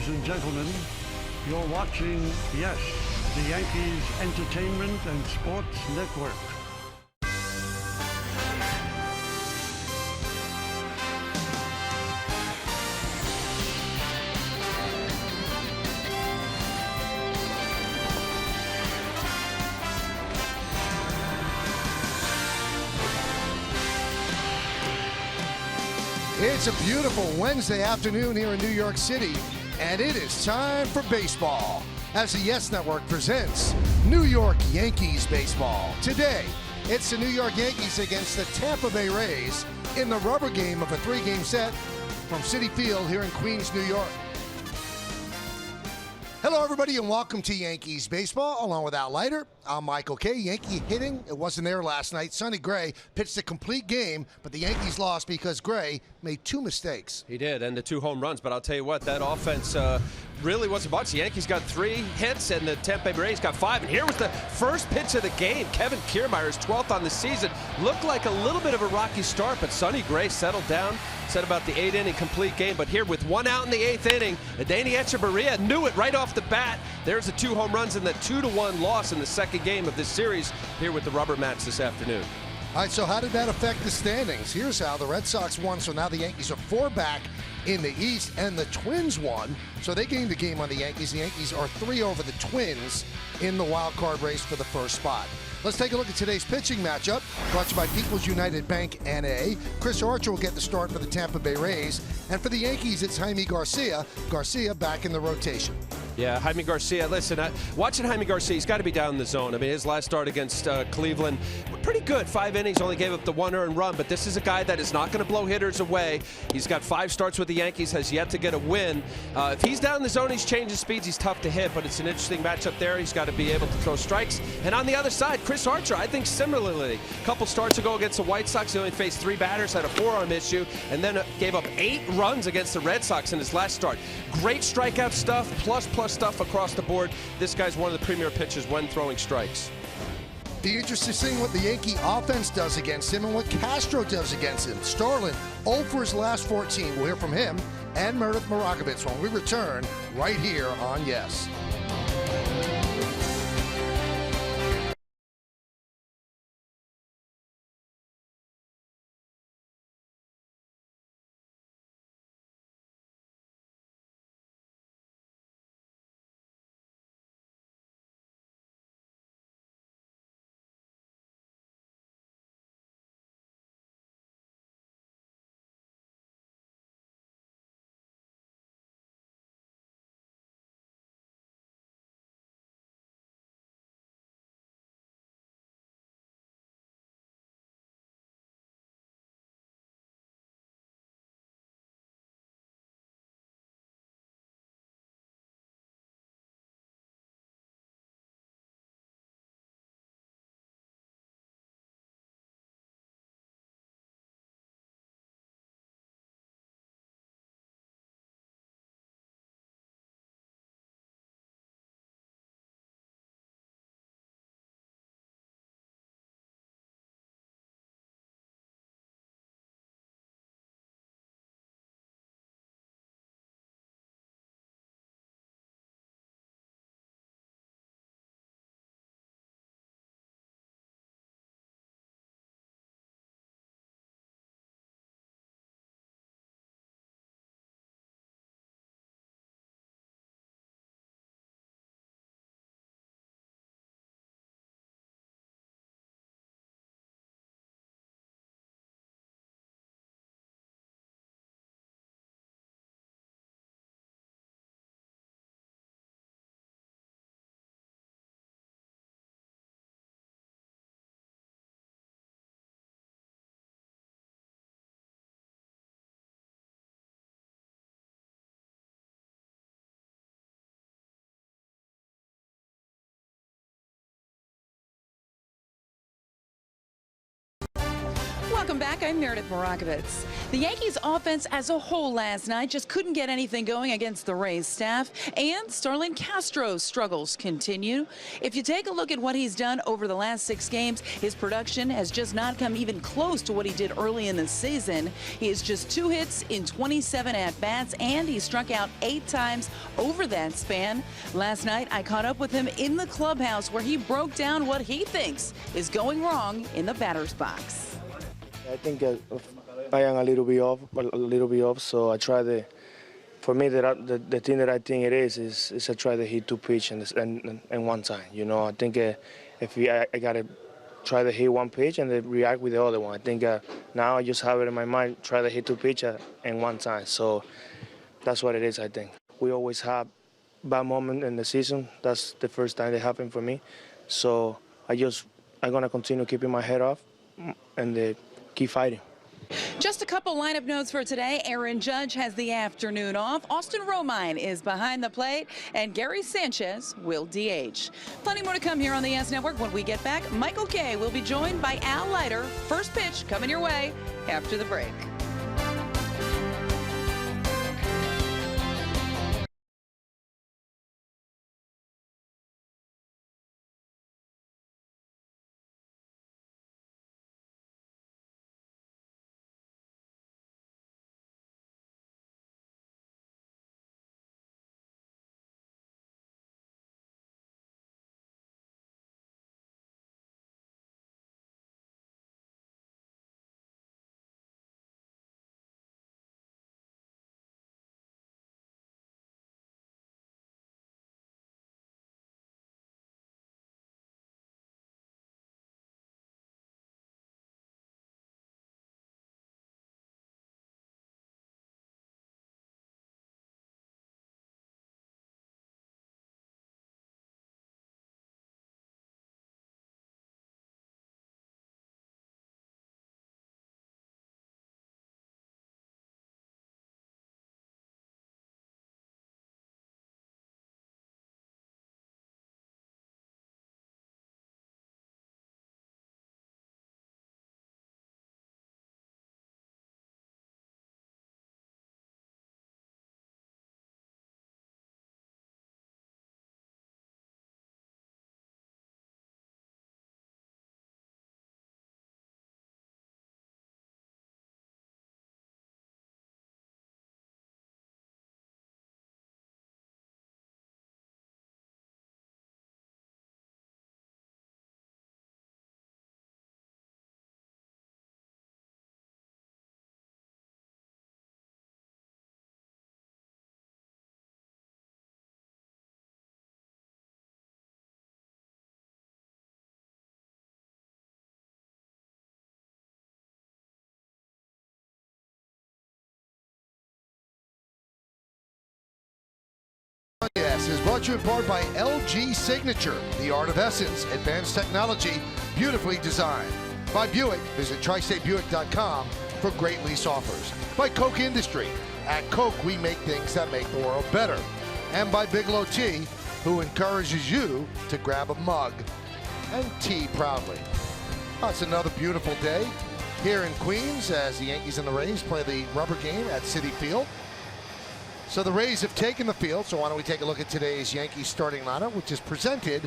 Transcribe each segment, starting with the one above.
Ladies and gentlemen, you're watching, yes, the Yankees Entertainment and Sports Network. It's a beautiful Wednesday afternoon here in New York City, and it is time for baseball as the Yes Network presents New York Yankees baseball. Today, it's the New York Yankees against the Tampa Bay Rays in the rubber game of a three-game set from Citi Field here in Queens, New York. Hello, everybody, and welcome to Yankees baseball, along with Al Leiter. I'm Michael Kay. Yankee hitting, it wasn't there last night. Sonny Gray pitched a complete game, but the Yankees lost because Gray made two mistakes. He did, and the 2 home runs, but I'll tell you what, that offense really wasn't much. The Yankees got 3 hits, and the Tampa Bay Rays got 5, and here was the first pitch of the game. Kevin Kiermaier's 12th on the season. Looked like a little bit of a rocky start, but Sonny Gray settled down, said about the 8-inning complete game, but here with 1 out in the 8th inning, Adeiny Hechavarria knew it right off the bat. There's the 2 home runs and the 2-1 loss in the second game of this series here with the rubber match this afternoon. All right, so how did that affect the standings? Here's how. The Red Sox won, so now the Yankees are 4 back in the East, and the Twins won, so they gained the game on the Yankees. The Yankees are 3 over the Twins in the wild card race for the first spot. Let's take a look at today's pitching matchup, brought to you by People's United Bank N.A. Chris Archer will get the start for the Tampa Bay Rays, and for the Yankees, it's Jaime Garcia. Garcia back in the rotation. Yeah, Jaime Garcia, listen, watching Jaime Garcia, he's got to be down in the zone. I mean, his last start against Cleveland, pretty good. 5 innings, only gave up the 1 earned run, but this is a guy that is not going to blow hitters away. He's got 5 starts with the Yankees, has yet to get a win. If he's down in the zone, he's changing speeds, he's tough to hit, but it's an interesting matchup there. He's got to be able to throw strikes. And on the other side, Chris Archer, I think similarly. A couple starts ago against the White Sox, he only faced 3 batters, had a forearm issue, and then gave up 8 runs against the Red Sox in his last start. Great strikeout stuff, plus stuff across the board. This guy's one of the premier pitchers when throwing strikes. Be interested to see what the Yankee offense does against him and what Castro does against him. Starlin 0 for his last 14. We'll hear from him and Meredith Marakovitz when we return right here on Yes. Welcome back. I'm Meredith Morakovitz. The Yankees offense as a whole last night just couldn't get anything going against the Rays staff, and Starlin Castro's struggles continue. If you take a look at what he's done over the last 6 games, his production has just not come even close to what he did early in the season. He has just 2 hits in 27 at-bats, and he struck out 8 times over that span. Last night, I caught up with him in the clubhouse where he broke down what he thinks is going wrong in the batter's box. I think I am a little bit off. So I try to. For me, the thing that I think it is I try to hit 2 pitches and one time. You know, I think I gotta try to hit 1 pitch and then react with the other one. I think now I just have it in my mind, try to hit 2 pitches and one time. So that's what it is. I think we always have bad moment in the season. That's the first time that happened for me. So I'm gonna continue keeping my head off and keep fighting. Just a couple lineup notes for today. Aaron Judge has the afternoon off. Austin Romine is behind the plate, and Gary Sanchez will DH. Plenty more to come here on the S Network. When we get back, Michael Kay will be joined by Al Leiter. First pitch coming your way after the break. Yes, is brought to you in part by LG Signature, the art of essence, advanced technology, beautifully designed. By Buick, visit tristatebuick.com for great lease offers. By Coke Industry, at Coke we make things that make the world better. And by Bigelow Tea, who encourages you to grab a mug and tea proudly. Oh, it's another beautiful day here in Queens as the Yankees and the Rays play the rubber game at Citi Field. So the Rays have taken the field, so why don't we take a look at today's Yankees starting lineup, which is presented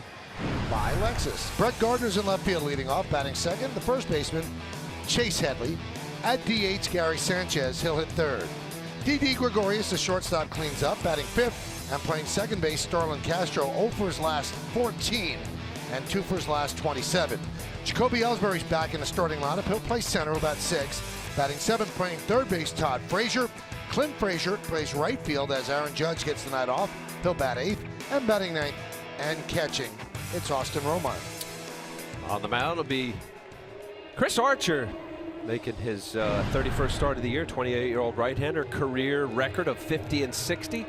by Lexus. Brett Gardner's in left field leading off, batting second. The first baseman, Chase Headley. At DH, Gary Sanchez, he'll hit third. Didi Gregorius, the shortstop, cleans up, batting fifth. And playing second base, Starlin Castro, 0 for his last 14 and 2 for his last 27. Jacoby Ellsbury's back in the starting lineup. He'll play center, about 6. Batting seventh, playing third base, Todd Frazier. Clint Frazier plays right field as Aaron Judge gets the night off. He'll bat 8th, and batting 9th and catching, it's Austin Romine. On the mound will be Chris Archer, making his 31st start of the year. 28-year-old right-hander, career record of 50 and 60.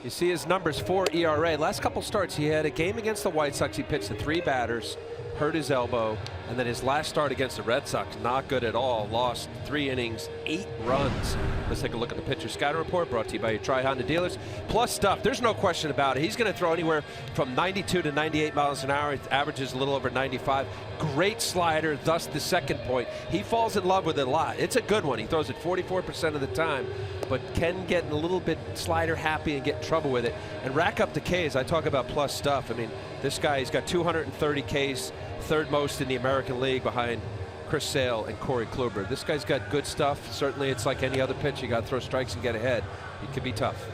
You see his numbers for ERA. Last couple starts, he had a game against the White Sox. He pitched to 3 batters, hurt his elbow, and then his last start against the Red Sox, not good at all. Lost 3 innings, 8 runs. Let's take a look at the pitcher scouting report brought to you by your Tri-Honda dealers. Plus stuff, there's no question about it. He's going to throw anywhere from 92 to 98 miles an hour. It averages a little over 95. Great slider, thus the second point. He falls in love with it a lot. It's a good one. He throws it 44% of the time, but can get a little bit slider happy and get in trouble with it and rack up the Ks. I talk about plus stuff. I mean, this guy, he's got 230 Ks, third most in the American League behind Chris Sale and Corey Kluber. This guy's got good stuff. Certainly, it's like any other pitch. You got to throw strikes and get ahead. It could be tough.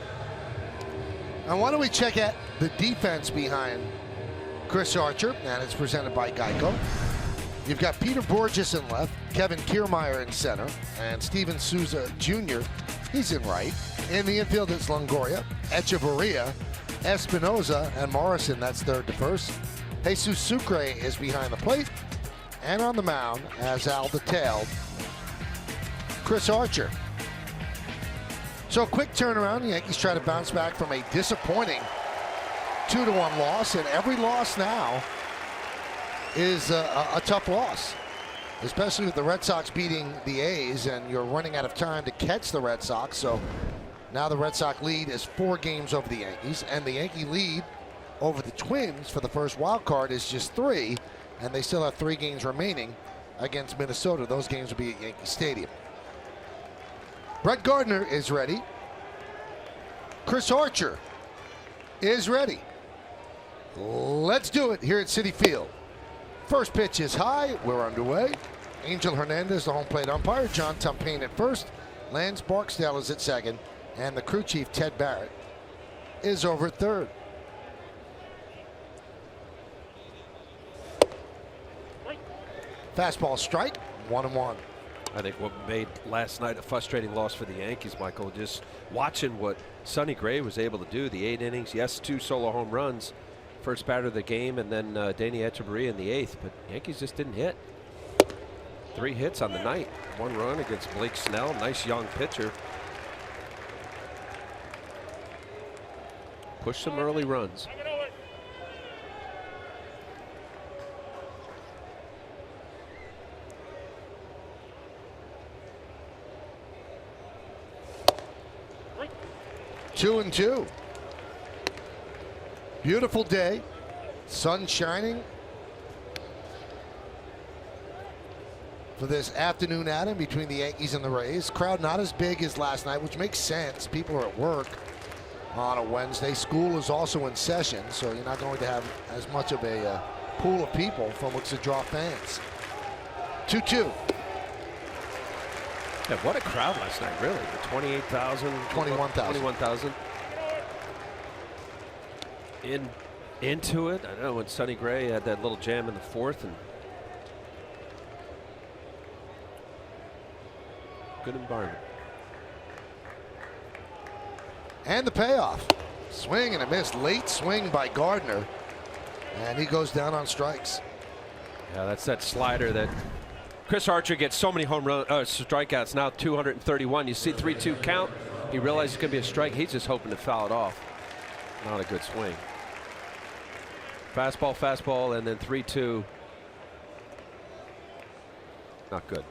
And why don't we check out the defense behind Chris Archer, and it's presented by Geico. You've got Peter Borges in left, Kevin Kiermaier in center, and Steven Souza Jr., he's in right. In the infield, it's Longoria, Echeverria, Espinoza, and Morrison. That's third to first. Jesus Sucre is behind the plate. And on the mound, as Al detailed, Chris Archer. So a quick turnaround. The Yankees try to bounce back from a disappointing 2-1 loss. And every loss now is a tough loss, especially with the Red Sox beating the A's, and you're running out of time to catch the Red Sox. So now the Red Sox lead is 4 games over the Yankees, and the Yankee lead over the Twins for the first wild card is just 3, and they still have 3 games remaining against Minnesota. Those games will be at Yankee Stadium. Brett Gardner is ready. Chris Archer is ready. Let's do it here at Citi Field. First pitch is high. We're underway. Angel Hernandez, the home plate umpire. John Tumpane at first. Lance Barksdale is at second. And the crew chief, Ted Barrett, is over at third. Fastball strike, 1-1. I think what made last night a frustrating loss for the Yankees, Michael, just watching what Sonny Gray was able to do. The 8 innings, yes, 2 solo home runs, first batter of the game, and then Danny Echeverria in the 8th. But Yankees just didn't hit. 3 hits on the night, 1 run against Blake Snell, nice young pitcher. Push some early runs. 2-2. Beautiful day. Sun shining for this afternoon outing between the Yankees and the Rays. Crowd not as big as last night, which makes sense. People are at work on a Wednesday. School is also in session, so you're not going to have as much of a pool of people from which to draw fans. 2-2. Yeah, what a crowd last night, really. 28,000. 21,000. 21,000. Into it. I know when Sonny Gray had that little jam in the 4th, and good environment. And the payoff. Swing and a miss. Late swing by Gardner. And he goes down on strikes. Yeah, that's that slider that Chris Archer gets so many home run strikeouts now, 231. You see 3-2 count. He realizes it's going to be a strike. He's just hoping to foul it off. Not a good swing. Fastball, fastball, and then 3-2. Not good.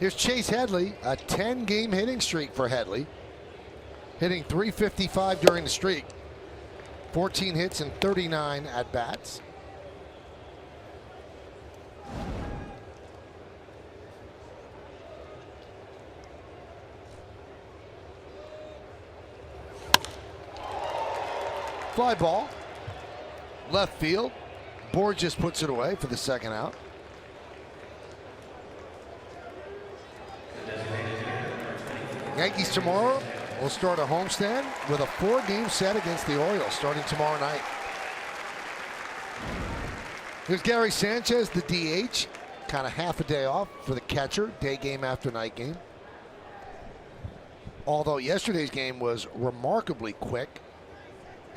Here's Chase Headley, a 10-game hitting streak for Headley. Hitting .355 during the streak. 14 hits and 39 at-bats. Fly ball. Left field. Borges puts it away for the second out. Yankees tomorrow will start a homestand with a 4-game set against the Orioles starting tomorrow night. Here's Gary Sanchez, the DH. Kind of half a day off for the catcher. Day game after night game. Although yesterday's game was remarkably quick.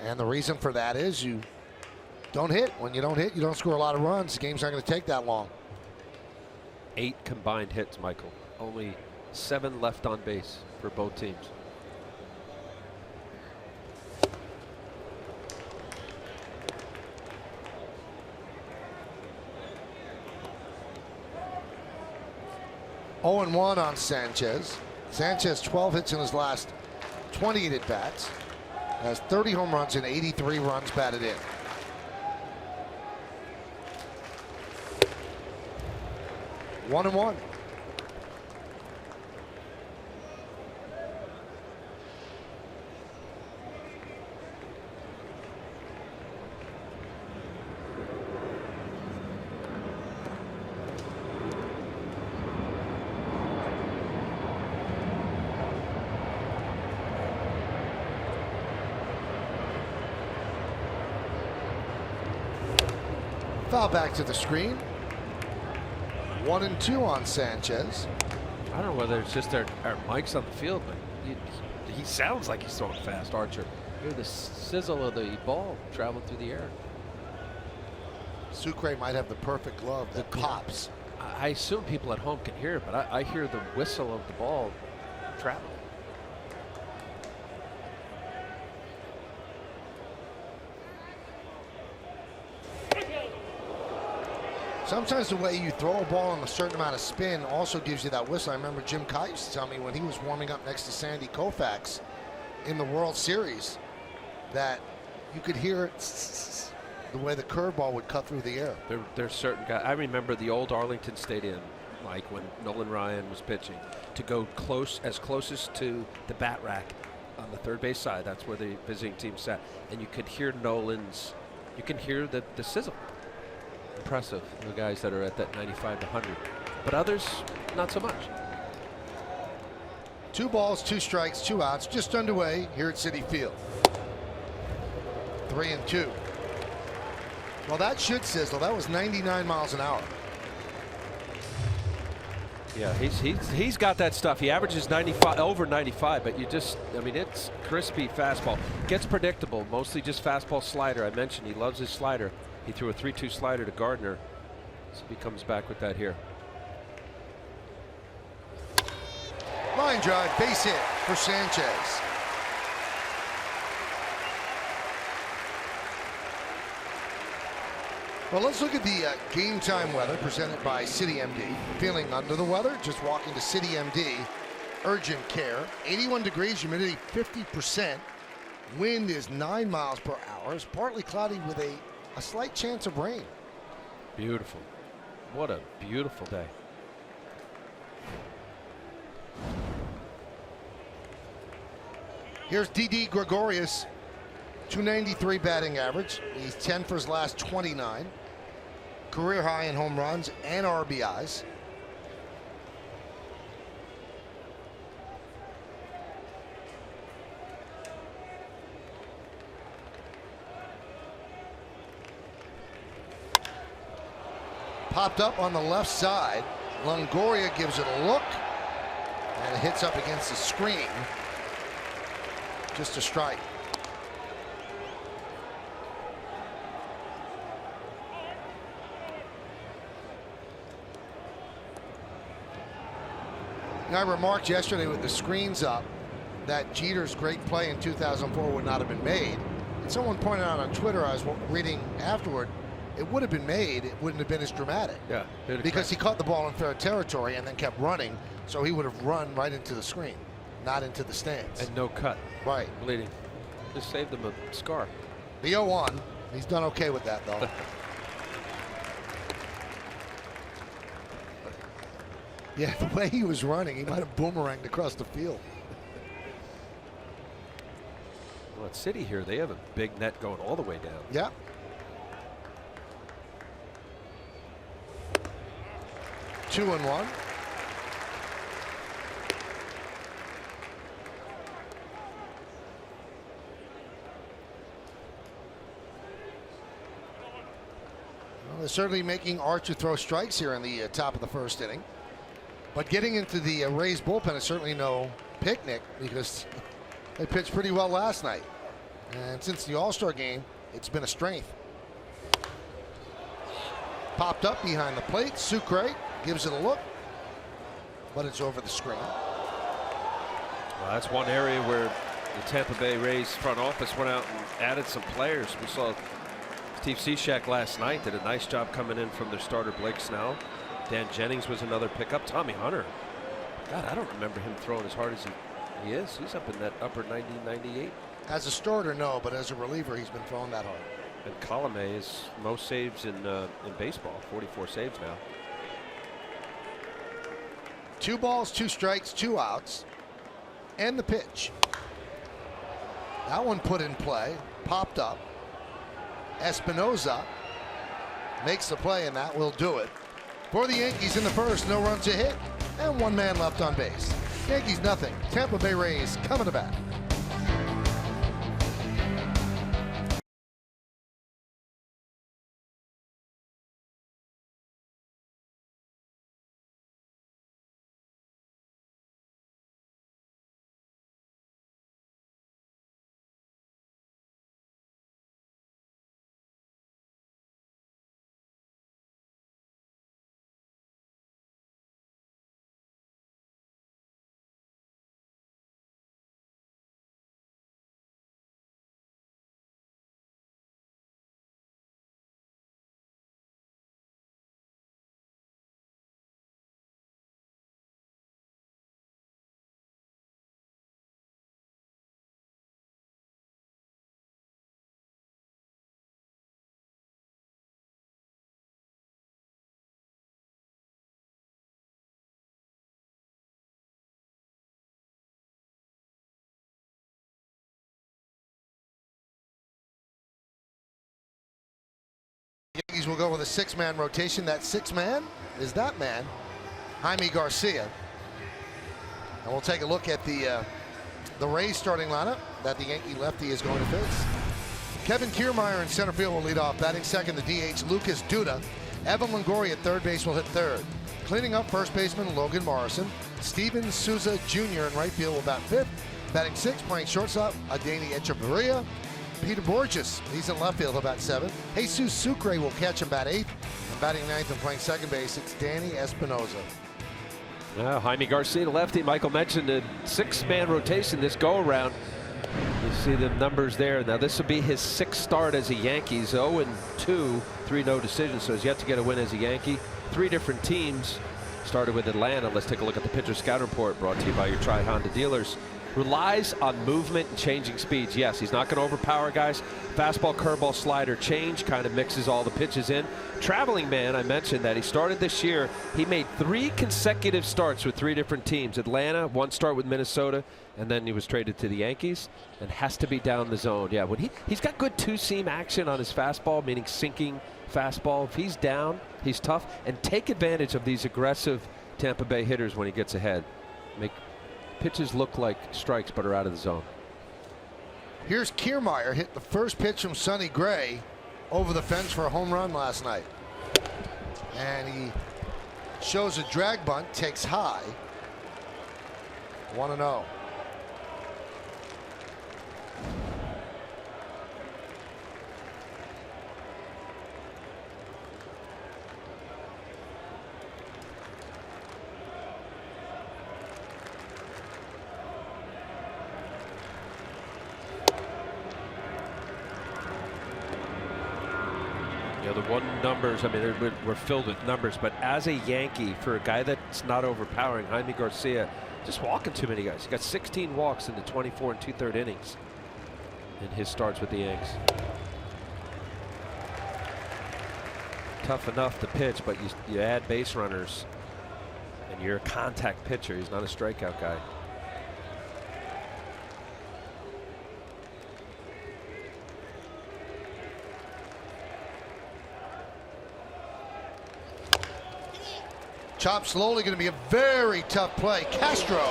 And the reason for that is you don't hit. When you don't hit, you don't score a lot of runs. The game's not going to take that long. 8 combined hits, Michael. Only 7 left on base for both teams. 0-1 on Sanchez. Sanchez 12 hits in his last 28 at-bats. Has 30 home runs and 83 runs batted in. One and one. Foul back to the screen. 1-2 on Sanchez. I don't know whether it's just our mics on the field, but he sounds like he's throwing fast, Archer. Hear the sizzle of the ball traveling through the air. Sucre might have the perfect glove that pops. I assume people at home can hear it, but I hear the whistle of the ball traveling. Sometimes the way you throw a ball on a certain amount of spin also gives you that whistle. I remember Jim Kite used to tell me when he was warming up next to Sandy Koufax in the World Series that you could hear it, the way the curveball would cut through the air. There's certain guys. I remember the old Arlington Stadium, like when Nolan Ryan was pitching, to go as closest to the bat rack on the third base side. That's where the visiting team sat, and you could hear Nolan's. You can hear the sizzle. Impressive, the guys that are at that 95 to 100, but others not so much. 2 balls, 2 strikes, 2 outs, just underway here at Citi Field. 3-2. Well, that should sizzle. That was 99 miles an hour. Yeah, he's got that stuff. He averages 95, over 95, but I mean, it's crispy fastball. Gets predictable, mostly just fastball slider. I mentioned he loves his slider. He threw a 3-2 slider to Gardner, so he comes back with that here. Line drive, base hit for Sanchez. Well, let's look at the game time weather presented by City MD. Feeling under the weather? Just walk into City MD. Urgent care. 81 degrees, humidity 50%. Wind is 9 miles per hour. It's partly cloudy with a slight chance of rain. Beautiful. What a beautiful day. Here's Didi Gregorius, 293 batting average. He's 10 for his last 29. Career high in home runs and RBIs. Popped up on the left side. Longoria gives it a look, and it hits up against the screen. Just a strike. And I remarked yesterday with the screens up that Jeter's great play in 2004 would not have been made. And someone pointed out on Twitter, I was reading afterward, it would have been made, it wouldn't have been as dramatic. Yeah. Because he caught the ball in fair territory and then kept running, so he would have run right into the screen, not into the stands. And no cut. Right. Bleeding. Just saved him a scar. The 0-1, he's done okay with that, though. Yeah, the way he was running, he might have boomeranged across the field. Well, at City here, they have a big net going all the way down. Yeah. Two and one. Well, they're certainly making Archer throw strikes here in the top of the first inning. But getting into the Rays bullpen is certainly no picnic because they pitched pretty well last night. And since the All-Star game, it's been a strength. Popped up behind the plate. Sucre gives it a look, but it's over the screen. Well, that's one area where the Tampa Bay Rays front office went out and added some players. We saw Steve Cishek last night did a nice job coming in from their starter Blake Snell. Dan Jennings was another pickup. Tommy Hunter God, I don't remember him throwing as hard as he is. He's up in that upper 90, 98. As a starter, no, but as a reliever, he's been throwing that hard. And Colomé is most saves in baseball, 44 saves now. 2 balls, 2 strikes, 2 outs, and the pitch. That one put in play, popped up. Espinosa makes the play, and that will do it. For the Yankees in the first, no runs a hit, and 1 man left on base. Yankees nothing. Tampa Bay Rays coming to bat. Yankees will go with a 6-man rotation. That 6th man is that man, Jaime Garcia. And we'll take a look at the Rays starting lineup that the Yankee lefty is going to face. Kevin Kiermaier in center field will lead off. Batting second, the DH Lucas Duda. Evan Longoria at third base will hit third. Cleaning up, first baseman Logan Morrison. Steven Souza Jr. in right field will bat fifth. Batting sixth, playing shortstop, Adeiny Echeverria. Peter Borges, he's in left field, about 7th. Jesus Sucre will catch him, bat 8th. And batting 9th and playing second base, it's Danny Espinosa. Jaime Garcia, the lefty. Michael mentioned the 6-man rotation this go-around. You see the numbers there. Now this will be his 6th start as a Yankee. 0-2, 3 no decisions, so he's yet to get a win as a Yankee. 3 different teams. Started with Atlanta. Let's take a look at the pitcher scout report brought to you by your Tri-Honda dealers. Relies on movement and changing speeds. Yes, he's not going to overpower guys. Fastball, curveball, slider change, kind of mixes all the pitches in. Traveling man, I mentioned that he started this year. He made 3 consecutive starts with 3 different teams. Atlanta, 1 start with Minnesota, and then he was traded to the Yankees and has to be down the zone. Yeah, when he's got good 2-seam action on his fastball, meaning sinking fastball. If he's down, he's tough, and take advantage of these aggressive Tampa Bay hitters when he gets ahead. Make pitches look like strikes but are out of the zone. Here's Kiermaier, hit the first pitch from Sonny Gray over the fence for a home run last night. And he shows a drag bunt, takes high. 1-0. The one numbers, I mean, we're filled with numbers, but as a Yankee, for a guy that's not overpowering, Jaime Garcia, just walking too many guys. He got 16 walks in the 24 2/3 innings in his starts with the Yanks. Tough enough to pitch, but you add base runners, and you're a contact pitcher. He's not a strikeout guy. Chop slowly, going to be a very tough play. Castro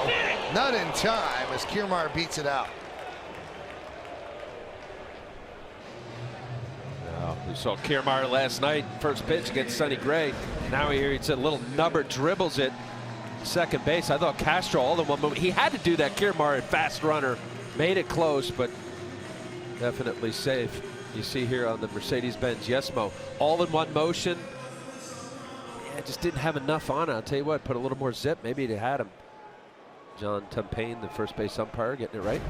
not in time as Kiermaier beats it out. We saw Kiermaier last night, first pitch against Sonny Gray. Now here it's a little nubber, dribbles it second base. I thought Castro all in one moment. He had to do that. Kiermaier, fast runner, made it close, but definitely safe. You see here on the Mercedes-Benz Yesmo, all in one motion. Just didn't have enough on it. I'll tell you what, put a little more zip, maybe it had him. John Tumpain, the first base umpire, getting it right.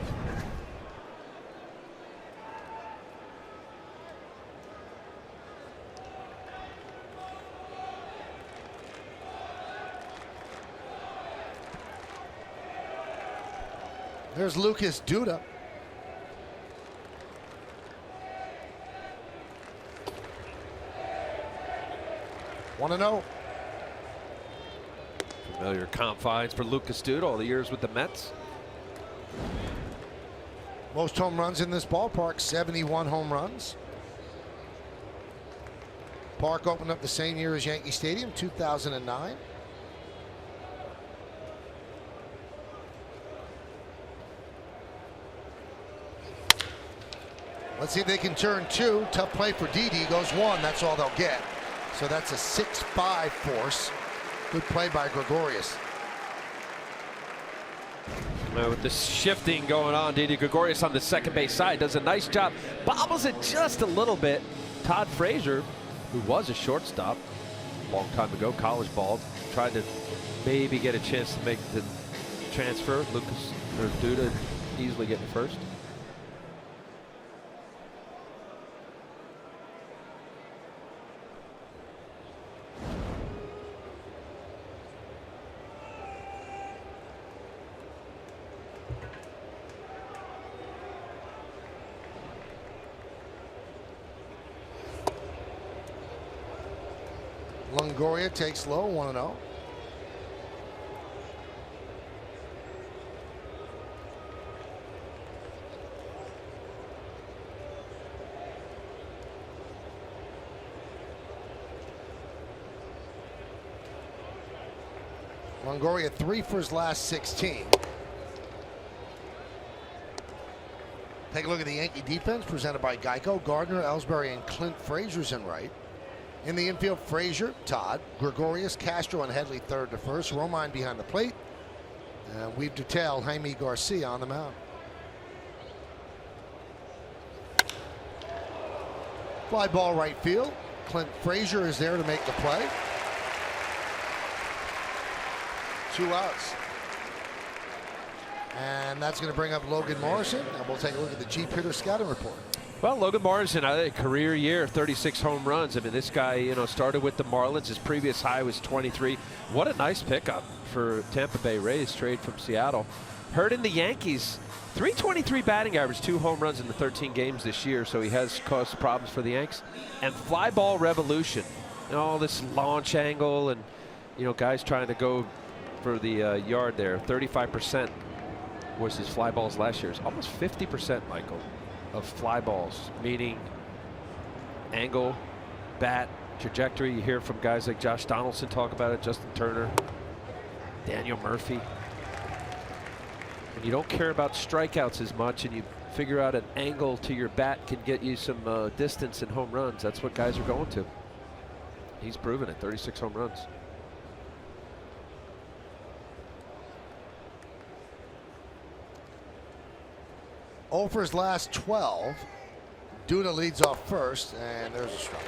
There's Lucas Duda. One and 0. Familiar confines for Lucas Duda all the years with the Mets. Most home runs in this ballpark, 71 home runs. Park opened up the same year as Yankee Stadium, 2009. Let's see if they can turn 2. Tough play for Didi. Goes 1. That's all they'll get. So that's a 6-5 force. Good play by Gregorius. With this shifting going on, Didi Gregorius on the second base side does a nice job. Bobbles it just a little bit. Todd Frazier, who was a shortstop a long time ago, college ball, tried to maybe get a chance to make the transfer. Lucas or Duda easily getting first. Longoria takes low, 1-0. Longoria 3 for his last 16. Take a look at the Yankee defense presented by Geico. Gardner, Ellsbury, and Clint Frazier's in right. In the infield, Frazier, Todd, Gregorius, Castro, and Headley third to first. Romine behind the plate. We've detailed Jaime Garcia on the mound. Fly ball right field. Clint Frazier is there to make the play. 2 outs. And that's going to bring up Logan Morrison. And we'll take a look at the Jeep Hitter scouting report. Well, Logan Morrison, a career year, 36 home runs. I mean, this guy, started with the Marlins. His previous high was 23. What a nice pickup for Tampa Bay Rays, trade from Seattle. Hurt in the Yankees, 323 batting average, 2 home runs in the 13 games this year, so he has caused problems for the Yanks. And fly ball revolution. All this launch angle and, guys trying to go for the yard there. 35% was his fly balls last year. It's almost 50%, Michael, of fly balls, meaning angle, bat, trajectory. You hear from guys like Josh Donaldson talk about it, Justin Turner, Daniel Murphy. When you don't care about strikeouts as much and you figure out an angle to your bat can get you some distance and home runs, that's what guys are going to. He's proven it, 36 home runs. For his last 12. Duda leads off first, and there's a strike.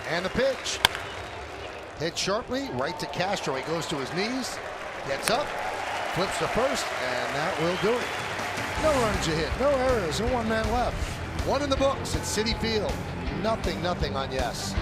And the pitch. Hit sharply, right to Castro. He goes to his knees, gets up, flips to first, and that will do it. No runs a hit, no errors, and 1 man left. 1 in the books at Citi Field. Nothing on yes.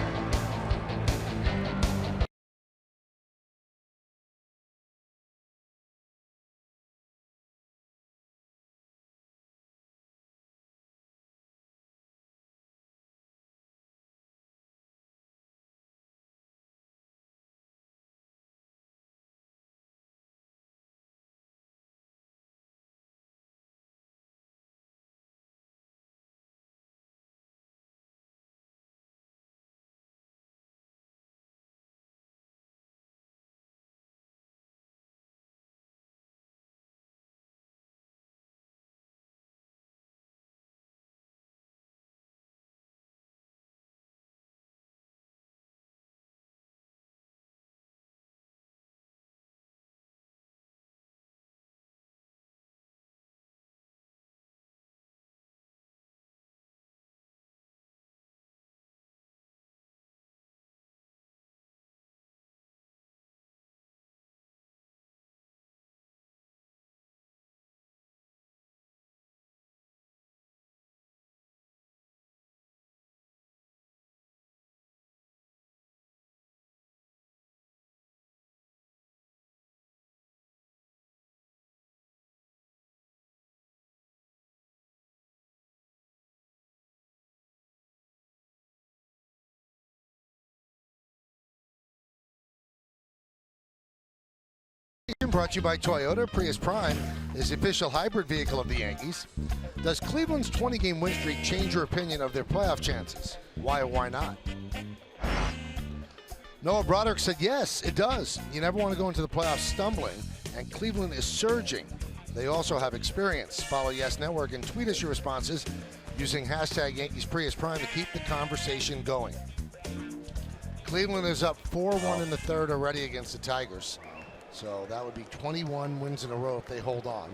Brought to you by Toyota. Prius Prime is the official hybrid vehicle of the Yankees. Does Cleveland's 20-game win streak change your opinion of their playoff chances? Why or why not? Noah Broderick said yes, it does. You never want to go into the playoffs stumbling, and Cleveland is surging. They also have experience. Follow Yes Network and tweet us your responses using hashtag Yankees Prius Prime to keep the conversation going. Cleveland is up 4-1 in the third already against the Tigers. So that would be 21 wins in a row if they hold on.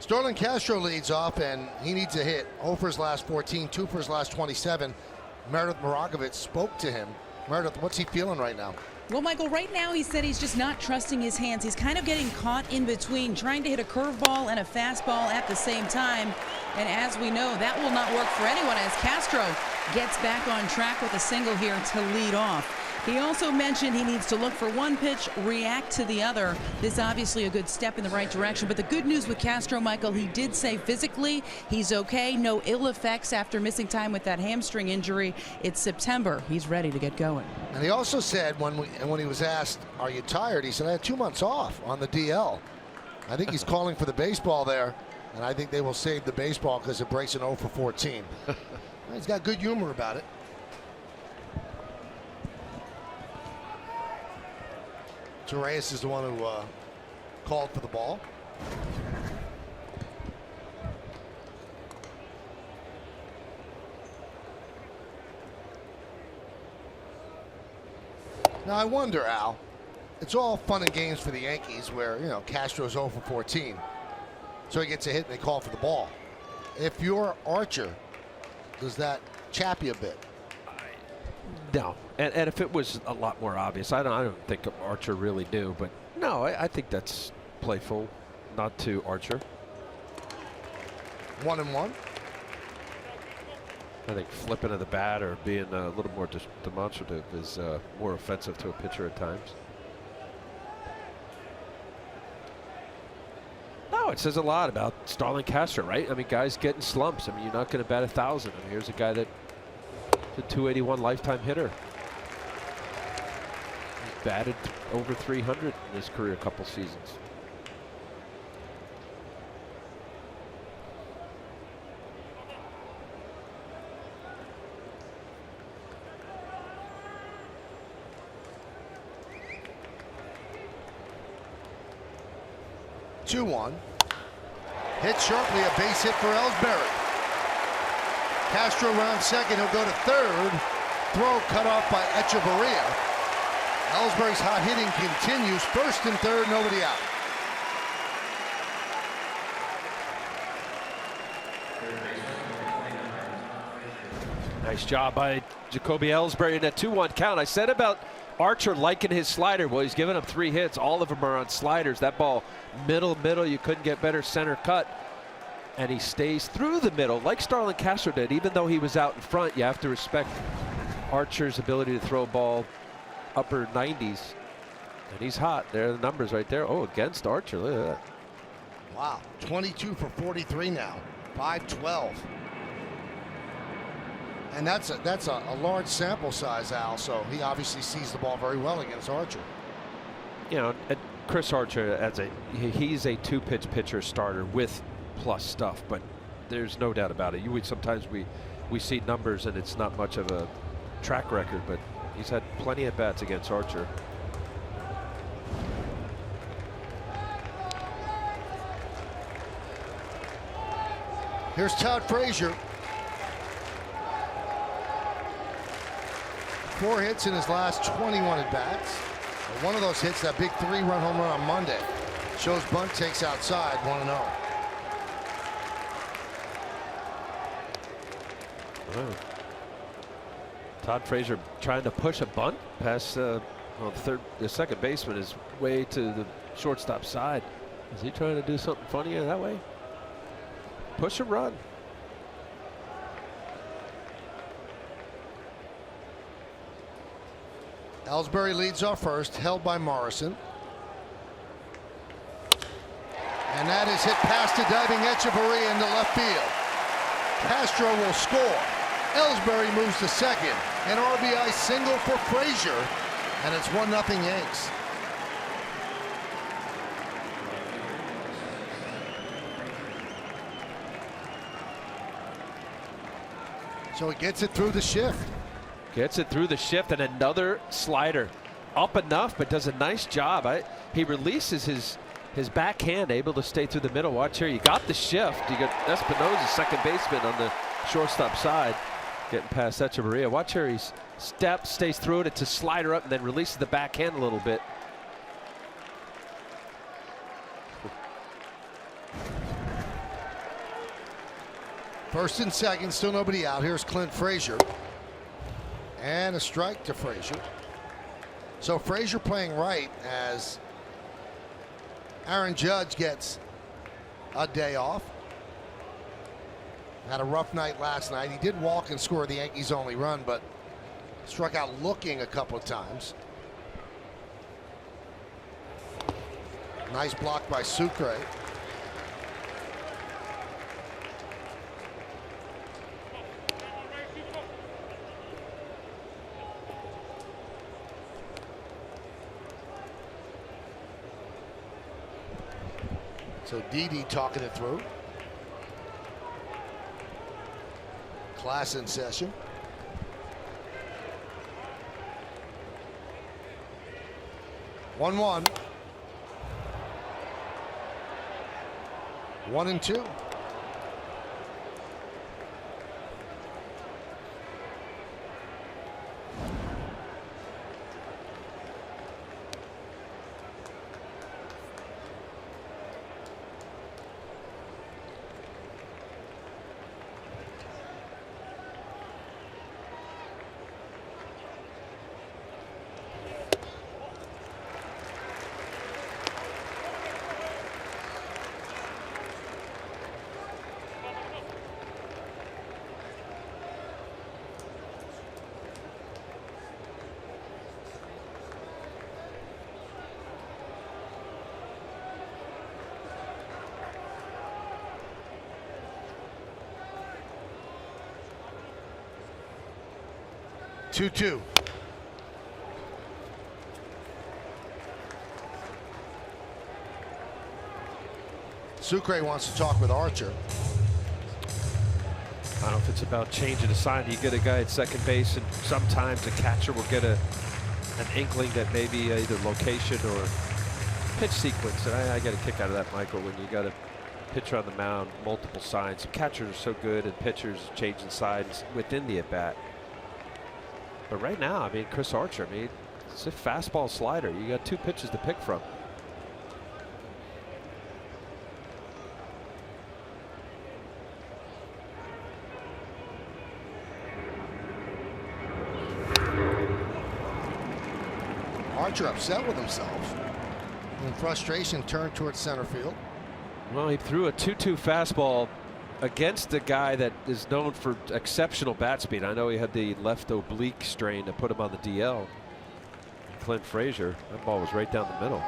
Starlin Castro leads off, and he needs a hit. 0 for his last 14, 2 for his last 27. Meredith Marakovich spoke to him. Meredith, what's he feeling right now? Well, Michael, right now he said he's just not trusting his hands. He's kind of getting caught in between, trying to hit a curveball and a fastball at the same time. And as we know, that will not work for anyone as Castro gets back on track with a single here to lead off. He also mentioned he needs to look for one pitch, react to the other. This is obviously a good step in the right direction. But the good news with Castro, Michael, he did say physically he's okay. No ill effects after missing time with that hamstring injury. It's September. He's ready to get going. And he also said when he was asked, are you tired? He said, I had 2 months off on the DL. I think he's calling for the baseball there. And I think they will save the baseball because it breaks an 0 for 14. He's got good humor about it. Torres is the one who called for the ball. Now I wonder, Al, it's all fun and games for the Yankees where, Castro's 0 for 14. So he gets a hit and they call for the ball. If you're Archer, does that chap you a bit? No, and if it was a lot more obvious, I don't think Archer really knew, but no, I think that's playful, not to Archer. 1-1. I think flipping of the bat or being a little more demonstrative is more offensive to a pitcher at times. No, it says a lot about Starlin Castro, right? I mean, guys get in slumps. I mean, you're not going to bat 1,000. I mean, here's a guy that a 281 lifetime hitter. He's batted over 300 in his career a couple seasons. Two-1. Hit sharply, a base hit for Ellsbury. Castro round second, he'll go to third. Throw cut off by Echeverria. Ellsbury's hot hitting continues. First and third, nobody out. Nice job by Jacoby Ellsbury in that 2-1 count. I said about Archer liking his slider. Well, he's given up 3 hits. All of them are on sliders. That ball, middle. You couldn't get better center cut. And he stays through the middle like Starlin Castro did. Even though he was out in front, you have to respect Archer's ability to throw a ball upper 90s. And he's hot. There are the numbers right there. Oh, against Archer. Look at that. Wow. 22 for 43 now. 5-12. And that's a large sample size, Al. So he obviously sees the ball very well against Archer. Chris Archer, he's a 2-pitch pitcher starter with plus stuff, but there's no doubt about it. Sometimes we see numbers and it's not much of a track record, but he's had plenty of bats against Archer. Here's Todd Frazier. 4 hits in his last 21 at bats. One of those hits, that big 3-run home run on Monday. Shows bunt, takes outside, 1-0. Todd Frazier trying to push a bunt past the second baseman is way to the shortstop side. Is he trying to do something funny that way? Push a run. Ellsbury leads off first, held by Morrison. And that is hit past the diving Echeverria into left field. Castro will score. Ellsbury moves to second. An RBI single for Frazier. And it's 1-0 Yanks. So he gets it through the shift. Gets it through the shift, and another slider. Up enough, but does a nice job. He releases his backhand, able to stay through the middle. Watch here. You got the shift. You got Espinosa, second baseman, on the shortstop side, getting past Echeverria. Watch here. He steps, stays through it. It's a slider up, and then releases the backhand a little bit. First and second, still nobody out. Here's Clint Frazier. And a strike to Frazier. So Frazier playing right as Aaron Judge gets a day off. Had a rough night last night. He did walk and score the Yankees' only run, but struck out looking a couple of times. Nice block by Sucre. So Didi talking it through. Class in session. One. 1-2. Two. Sucre wants to talk with Archer. I don't know if it's about changing a sign. You get a guy at second base, and sometimes a catcher will get an inkling that maybe either location or pitch sequence. And I get a kick out of that, Michael, when you got a pitcher on the mound, multiple signs. Catchers are so good, and pitchers changing signs within the at bat. But right now, I mean, Chris Archer, I mean, it's a fastball slider. You got two pitches to pick from. Archer upset with himself. In frustration, turned towards center field. Well, he threw a 2-2 fastball against a guy that is known for exceptional bat speed. I know he had the left oblique strain that put him on the DL. Clint Frazier, that ball was right down the middle.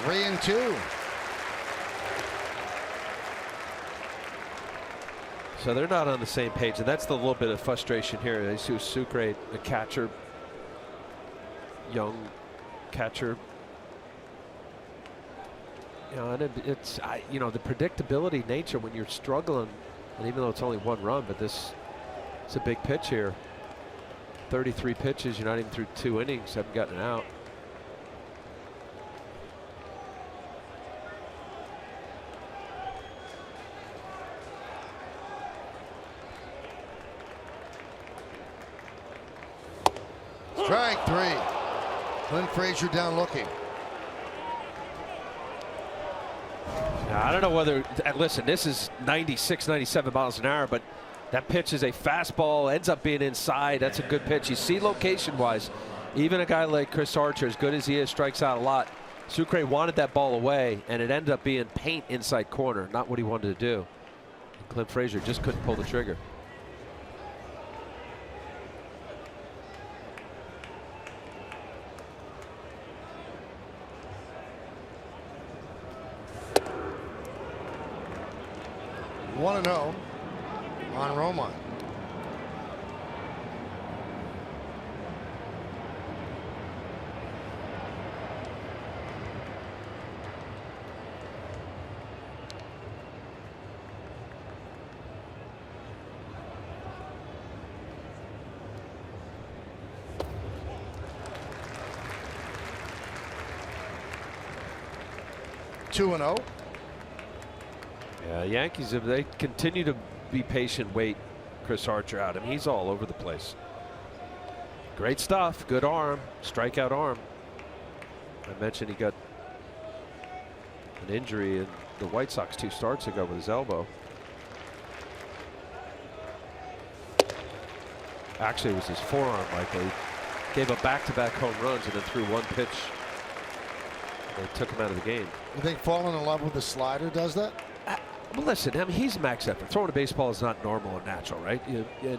Three and two. So they're not on the same page, and that's the little bit of frustration here. Jesus Sucre, the catcher, young catcher. You know, and it's you know, the predictability nature when you're struggling, and even though it's only one run, but it's a big pitch here. 33 pitches, you're not even through 2 innings, haven't gotten it out. Strike three. Clint Frazier down looking. Now, I don't know whether, listen, this is 96, 97 miles an hour, but that pitch is a fastball, ends up being inside. That's a good pitch. You see location wise, even a guy like Chris Archer, as good as he is, strikes out a lot. Sucre wanted that ball away, and it ended up being paint inside corner, not what he wanted to do. Clint Frazier just couldn't pull the trigger. 1-0 on Romine. Two and 0. Yeah, Yankees, if they continue to be patient, wait Chris Archer out. I mean, he's all over the place. Great stuff. Good arm. Strikeout arm. I mentioned he got an injury in the White Sox 2 starts ago with his elbow. Actually, it was his forearm, Michael. He gave up back-to-back home runs and then threw one pitch. They took him out of the game. You think falling in love with the slider does that? Well, listen, I mean, he's max effort. Throwing a baseball is not normal or natural, right? And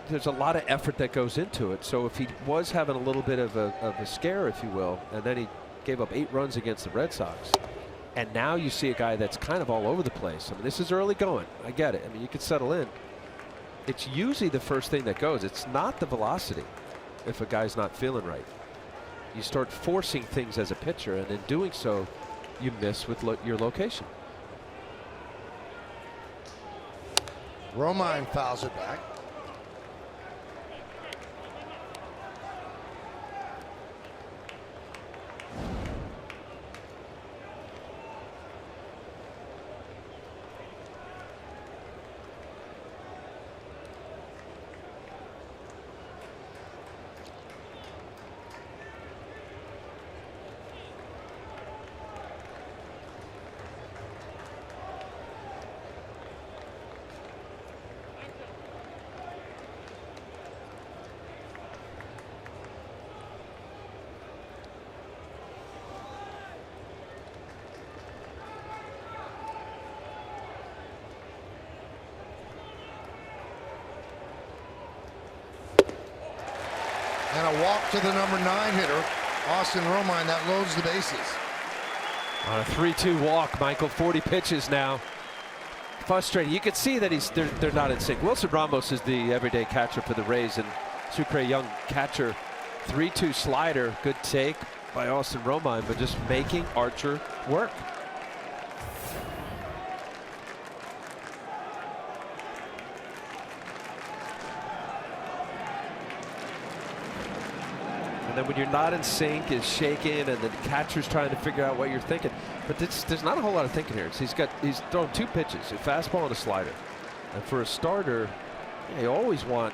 there's a lot of effort that goes into it. So if he was having a little bit of a scare, if you will, and then he gave up 8 runs against the Red Sox, and now you see a guy that's kind of all over the place. I mean, this is early going. I get it. I mean, you could settle in. It's usually the first thing that goes. It's not the velocity if a guy's not feeling right. You start forcing things as a pitcher, and in doing so, you miss with your location. Romine fouls it back. And a walk to the number 9 hitter, Austin Romine, that loads the bases. On a 3-2 walk, Michael, 40 pitches now. Frustrating. You can see that they're not in sync. Wilson Ramos is the everyday catcher for the Rays, and Sucre Young catcher. 3-2 slider, good take by Austin Romine, but just making Archer work. And then when you're not in sync, is shaking, and the catcher's trying to figure out what you're thinking. But there's not a whole lot of thinking here. He's thrown 2 pitches, a fastball and a slider. And for a starter, you always want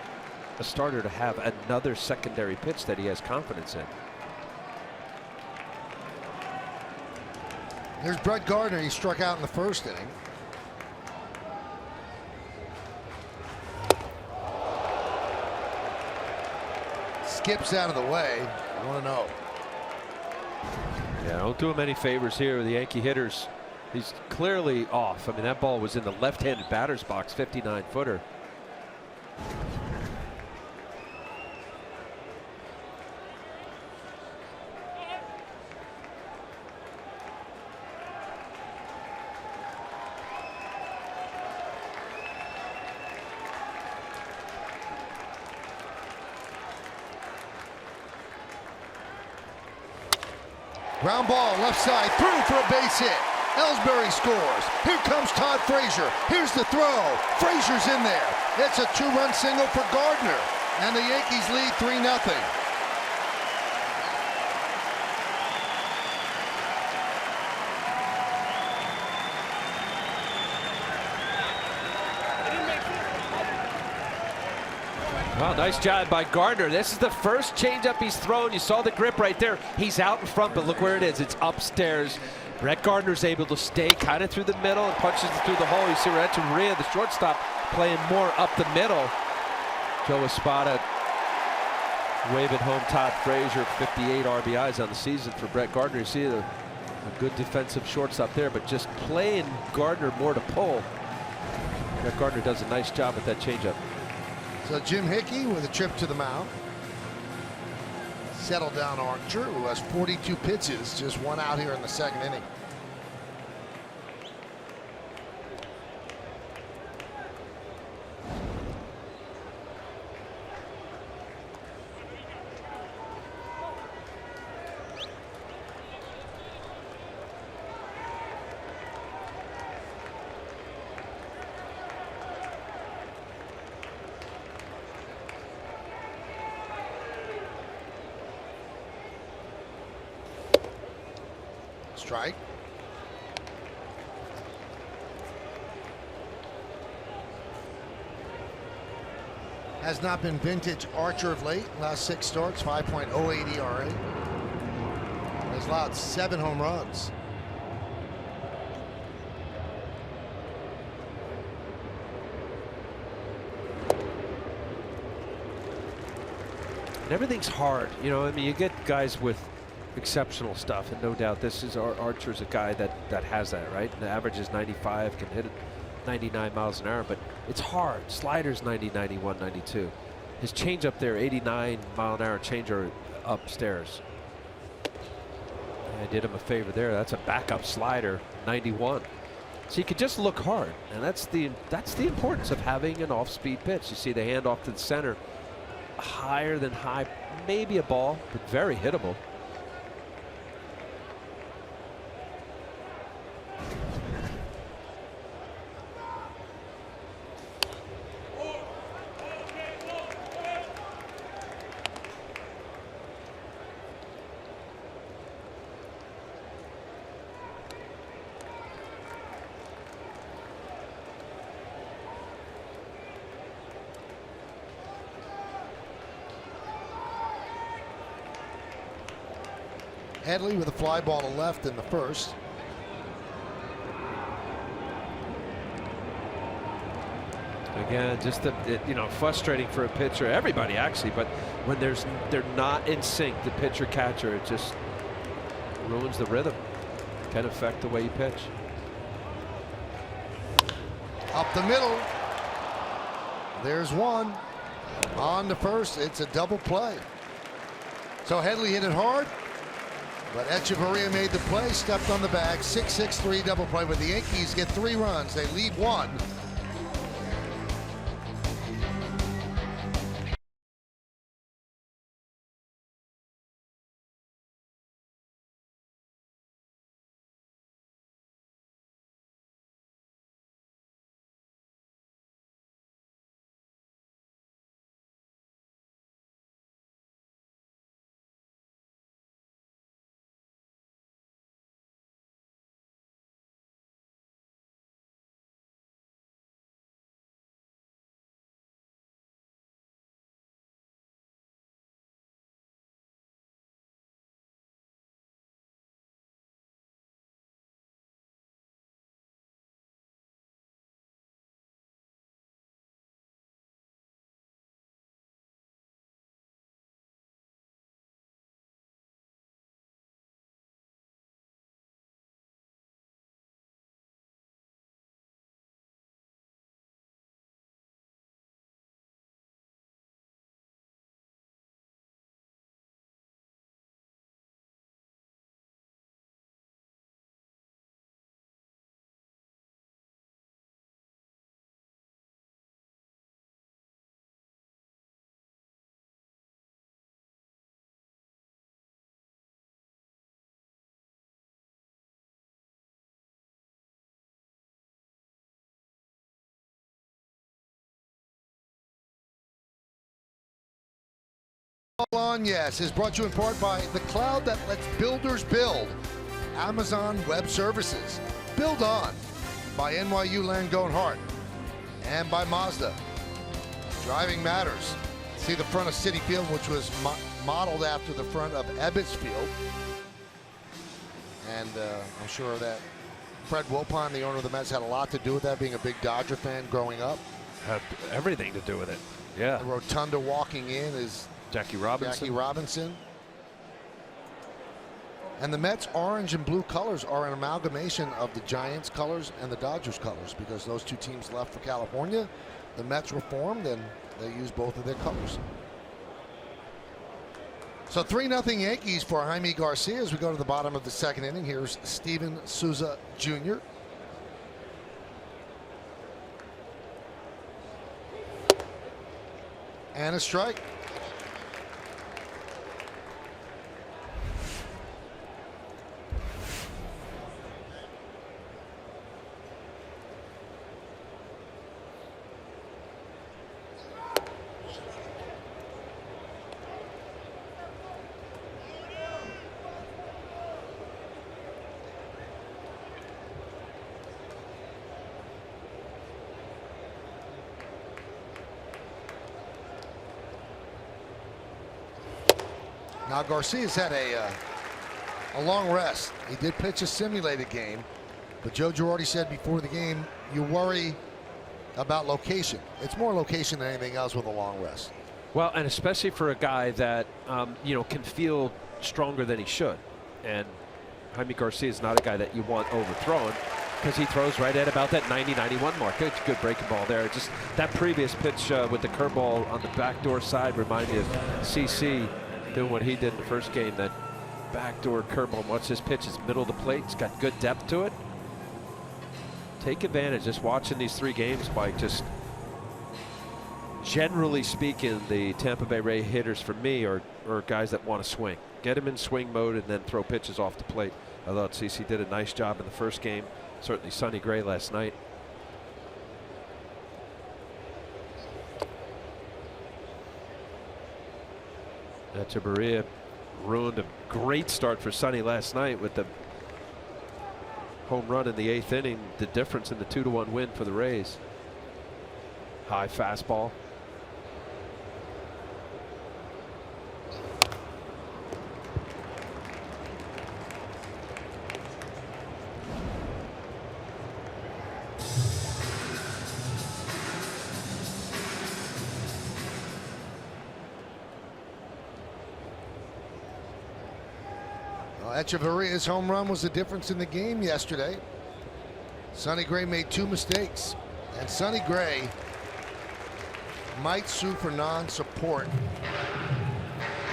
a starter to have another secondary pitch that he has confidence in. There's Brett Gardner. He struck out in the first inning. Skips out of the way. 1-0. Yeah, don't do him any favors here. The Yankee hitters, he's clearly off. I mean, that ball was in the left-handed batter's box, 59-footer. Ground ball, left side, through for a base hit. Ellsbury scores. Here comes Todd Frazier. Here's the throw. Frazier's in there. It's a 2-run single for Gardner. And the Yankees lead 3-0. Well, nice job by Gardner. This is the first changeup he's thrown. You saw the grip right there. He's out in front, but look where it is. It's upstairs. Brett Gardner's able to stay kind of through the middle and punches it through the hole. You see Renteria, the shortstop, playing more up the middle. Joe Espada waving home Todd Frazier. 58 RBIs on the season for Brett Gardner. You see a good defensive shortstop there, but just playing Gardner more to pull. Brett Gardner does a nice job at that changeup. So Jim Hickey with a trip to the mound. Settle down Archer, who has 42 pitches, just 1 out here in the second inning. Strike. Has not been vintage Archer of late. Last 6 starts, 5.08 ERA. Has allowed 7 home runs. And everything's hard. You know, I mean, you get guys with exceptional stuff, and no doubt this is Archer's a guy that has that, right? The average is 95, can hit it 99 miles an hour, but it's hard. Sliders 90, 91, 92. His change up there, 89 mile an hour changer upstairs. I did him a favor there. That's a backup slider, 91. So he could just look hard, and that's the importance of having an off-speed pitch. You see the handoff to the center, higher than high, maybe a ball, but very hittable. Headley with a fly ball to left in the first. Again, just you know, frustrating for a pitcher, everybody actually, but when they're not in sync, the pitcher catcher, it just ruins the rhythm. Can affect the way you pitch. Up the middle. There's one. On to first. It's a double play. So Headley hit it hard, but Echeverria made the play, stepped on the bag. 6-6-3 double play, but the Yankees get 3 runs. They lead 1. On Yes is brought to you in part by the cloud that lets builders build. Amazon Web Services. Build On by NYU Langone Hart. And by Mazda. Driving matters. See the front of Citi Field, which was modeled after the front of Ebbets Field. And I'm sure that Fred Wilpon, the owner of the Mets, had a lot to do with that, being a big Dodger fan growing up. Had everything to do with it. Yeah. The rotunda walking in is Jackie Robinson. And the Mets' orange and blue colors are an amalgamation of the Giants' colors and the Dodgers' colors, because those 2 teams left for California. The Mets were formed, and they used both of their colors. So 3-0 Yankees for Jaime Garcia as we go to the bottom of the 2nd inning. Here's Steven Souza Jr. And a strike. Now Garcia's had a long rest. He did pitch a simulated game, but Joe Girardi said before the game, you worry about location. It's more location than anything else with a long rest. Well, and especially for a guy that can feel stronger than he should. And Jaime Garcia is not a guy that you want overthrown, because he throws right at about that 90-91 mark. It's a good breaking ball there. Just that previous pitch with the curveball on the backdoor side reminded me of CC doing what he did in the first game. That backdoor curveball. Once his pitch is middle of the plate, it's got good depth to it. Take advantage. Just watching these 3 games, Mike, just generally speaking, the Tampa Bay Ray hitters for me are guys that want to swing. Get him in swing mode and then throw pitches off the plate. I thought CC did a nice job in the first game. Certainly Sonny Gray last night. Echeverria ruined a great start for Sonny last night with the home run in the 8th inning. The difference in the 2-1 win for the Rays. High fastball. Echeverria's home run was the difference in the game yesterday. Sonny Gray made 2 mistakes, and Sonny Gray might sue for non-support.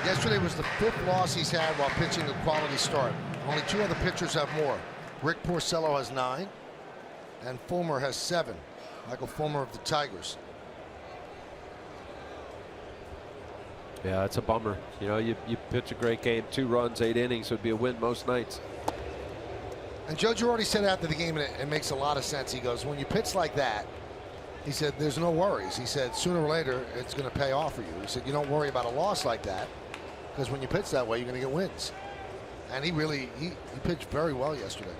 Yesterday was the 5th loss he's had while pitching a quality start. Only 2 other pitchers have more. Rick Porcello has 9, and Fulmer has 7. Michael Fulmer of the Tigers. Yeah, it's a bummer. You pitch a great game, 2 runs, 8 innings would be a win most nights. And Joe Girardi said after the game, and it makes a lot of sense. He goes, when you pitch like that, he said, there's no worries. He said, sooner or later, it's going to pay off for you. He said, you don't worry about a loss like that, because when you pitch that way, you're going to get wins. And he pitched very well yesterday.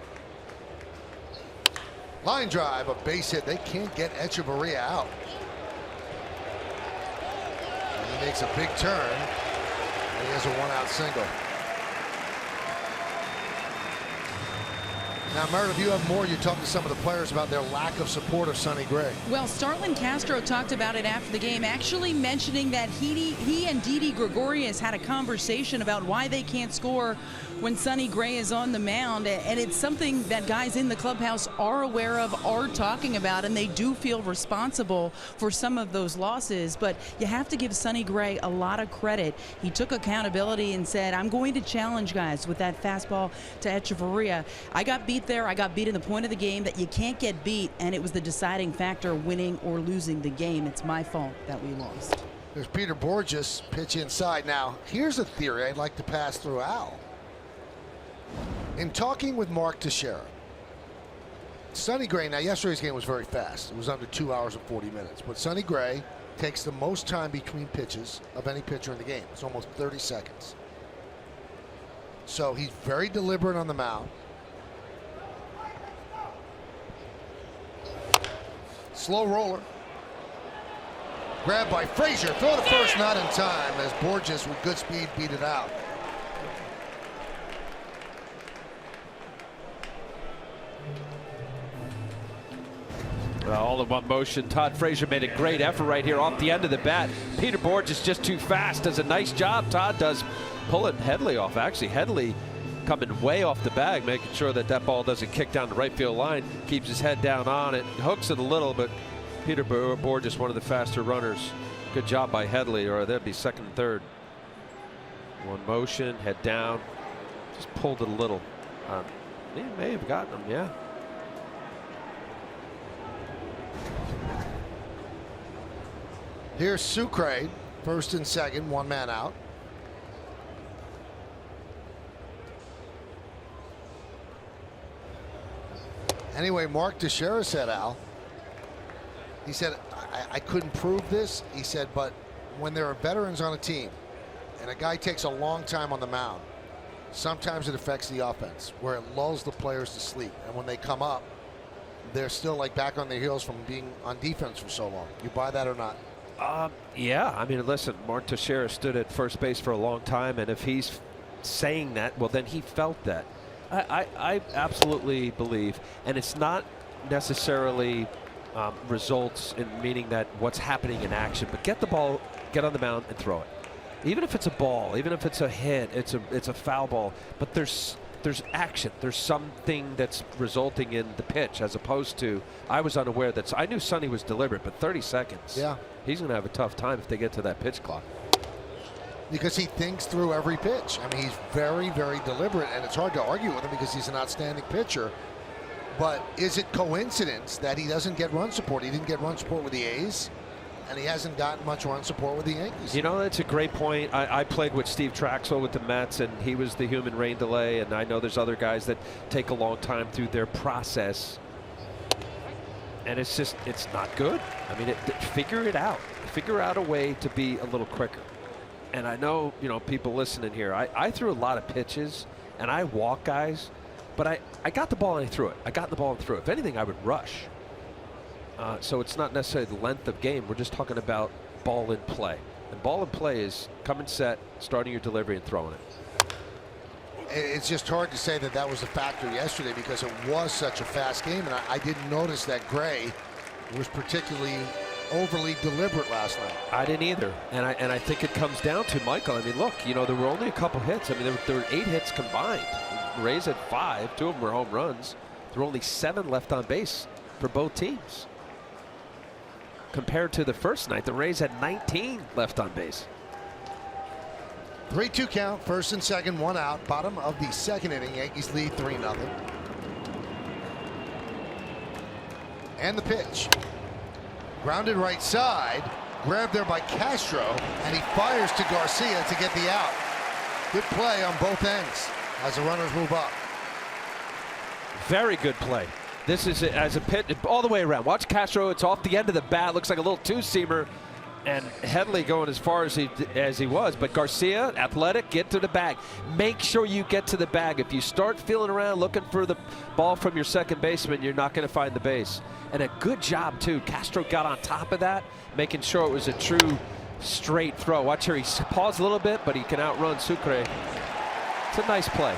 Line drive, a base hit. They can't get Echeverria out. He makes a big turn, and he has a 1-out single. Now, Meredith, you have more. You talked to some of the players about their lack of support of Sonny Gray. Well, Starlin Castro talked about it after the game, actually mentioning that he and Didi Gregorius had a conversation about why they can't score when Sonny Gray is on the mound, and it's something that guys in the clubhouse are aware of, are talking about, and they do feel responsible for some of those losses. But you have to give Sonny Gray a lot of credit. He took accountability and said, I'm going to challenge guys with that fastball to Echeverria. I got beat there. I got beat in the point of the game that you can't get beat, and it was the deciding factor, winning or losing the game. It's my fault that we lost. There's Peter Borges, pitch inside. Now, here's a theory I'd like to pass through Al. In talking with Mark Teixeira, Sonny Gray, now yesterday's game was very fast. It was under 2 hours and 40 minutes. But Sonny Gray takes the most time between pitches of any pitcher in the game. It's almost 30 seconds. So he's very deliberate on the mound. Slow roller. Grabbed by Frazier. Throw to first, not in time, as Borges with good speed beat it out. All in one motion. Todd Frazier made a great effort right here off the end of the bat. Peter Borges just too fast. Does a nice job. Todd does pulling Headley off. Actually, Headley coming way off the bag, making sure that that ball doesn't kick down the right field line. Keeps his head down on it. Hooks it a little, but Peter Borges, one of the faster runners. Good job by Headley, or that'd be second and third. One motion, head down. Just pulled it a little. He may have gotten him, yeah. Here's Sucre, first and second, 1 man out. Anyway, Mark Teixeira said, Al, he said, I couldn't prove this. He said, but when there are veterans on a team and a guy takes a long time on the mound, sometimes it affects the offense, where it lulls the players to sleep. And when they come up, they're still like back on their heels from being on defense for so long. You buy that or not? Yeah, I mean, listen, Mark Teixeira stood at first base for a long time, and if he's saying that, well, then he felt that. I absolutely believe, and it's not necessarily results in meaning that what's happening in action, but get the ball, get on the mound, and throw it. Even if it's a ball, even if it's a hit, it's a foul ball, but there's action. There's something that's resulting in the pitch, as opposed to, I was unaware that, I knew Sonny was deliberate, but 30 seconds. Yeah. He's going to have a tough time if they get to that pitch clock. Because he thinks through every pitch. I mean, he's very, very deliberate, and it's hard to argue with him because he's an outstanding pitcher. But is it coincidence that he doesn't get run support? He didn't get run support with the A's, and he hasn't gotten much run support with the Yankees. You know, that's a great point. I played with Steve Traxel with the Mets, and he was the human rain delay, and I know there's other guys that take a long time through their process. And it's just, it's not good. I mean, figure it out. Figure out a way to be a little quicker. And I know, you know, people listening here, I threw a lot of pitches, and I walk guys, but I got the ball and I threw it. I got the ball and threw it. If anything, I would rush. So it's not necessarily the length of game. We're just talking about ball in play. And ball in play is coming set, starting your delivery, and throwing it. It's just hard to say that that was a factor yesterday because it was such a fast game, and I didn't notice that Gray was particularly overly deliberate last night. I didn't either, and I think it comes down to Michael. I mean, look, you know, there were only a couple hits. I mean, there were 8 hits combined. The Rays had 5, 2 of them were home runs. There were only 7 left on base for both teams. Compared to the first night, the Rays had 19 left on base. 3-2 count, first and second, 1 out. Bottom of the second inning, Yankees lead 3-0. And the pitch. Grounded right side, grabbed there by Castro, and he fires to Garcia to get the out. Good play on both ends as the runners move up. Very good play. This is as a pit all the way around. Watch Castro. It's off the end of the bat. Looks like a little two-seamer. And Headley going as far as he was. But Garcia, athletic, get to the bag. Make sure you get to the bag. If you start feeling around looking for the ball from your second baseman, you're not going to find the base. And a good job, too. Castro got on top of that, making sure it was a true straight throw. Watch here. He paused a little bit, but he can outrun Sucre. It's a nice play.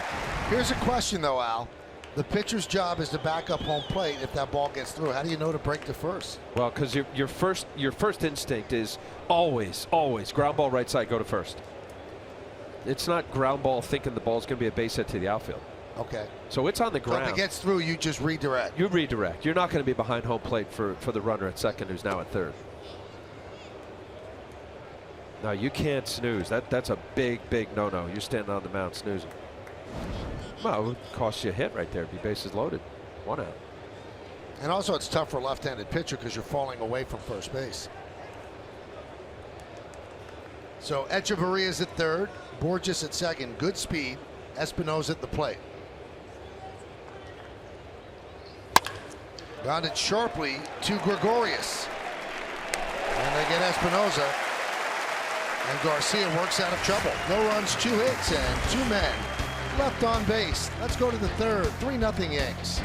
Here's a question, though, Al. The pitcher's job is to back up home plate if that ball gets through. How do you know to break to first? Well, because your first instinct is always ground ball right side, go to first. It's not ground ball thinking the ball's going to be a base hit to the outfield. Okay. So it's on the ground. So if it gets through, you just redirect. You redirect. You're not going to be behind home plate for the runner at second who's now at third. No, you can't snooze. That's a big no-no. You're standing on the mound snoozing. Well, it would cost you a hit right there. Be bases loaded. 1 out. And also it's tough for a left-handed pitcher because you're falling away from first base. So Echeverria's at third, Borges at second. Good speed. Espinosa at the plate. Grounded sharply to Gregorius. And they get Espinosa. And Garcia works out of trouble. No runs, 2 hits, and 2 men left on base. Let's go to the third. 3-0 Yanks.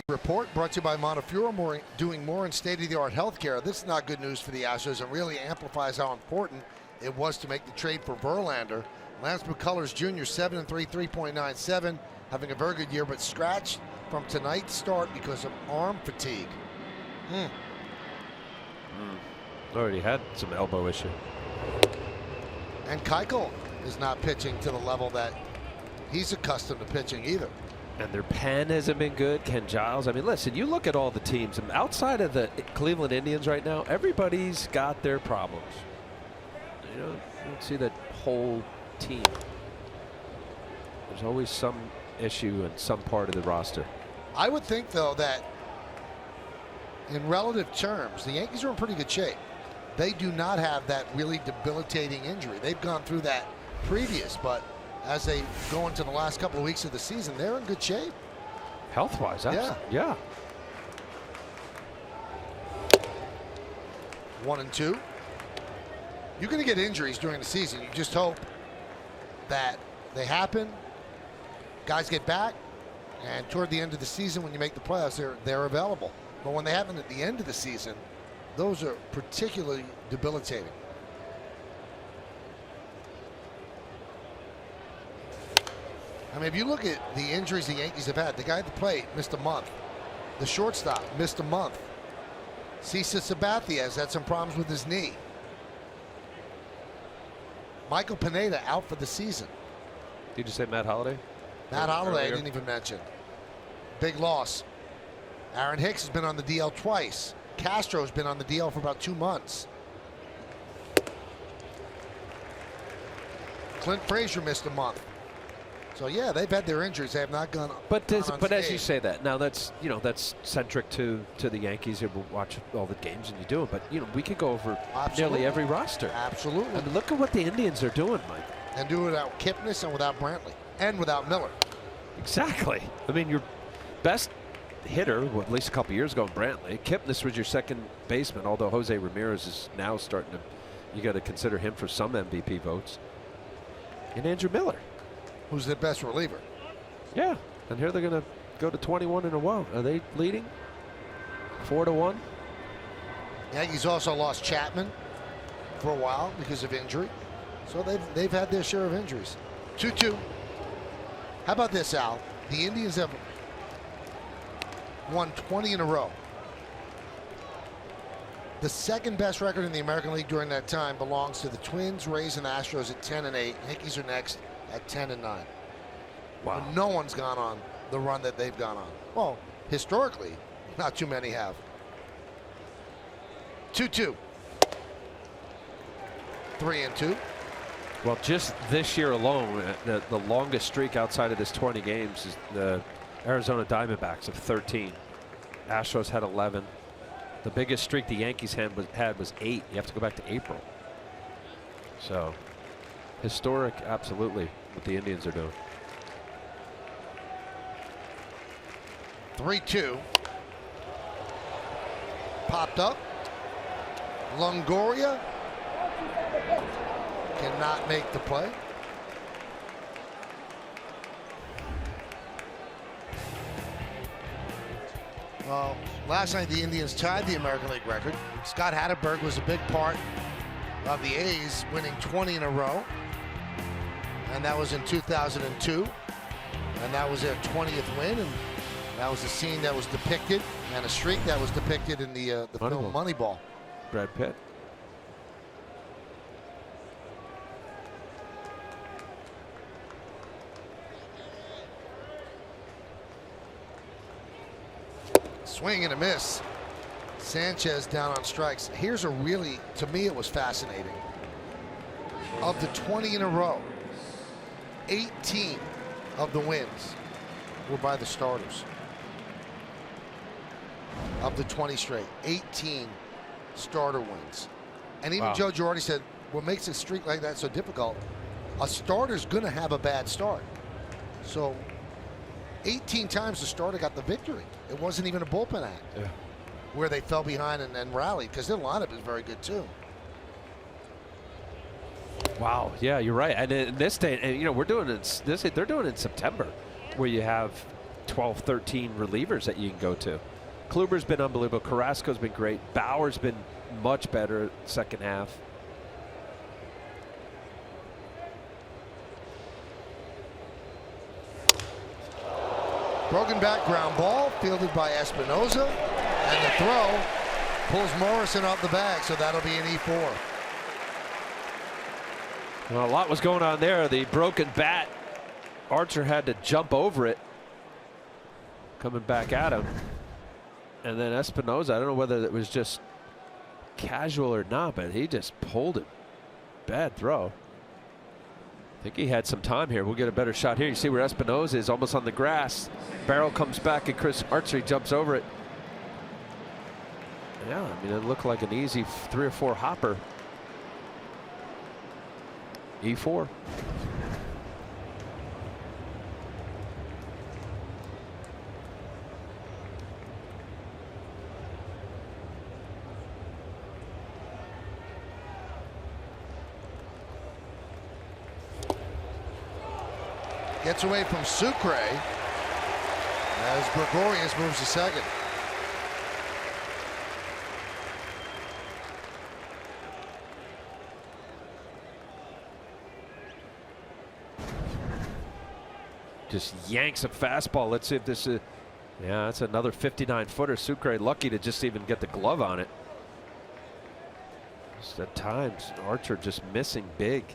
Report brought to you by Montefiore, doing more in state-of-the-art healthcare. This is not good news for the Astros and really amplifies how important it was to make the trade for Verlander. Lance McCullers Jr. 7-3, 3.97, having a very good year, but scratched from tonight's start because of arm fatigue. Already had some elbow issue. And Keuchel is not pitching to the level that he's accustomed to pitching either. And their pen hasn't been good. Ken Giles. I mean, listen, you look at all the teams outside of the Cleveland Indians right now, everybody's got their problems. You don't see that whole team. There's always some issue in some part of the roster. I would think, though, that in relative terms, the Yankees are in pretty good shape. They do not have that really debilitating injury. They've gone through that previous, but as they go into the last couple of weeks of the season, they're in good shape. Health-wise, yeah. 1-2. You're going to get injuries during the season. You just hope that they happen, guys get back, and toward the end of the season when you make the playoffs, they're available. But when they happen at the end of the season, those are particularly debilitating. I mean, if you look at the injuries the Yankees have had, the guy at the plate missed a month. The shortstop missed a month. Cesar Sabathia has had some problems with his knee. Michael Pineda out for the season. Did you say Matt Holliday? Matt Holliday, I didn't even mention. Big loss. Aaron Hicks has been on the DL twice. Castro's been on the DL for about 2 months. Clint Frazier missed a month. So yeah, they've had their injuries. They have not gone. But as you say that, now that's centric to the Yankees. You watch all the games and you do it. But we could go over nearly every roster. Absolutely. I mean, look at what the Indians are doing, Mike. And do it without Kipnis and without Brantley and without Miller. Exactly. I mean, your best hitter, at least a couple years ago, Brantley. Kipnis was your second baseman, although Jose Ramirez is now starting to. You got to consider him for some MVP votes. And Andrew Miller, who's the best reliever. Yeah, and here they're going to go to 21 in a row. Are they leading 4-1? Yankees also lost Chapman for a while because of injury. So they've had their share of injuries. 2-2. How about this, Al? The Indians have won 20 in a row. The second best record in the American League during that time belongs to the Twins, Rays, and Astros at 10-8. Yankees are next at 10-9. Wow. But no one's gone on the run that they've gone on. Well, historically, not too many have. 2-2. 3-2. Well, just this year alone, the longest streak outside of this 20 games is the Arizona Diamondbacks of 13. Astros had 11. The biggest streak the Yankees had was 8. You have to go back to April. So, historic, absolutely, what the Indians are doing. 3-2. Popped up. Longoria cannot make the play. Well, last night the Indians tied the American League record. Scott Hatteberg was a big part of the A's winning 20 in a row. And that was in 2002. And that was their 20th win. And that was a scene that was depicted and a streak that was depicted in the film Moneyball. Brad Pitt. Swing and a miss. Sanchez down on strikes. Here's a really, to me, it was fascinating. Of the 20 in a row, 18 of the wins were by the starters. Of the 20 straight, 18 starter wins. And even Joe Girardi said, what makes a streak like that so difficult, a starter's going to have a bad start. So 18 times the starter got the victory. It wasn't even a bullpen act where they fell behind and rallied, because their lineup is very good too. Wow, yeah, you're right. And in this day, and we're doing it. They're doing it in September, where you have 12, 13 relievers that you can go to. Kluber's been unbelievable. Carrasco's been great. Bauer's been much better second half. Broken back ground ball fielded by Espinosa, and the throw pulls Morrison off the bag, so that'll be an E4. Well, a lot was going on there. The broken bat. Archer had to jump over it, coming back at him. And then Espinosa, I don't know whether it was just casual or not, but he just pulled it. Bad throw. I think he had some time here. We'll get a better shot here. You see where Espinosa is, almost on the grass. Barrel comes back, and Chris Archer jumps over it. Yeah, I mean, it looked like an easy 3 or 4 hopper. E4. Gets away from Sucre as Gregorius moves to second. Just yanks a fastball. Let's see if this is. Yeah, that's another 59-footer. Sucre lucky to just even get the glove on it. Just at times, Archer just missing big.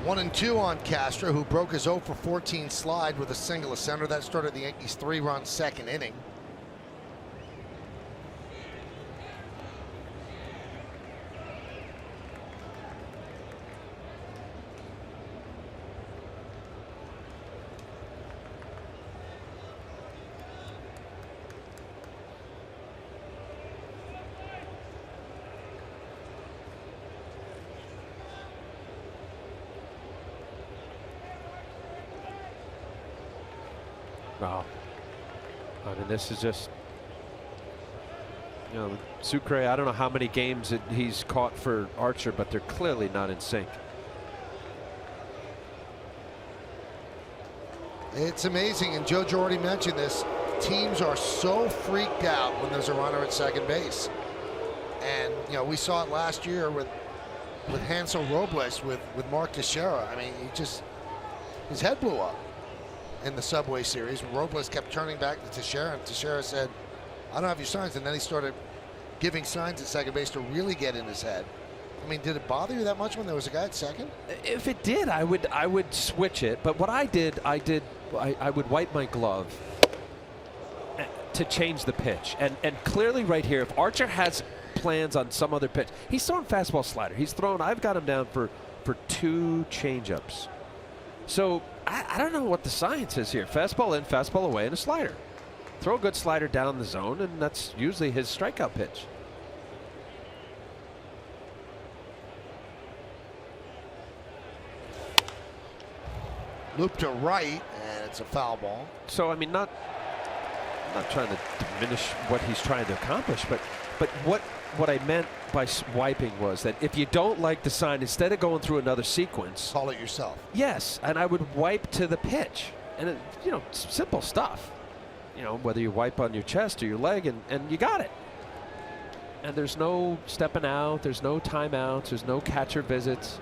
One and two on Castro, who broke his 0 for 14 slide with a single to center. That started the Yankees' 3-run second inning. Wow. I mean, this is just, you know, Sucre, I don't know how many games that he's caught for Archer, but they're clearly not in sync. It's amazing, and Joe already mentioned this. Teams are so freaked out when there's a runner at second base. And, you know, we saw it last year with Hansel Robles, with Mark Teixeira. I mean, his head blew up in the Subway Series. Robles kept turning back to Teixeira, and Teixeira said, I don't have your signs. And then he started giving signs at second base to really get in his head. I mean, did it bother you that much when there was a guy at second? If it did, I would switch it. But what I would wipe my glove to change the pitch. And clearly right here, if Archer has plans on some other pitch, he's throwing fastball slider. I've got him down for 2 changeups. So I don't know what the science is here. Fastball in, fastball away, and a slider. Throw a good slider down the zone, and that's usually his strikeout pitch. Loop to right, and it's a foul ball. So I mean, I'm not trying to diminish what he's trying to accomplish, but what I meant by wiping was that if you don't like the sign, instead of going through another sequence, call it yourself. Yes, and I would wipe to the pitch, and you know, simple stuff. You know, whether you wipe on your chest or your leg, and you got it. And there's no stepping out, there's no timeouts, there's no catcher visits.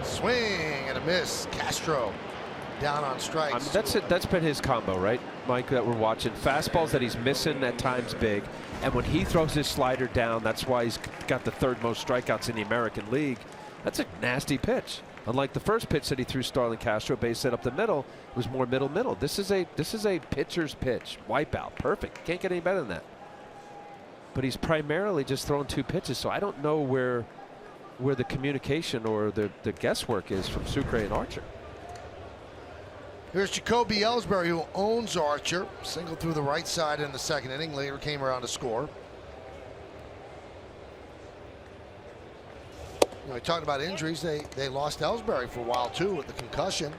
Swing and a miss. Castro down on strikes. I mean, that's it. That's been his combo, right, Mike, that we're watching. Fastballs that he's missing at times big. And when he throws his slider down, that's why he's got the 3rd most strikeouts in the American League. That's a nasty pitch. Unlike the first pitch that he threw Starlin Castro, base hit up the middle, it was more middle. This is a pitcher's pitch. Wipeout. Perfect. Can't get any better than that. but he's primarily just thrown 2 pitches. So I don't know where the communication or the guesswork is from Sucre and Archer. Here's Jacoby Ellsbury, who owns Archer. Singled through the right side in the 2nd inning. Later came around to score. You know, we talked about injuries. They lost Ellsbury for a while too with the concussion.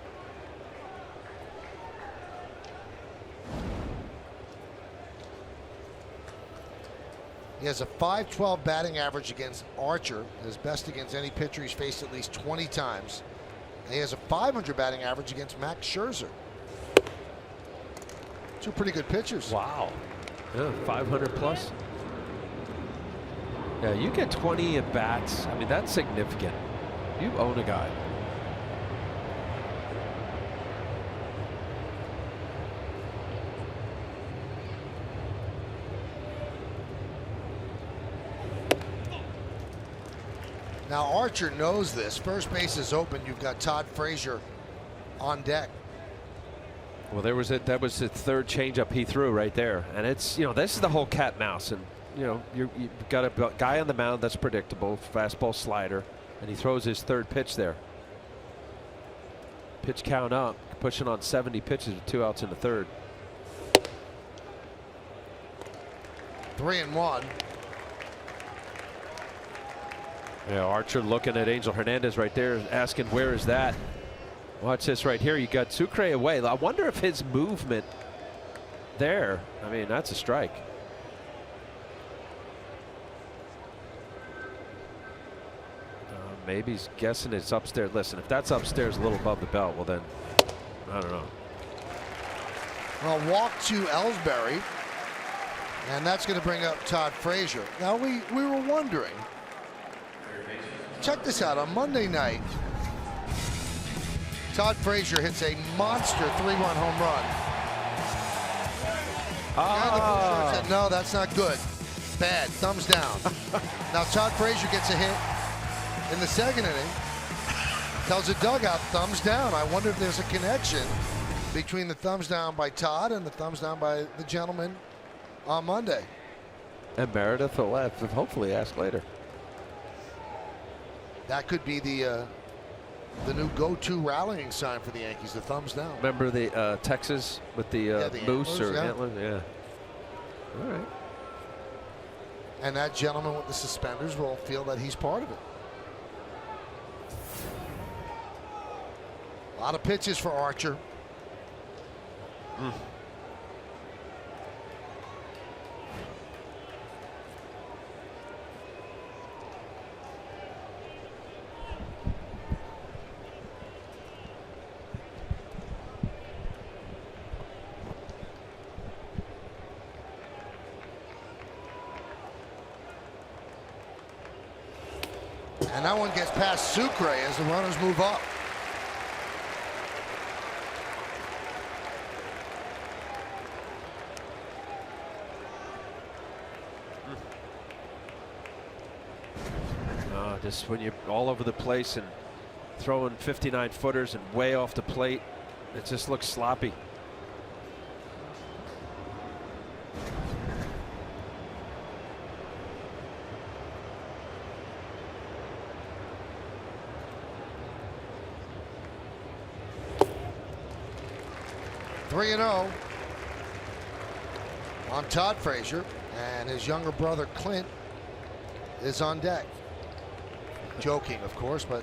He has a .512 batting average against Archer, his best against any pitcher he's faced at least 20 times. And he has a .500 batting average against Max Scherzer. 2 pretty good pitchers. Wow. Yeah, 500 plus. Yeah, you get 20 at bats. I mean, that's significant. You own a guy. Now Archer knows this. First base is open. You've got Todd Frazier on deck. Well, that was the 3rd changeup he threw right there, and it's, you know, this is the whole cat mouse, and you know you've got a guy on the mound that's predictable, fastball slider, and he throws his 3rd pitch there. Pitch count up, pushing on 70 pitches with 2 outs in the 3rd. 3-1. Yeah, Archer looking at Angel Hernandez right there, asking where is that. Watch this right here. You got Sucre away. I wonder if his movement there, I mean, that's a strike. Maybe he's guessing it's upstairs. Listen, if that's upstairs a little above the belt, well then, I don't know. Well, walk to Ellsbury, and that's going to bring up Todd Frazier. Now we were wondering. Check this out. On Monday night, Todd Frazier hits a monster 3-run home run. And the booster said, no, that's not good. Bad. Thumbs down. Now Todd Frazier gets a hit in the 2nd inning. Tells the dugout, thumbs down. I wonder if there's a connection between the thumbs down by Todd and the thumbs down by the gentleman on Monday. And Meredith will hopefully ask later. That could be the new go-to rallying sign for the Yankees, the thumbs down. Remember the Texas with the moose antlers, or antlers? Yeah. All right. And that gentleman with the suspenders will feel that he's part of it. A lot of pitches for Archer. And that one gets past Sucre as the runners move up. Just when you're all over the place and throwing 59 footers and way off the plate, it just looks sloppy. Three and 0 on Todd Frazier, and his younger brother Clint is on deck. Joking, of course, but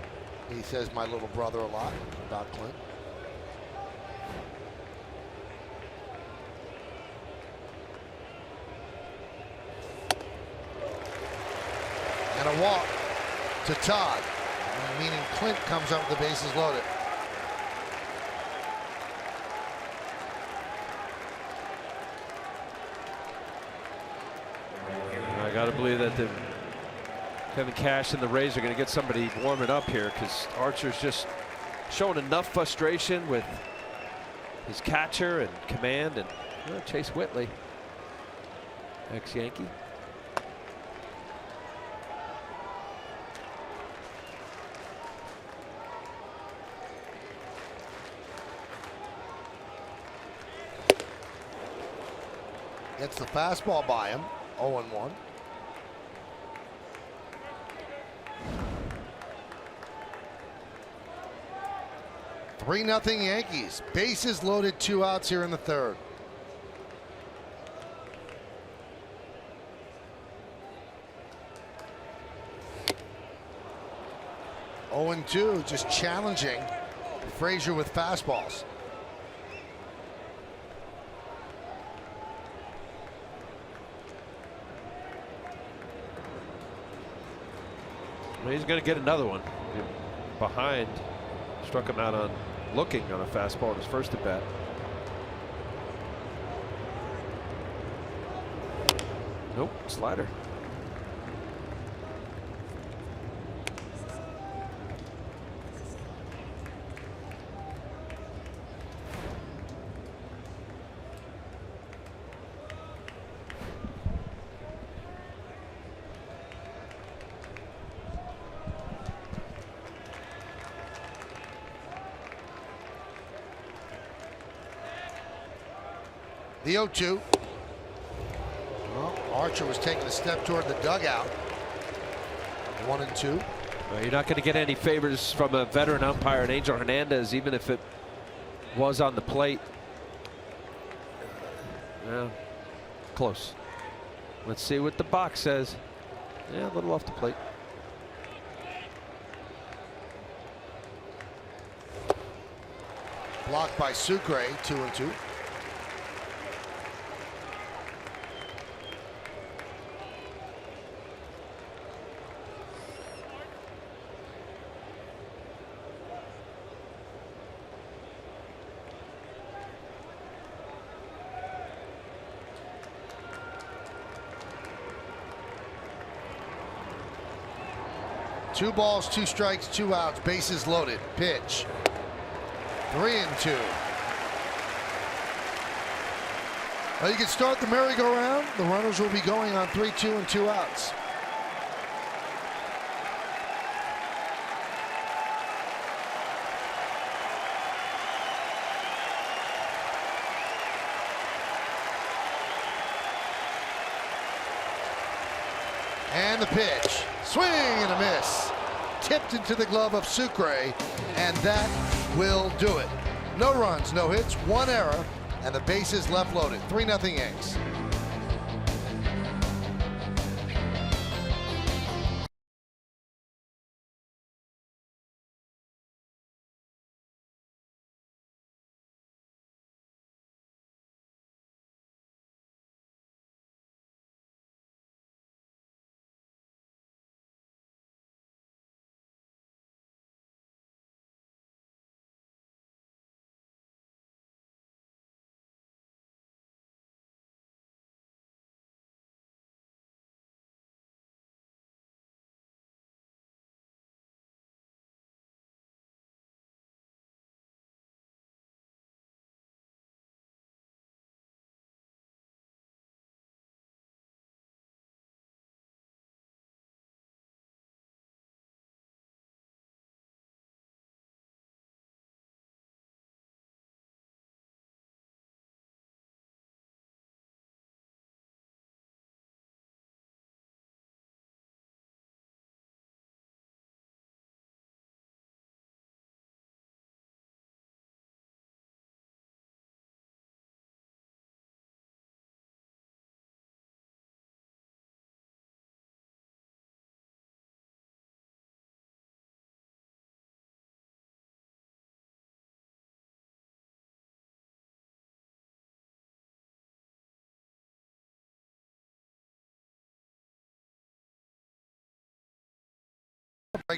he says my little brother a lot about Clint. And a walk to Todd, meaning Clint comes up with the bases loaded. I got to believe that the Kevin Cash and the Rays are going to get somebody warming up here, because Archer's just showing enough frustration with his catcher and command, and Chase Whitley, ex-Yankee. Gets the fastball by him, 0-1. 3-0 Yankees. Bases loaded, 2 outs here in the third. Oh and 2, just challenging Frazier with fastballs. Well, he's going to get another one. Behind, struck him out on looking on a fastball in his first at bat. Nope, slider. The 0-2. Well, Archer was taking a step toward the dugout. 1 and 2. Well, you're not going to get any favors from a veteran umpire, and Angel Hernandez, even if it was on the plate. Yeah, close. Let's see what the box says. Yeah, a little off the plate. Blocked by Sucre, 2 and 2. Two balls, 2 strikes, 2 outs, bases loaded. Pitch. 3 and 2. Well, you can start the merry-go-round. The runners will be going on 3-2 and 2 outs. And the pitch. Swing and a miss. Tipped into the glove of Sucre, and that will do it. No runs, no hits, 1 error, and the bases left loaded. 3-0 Yanks.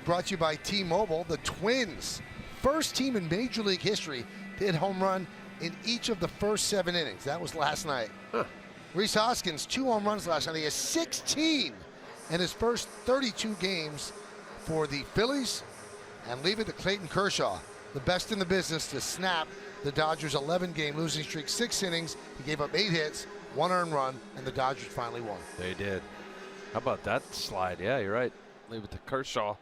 Brought to you by T-Mobile. The Twins, first team in Major League history to hit home run in each of the first 7 innings. That was last night. Rhys Hoskins, 2 home runs last night. He has 16 in his first 32 games for the Phillies. And leave it to Clayton Kershaw, the best in the business, to snap the Dodgers' 11-game losing streak. 6 innings. He gave up 8 hits, 1 earned run, and the Dodgers finally won. They did. How about that slide? Yeah, you're right. Leave it to Kershaw.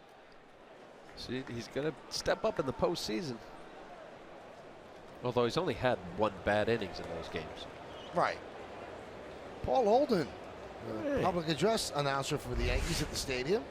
See, he's going to step up in the postseason. Although he's only had 1 bad innings in those games. Right. Paul Holden, public address announcer for the Yankees at the stadium.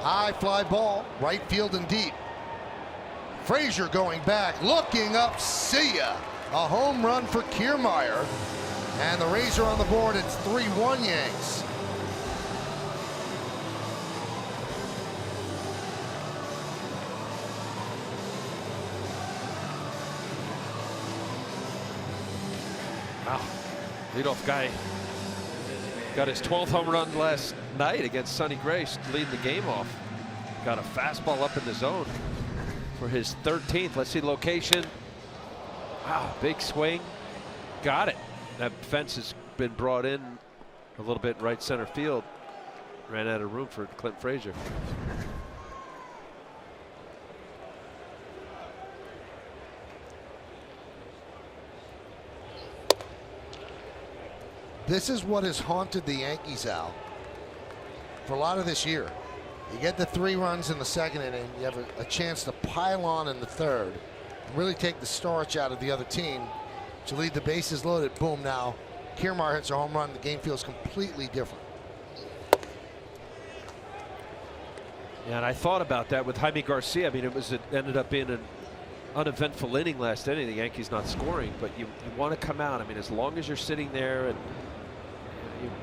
High fly ball, right field and deep. Frazier going back, looking up, see ya. A home run for Kiermaier. And the Rays are on the board. It's 3-1 Yanks. Wow. Leadoff guy got his 12th home run last night against Sonny Gray, leading the game off. Got a fastball up in the zone for his 13th. Let's see the location. Wow, big swing. Got it. That fence has been brought in a little bit right center field. Ran out of room for Clint Frazier. This is what has haunted the Yankees, Al, for a lot of this year. You get the 3 runs in the second inning, you have a chance to pile on in the third, and really take the starch out of the other team to leave the bases loaded. Boom, now Kiermaier hits a home run, the game feels completely different. Yeah, and I thought about that with Jaime Garcia. I mean, it ended up being an uneventful inning last inning. The Yankees not scoring, but you want to come out. I mean, as long as you're sitting there and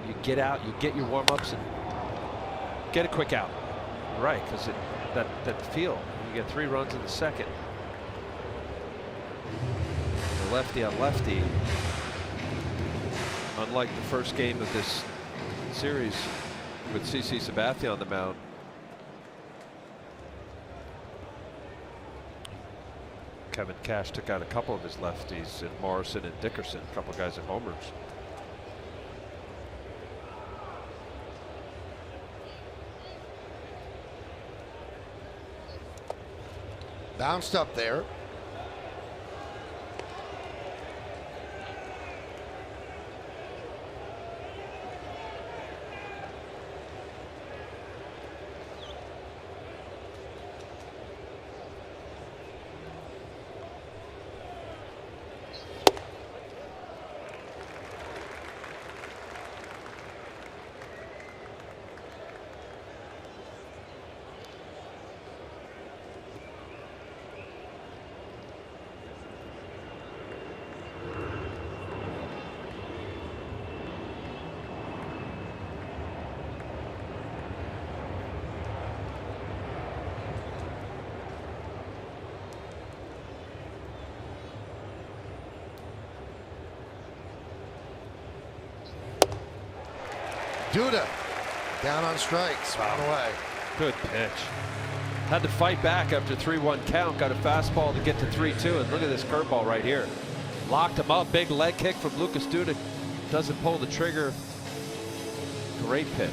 you get out, you get your warm-ups and get a quick out. Right, because that feel. You get 3 runs in the second. The lefty on lefty. Unlike the first game of this series with CC Sabathia on the mound. Kevin Cash took out a couple of his lefties, and Morrison and Dickerson, a couple of guys at homers. Bounced up there. Duda down on strikes. Foul away. Good pitch. Had to fight back after 3-1 count. Got a fastball to get to 3-2. And look at this curveball right here. Locked him up. Big leg kick from Lucas Duda. Doesn't pull the trigger. Great pitch.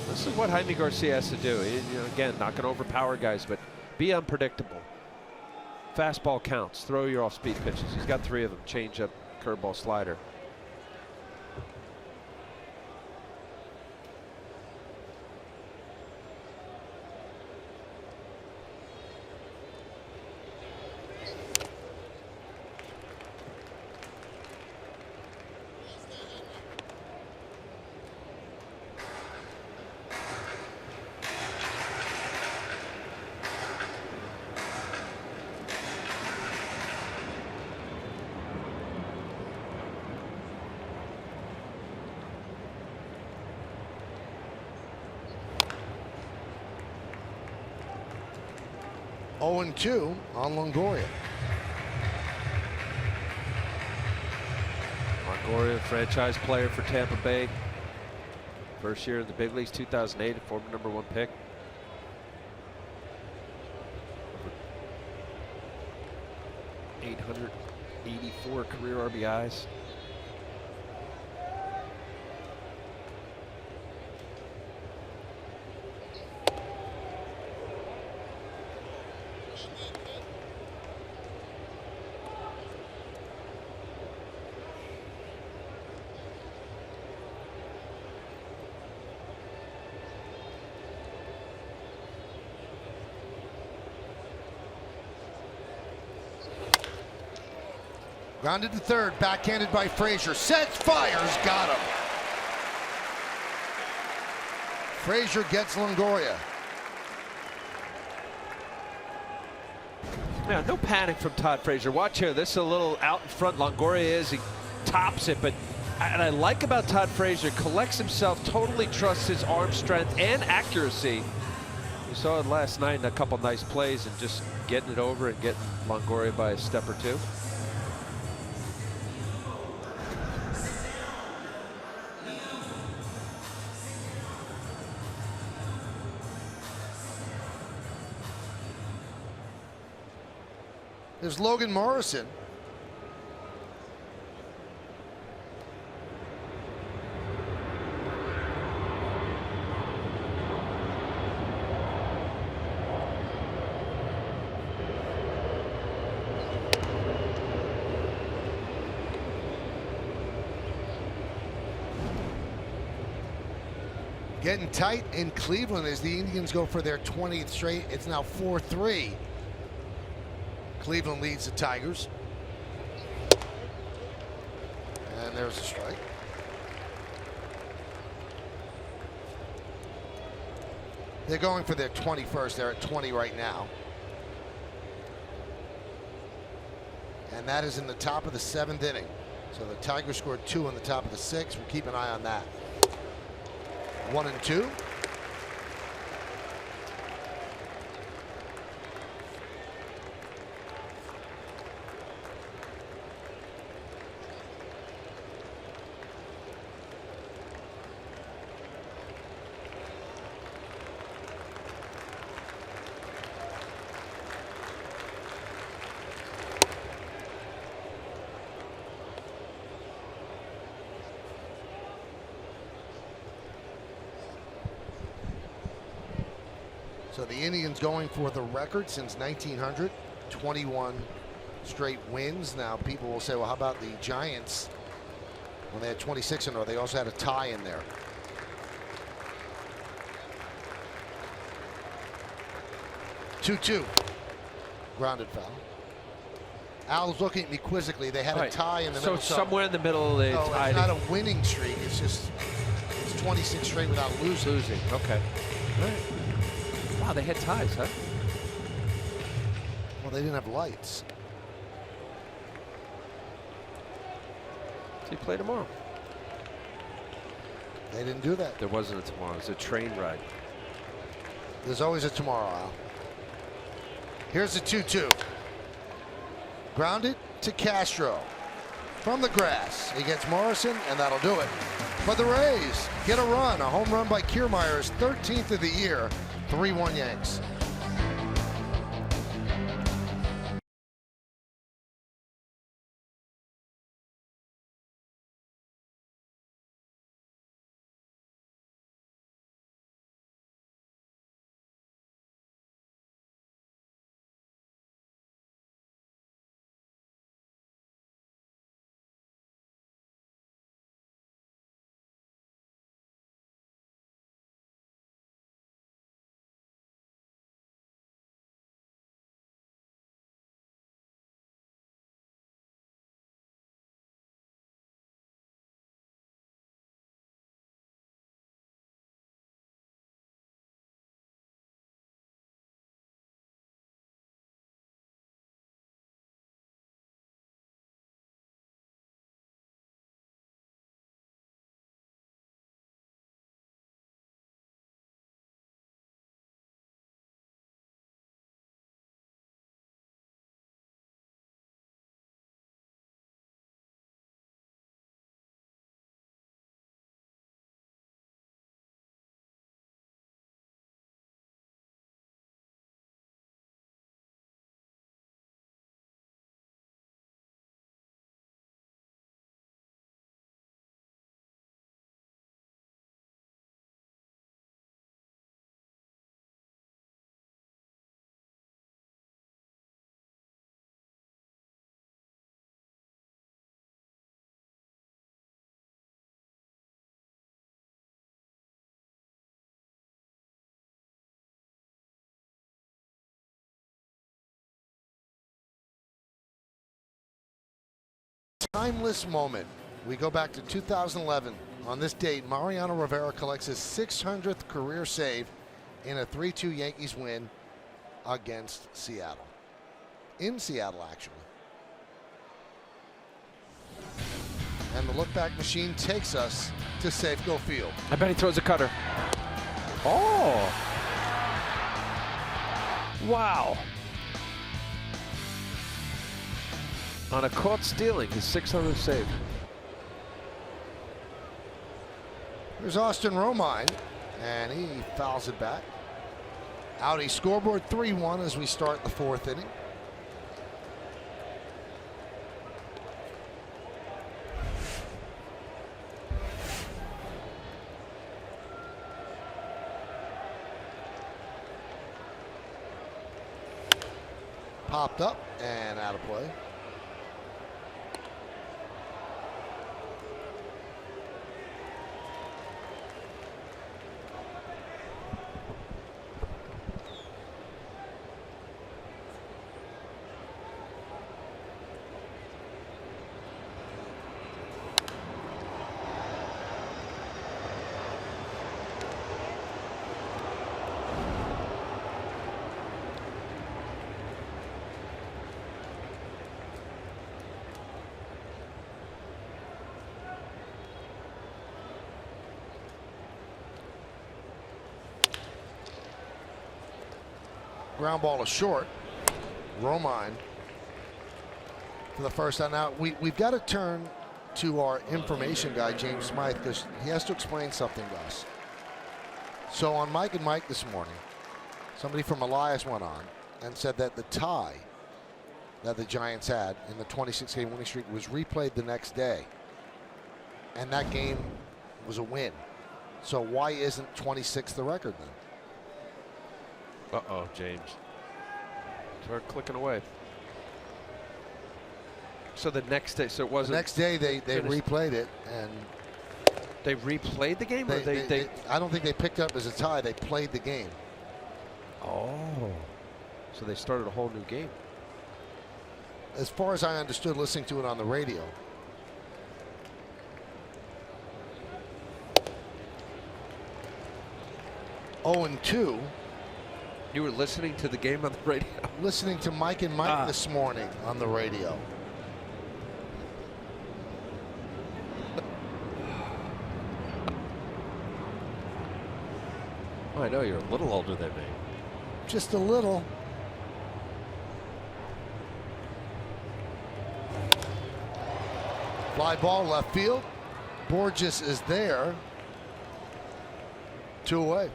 This is what Jaime Garcia has to do. Again, not going to overpower guys, but be unpredictable. Fastball counts. Throw your off-speed pitches. He's got 3 of them. Change up, curveball, slider. Oh, 2 on Longoria. Longoria, franchise player for Tampa Bay. First year in the big leagues, 2008, a former #1 pick. Over 884 career RBIs. Grounded to third, backhanded by Frazier. Sets, fires, got him. Frazier gets Longoria. Yeah, no panic from Todd Frazier. Watch here. This is a little out in front. Longoria is. He tops it, but and I like about Todd Frazier, collects himself, totally trusts his arm strength and accuracy. We saw it last night in a couple nice plays and just getting it over and getting Longoria by a step or two. There's Logan Morrison. Getting tight in Cleveland as the Indians go for their 20th straight. It's now 4-3. Cleveland leads the Tigers. And there's a strike. They're going for their 21st. They're at 20 right now. And that is in the top of the 7th inning. So the Tigers scored 2 in the top of the 6th. We'll keep an eye on that. 1-2. So the Indians going for the record since 1900, 21 straight wins. Now people will say, well, how about the Giants when they had 26 in a row? They also had a tie in there. Two-two. Grounded foul. Al's looking at me quizzically. They had a tie in the middle. So somewhere in the middle they tied. It's not a winning streak. It's just it's 26 straight without losing. Okay. All right. Wow, they had ties, huh? Well, they didn't have lights. So you play tomorrow. They didn't do that. There wasn't a tomorrow. It was a train ride. There's always a tomorrow, Al. Here's the 2-2. Grounded to Castro. From the grass. He gets Morrison, and that'll do it. But the Rays get a run. A home run by Kiermaier's 13th of the year. 3-1 Yanks. Timeless moment. We go back to 2011. On this date, Mariano Rivera collects his 600th career save in a 3-2 Yankees win against Seattle. In Seattle, actually. And the look-back machine takes us to Safeco Field. I bet he throws a cutter. Oh! Wow. On a caught stealing, his 600th save. Here's Austin Romine, and he fouls it back. Audi scoreboard 3-1 as we start the 4th inning. Popped up and out of play. Ground ball is short. Romine for the first time. Now we've got to turn to our information guy, James Smythe, because he has to explain something to us. So on Mike and Mike this morning, somebody from Elias went on and said that the tie that the Giants had in the 26-game winning streak was replayed the next day. And that game was a win. So why isn't 26 the record then? Uh-oh, James. Start clicking away. So the next day, so it wasn't. The next day they replayed it, and they replayed the game, or they I don't think they picked up as a tie. They played the game. Oh, so they started a whole new game. As far as I understood, listening to it on the radio. Oh, and 2. You were listening to the game on the radio? Listening to Mike and Mike this morning on the radio. Oh, I know you're a little older than me. Just a little. Fly ball left field. Borges is there. 2 away.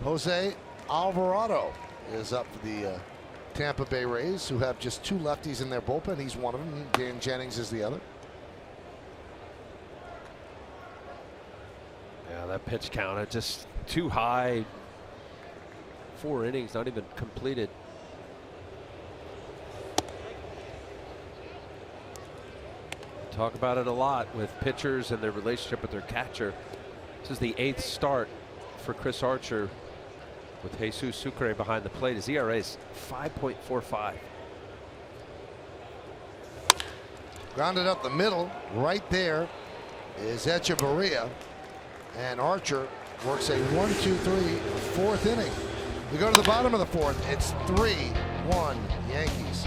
Jose Alvarado is up for the Tampa Bay Rays, who have just 2 lefties in their bullpen. He's one of them. Dan Jennings is the other. Yeah, that pitch count, just too high. 4 innings, not even completed. Talk about it a lot with pitchers and their relationship with their catcher. This is the 8th start for Chris Archer with Jesus Sucre behind the plate. His ERA is 5.45. Grounded up the middle. Right there is Echeverria. And Archer works a 1-2-3 4th inning. We go to the bottom of the 4th. It's 3-1 Yankees.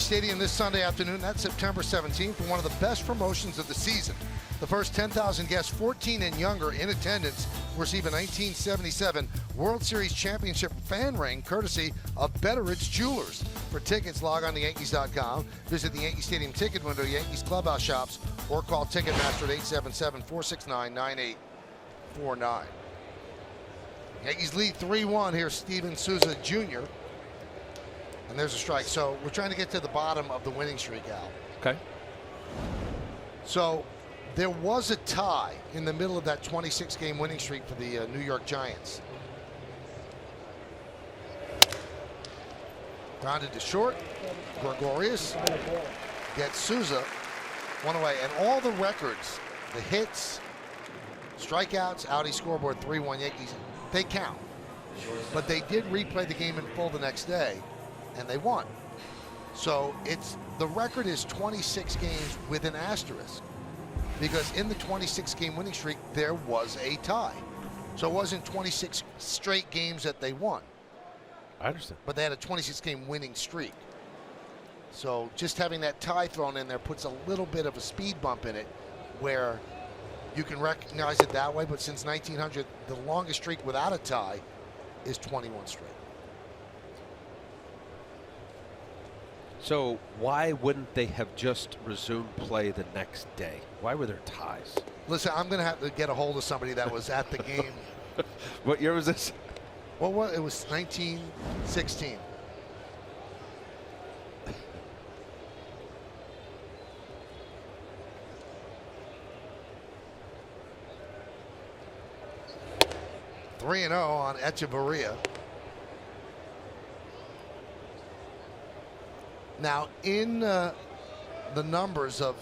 Stadium this Sunday afternoon. That's September 17th for one of the best promotions of the season. The first 10,000 guests 14 and younger in attendance receive a 1977 World Series Championship fan ring courtesy of Betteridge Jewelers. For tickets, log on to Yankees.com, visit the Yankee Stadium ticket window, Yankees clubhouse shops, or call Ticketmaster at 877-469-9849. Yankees lead 3-1 here, Steven Souza Jr. And there's a strike. So we're trying to get to the bottom of the winning streak, Al. Okay. So there was a tie in the middle of that 26-game winning streak for the New York Giants. Grounded to short. Gregorius gets Souza one away. And all the records, the hits, strikeouts, Audi scoreboard 3-1 Yankees, they count. But they did replay the game in full the next day, and they won. So the record is 26 games with an asterisk, because in the 26-game winning streak there was a tie. So it wasn't 26 straight games that they won. I understand. But they had a 26-game winning streak. So just having that tie thrown in there puts a little bit of a speed bump in it, where you can recognize it that way. But since 1900, the longest streak without a tie is 21 straight. So why wouldn't they have just resumed play the next day? Why were there ties? Listen, I'm going to have to get a hold of somebody that was at the game. What year was this? Well, it was 1916. (3-0) on Echeverria. Now, in the numbers of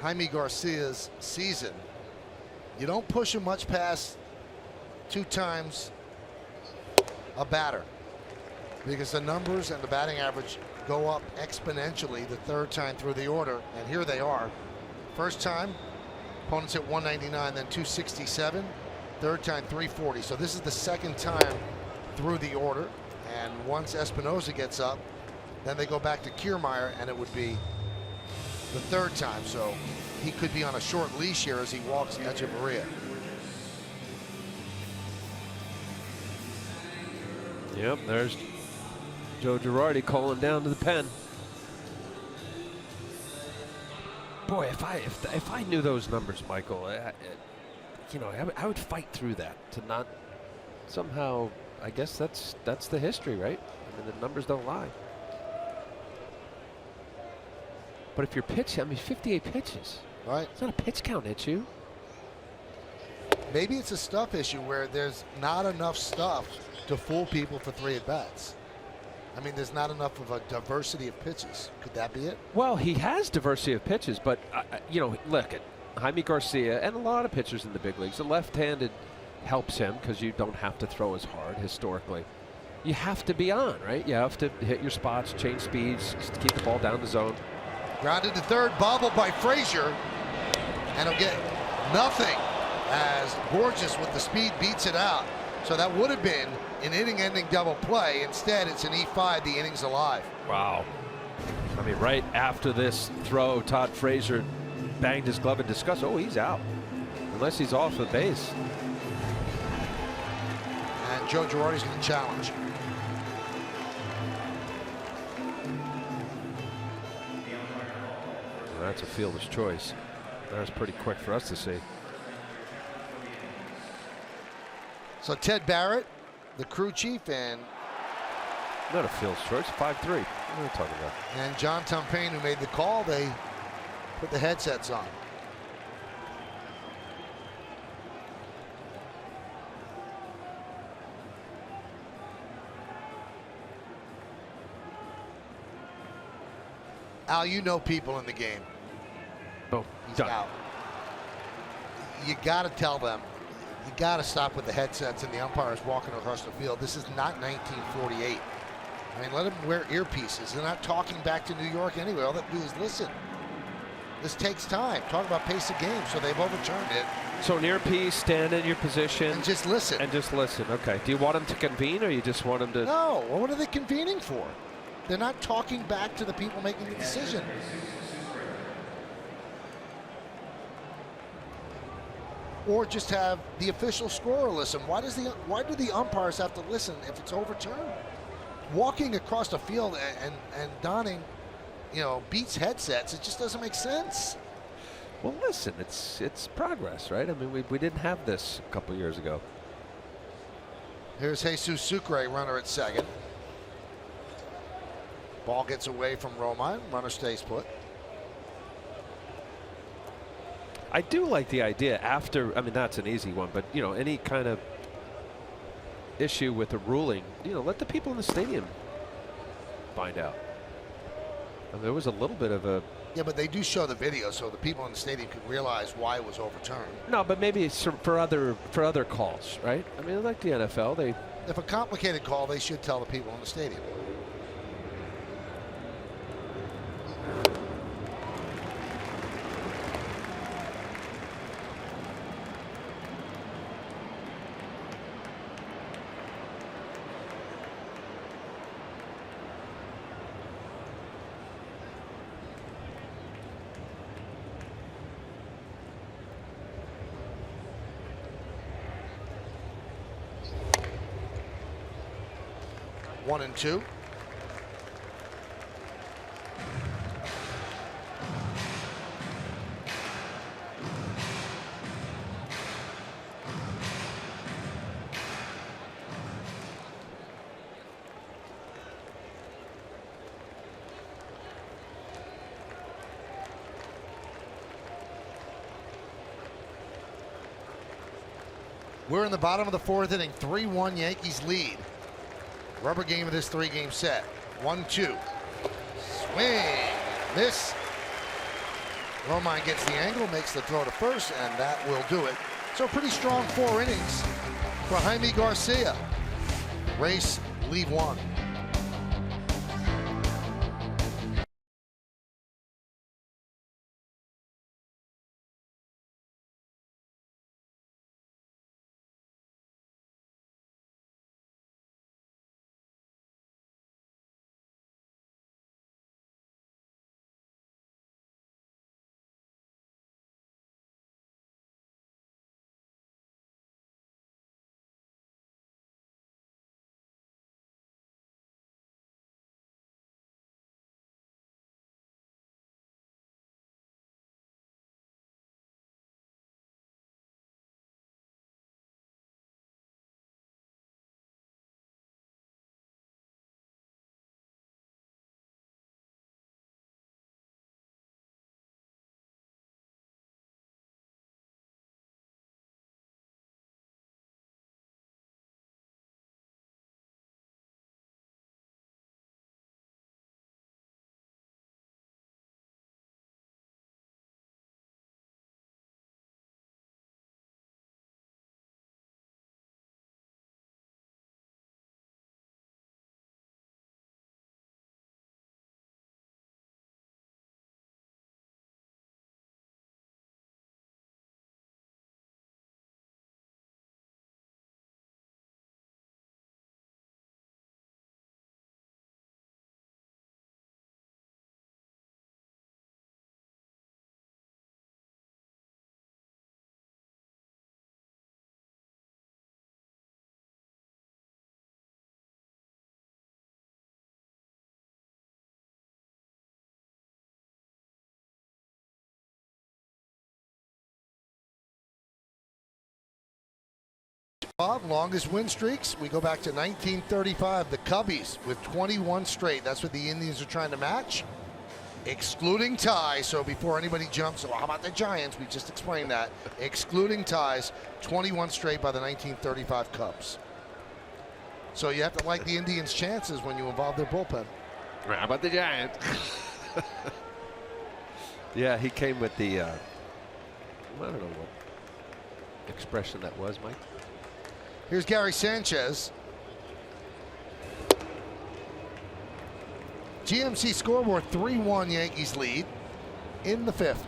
Jaime Garcia's season, you don't push him much past 2 times a batter, because the numbers and the batting average go up exponentially the 3rd time through the order. And here they are. First time, opponents hit 199, then 267. 3rd time, 340. So this is the 2nd time through the order. And once Espinosa gets up, then they go back to Kiermaier, and it would be the 3rd time. So he could be on a short leash here as he walks Echeverria. Yep, there's Joe Girardi calling down to the pen. Boy, if I knew those numbers, Michael, I would fight through that to not somehow. I guess that's the history, right? I mean, the numbers don't lie. But if you're pitching, 58 pitches. Right. It's not a pitch count issue. Maybe it's a stuff issue where there's not enough stuff to fool people for 3 at-bats. I mean, there's not enough of a diversity of pitches. Could that be it? Well, he has diversity of pitches, but, look at Jaime Garcia and a lot of pitchers in the big leagues. The left-handed helps him because you don't have to throw as hard historically. You have to be on, right? You have to hit your spots, change speeds, just keep the ball down the zone. Grounded to 3rd, bobbled by Frazier, and he'll get nothing as Borges with the speed beats it out. So that would have been an inning-ending double play. Instead, it's an E5, the inning's alive. Wow. I mean, right after this throw, Todd Frazier banged his glove in disgust. Oh, he's out. Unless he's off the base. And Joe Girardi's going to challenge. Well, that's a fielder's choice. That was pretty quick for us to see. So Ted Barrett, the crew chief, and not a field's choice, 5-3. What are we talking about? And John Tumpain, who made the call, they put the headsets on. Al, you know people in the game. Oh, he's done. out. You got to tell them. You got to stop with the headsets and the umpires walking across the field. This is not 1948. I mean, let them wear earpieces. They're not talking back to New York anyway. All they do is listen. This takes time. Talk about pace of game. So they've overturned it. So an earpiece, stand in your position. And just listen. And just listen. Okay. Do you want them to convene, or you just want them to? No. Well, what are they convening for? They're not talking back to the people making the decision. Or just have the official scorer listen. Why do the umpires have to listen if it's overturned? Walking across the field and donning, Beats headsets, it just doesn't make sense. Well, listen, it's progress, right? I mean, we didn't have this a couple years ago. Here's Jesus Sucre, runner at second. Ball gets away from Romine. Runner stays put. I do like the idea after, I mean, that's an easy one, but, any kind of issue with the ruling, let the people in the stadium find out. I mean, there was a little bit of a. Yeah, but they do show the video so the people in the stadium can realize why it was overturned. No, but maybe it's for other calls, right? I mean, like the NFL, if a complicated call, they should tell the people in the stadium. One and two. We're in the bottom of the fourth inning. 3-1 Yankees lead. Rubber game of this three-game set. 1-2. Swing. Miss. Romine gets the angle, makes the throw to first, and that will do it. So pretty strong 4 innings for Jaime Garcia. Race, leave one. Bob, longest win streaks. We go back to 1935. The Cubbies with 21 straight. That's what the Indians are trying to match, excluding ties. So before anybody jumps, well, how about the Giants? We just explained that. Excluding ties, 21 straight by the 1935 Cubs. So you have to like the Indians' chances when you involve their bullpen. How about the Giants? Yeah, he came with the, I don't know what expression that was, Mike. Here's Gary Sanchez. GMC scoreboard 3-1 Yankees lead in the fifth.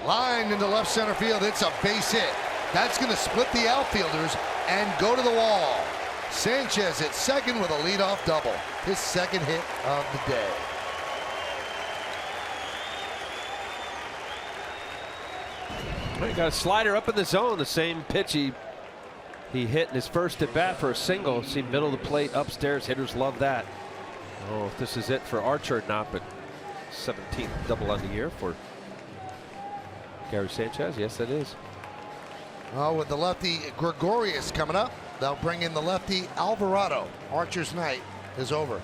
Lined into left center field. It's a base hit. That's going to split the outfielders and go to the wall. Sanchez at second with a leadoff double. His second hit of the day. Well, he got a slider up in the zone, the same pitch he hit in his first at bat for a single. See, middle of the plate, upstairs. Hitters love that. Oh, if this is it for Archer or not, but 17th double on the year for Gary Sanchez. Yes, it is. Well, with the lefty Gregorius coming up, they'll bring in the lefty Alvarado. Archer's night is over.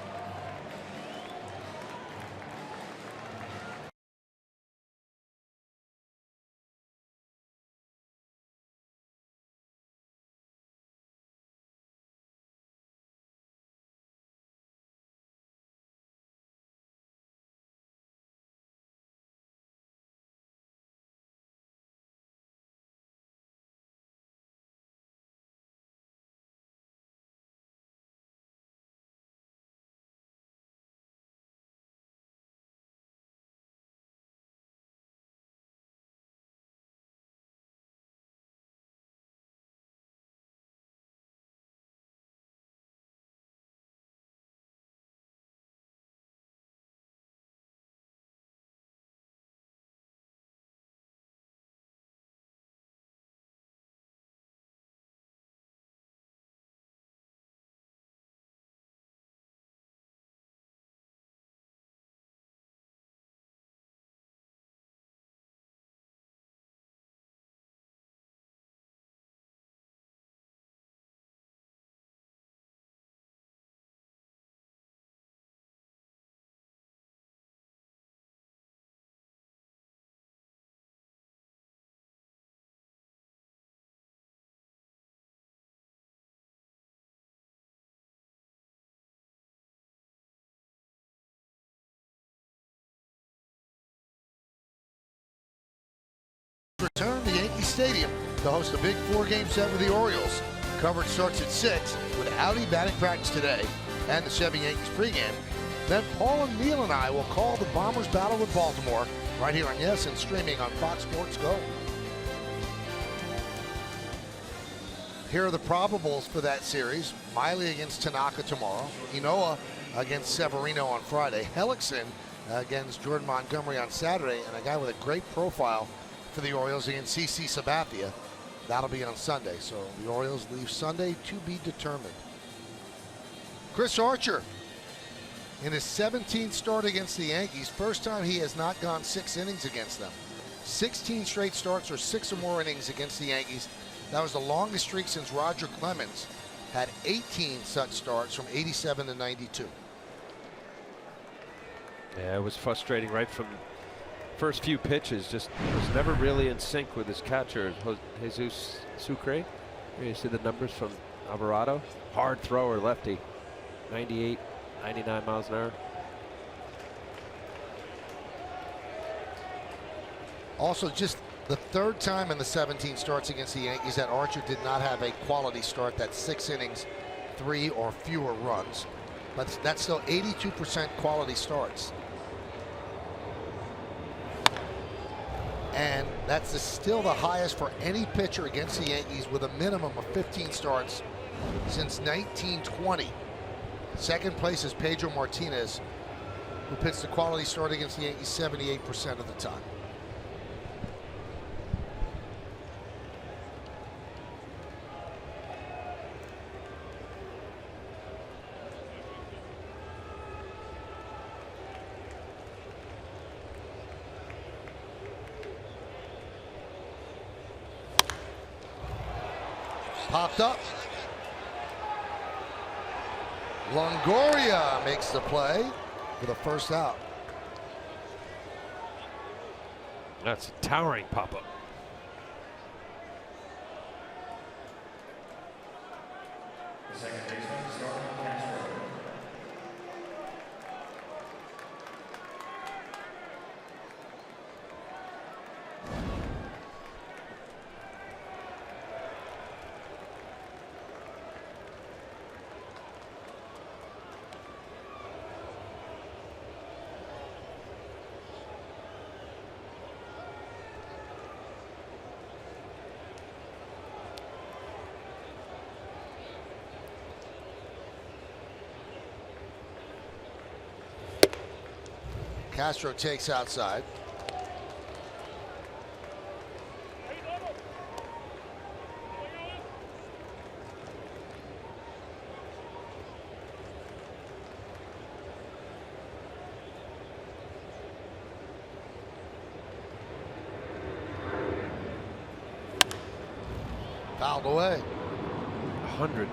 Return to Yankee Stadium to host a big 4-game set with the Orioles. Coverage starts at 6 with Audi batting practice today and the 7 Yankees pregame. Then Paul and Neil and I will call the Bombers battle with Baltimore right here on Yes and streaming on Fox Sports Go. Here are the probables for that series. Miley against Tanaka tomorrow. Inoa against Severino on Friday. Hellickson against Jordan Montgomery on Saturday. And a guy with a great profile for the Orioles against CC Sabathia. That'll be on Sunday. So the Orioles leave Sunday to be determined. Chris Archer in his 17th start against the Yankees. First time he has not gone 6 innings against them. 16 straight starts or 6 or more innings against the Yankees. That was the longest streak since Roger Clemens had 18 such starts from 87 to 92. Yeah, it was frustrating right from first few pitches. Just was never really in sync with his catcher, Jesus Sucre. You see the numbers from Alvarado. Hard thrower, lefty. 98, 99 miles an hour. Also, just the third time in the 17 starts against the Yankees that Archer did not have a quality start. That's 6 innings, 3 or fewer runs. But that's still 82% quality starts. And that's still the highest for any pitcher against the Yankees with a minimum of 15 starts since 1920. Second place is Pedro Martinez, who pitched a quality start against the Yankees 78% of the time. Popped up. Longoria makes the play for the first out. That's a towering pop-up. Castro takes outside. Fouled away. 100.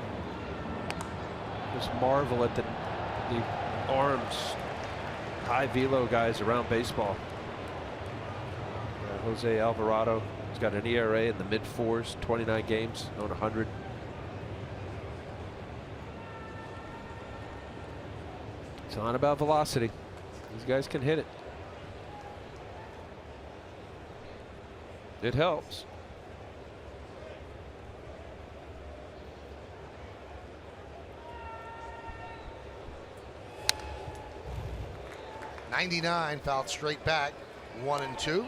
Just marvel at the arms, high velo guys around baseball. Jose Alvarado has got an ERA in the mid-4s, 29 games, on 100. It's not about velocity. These guys can hit it. It helps. .99 fouled straight back, 1-2.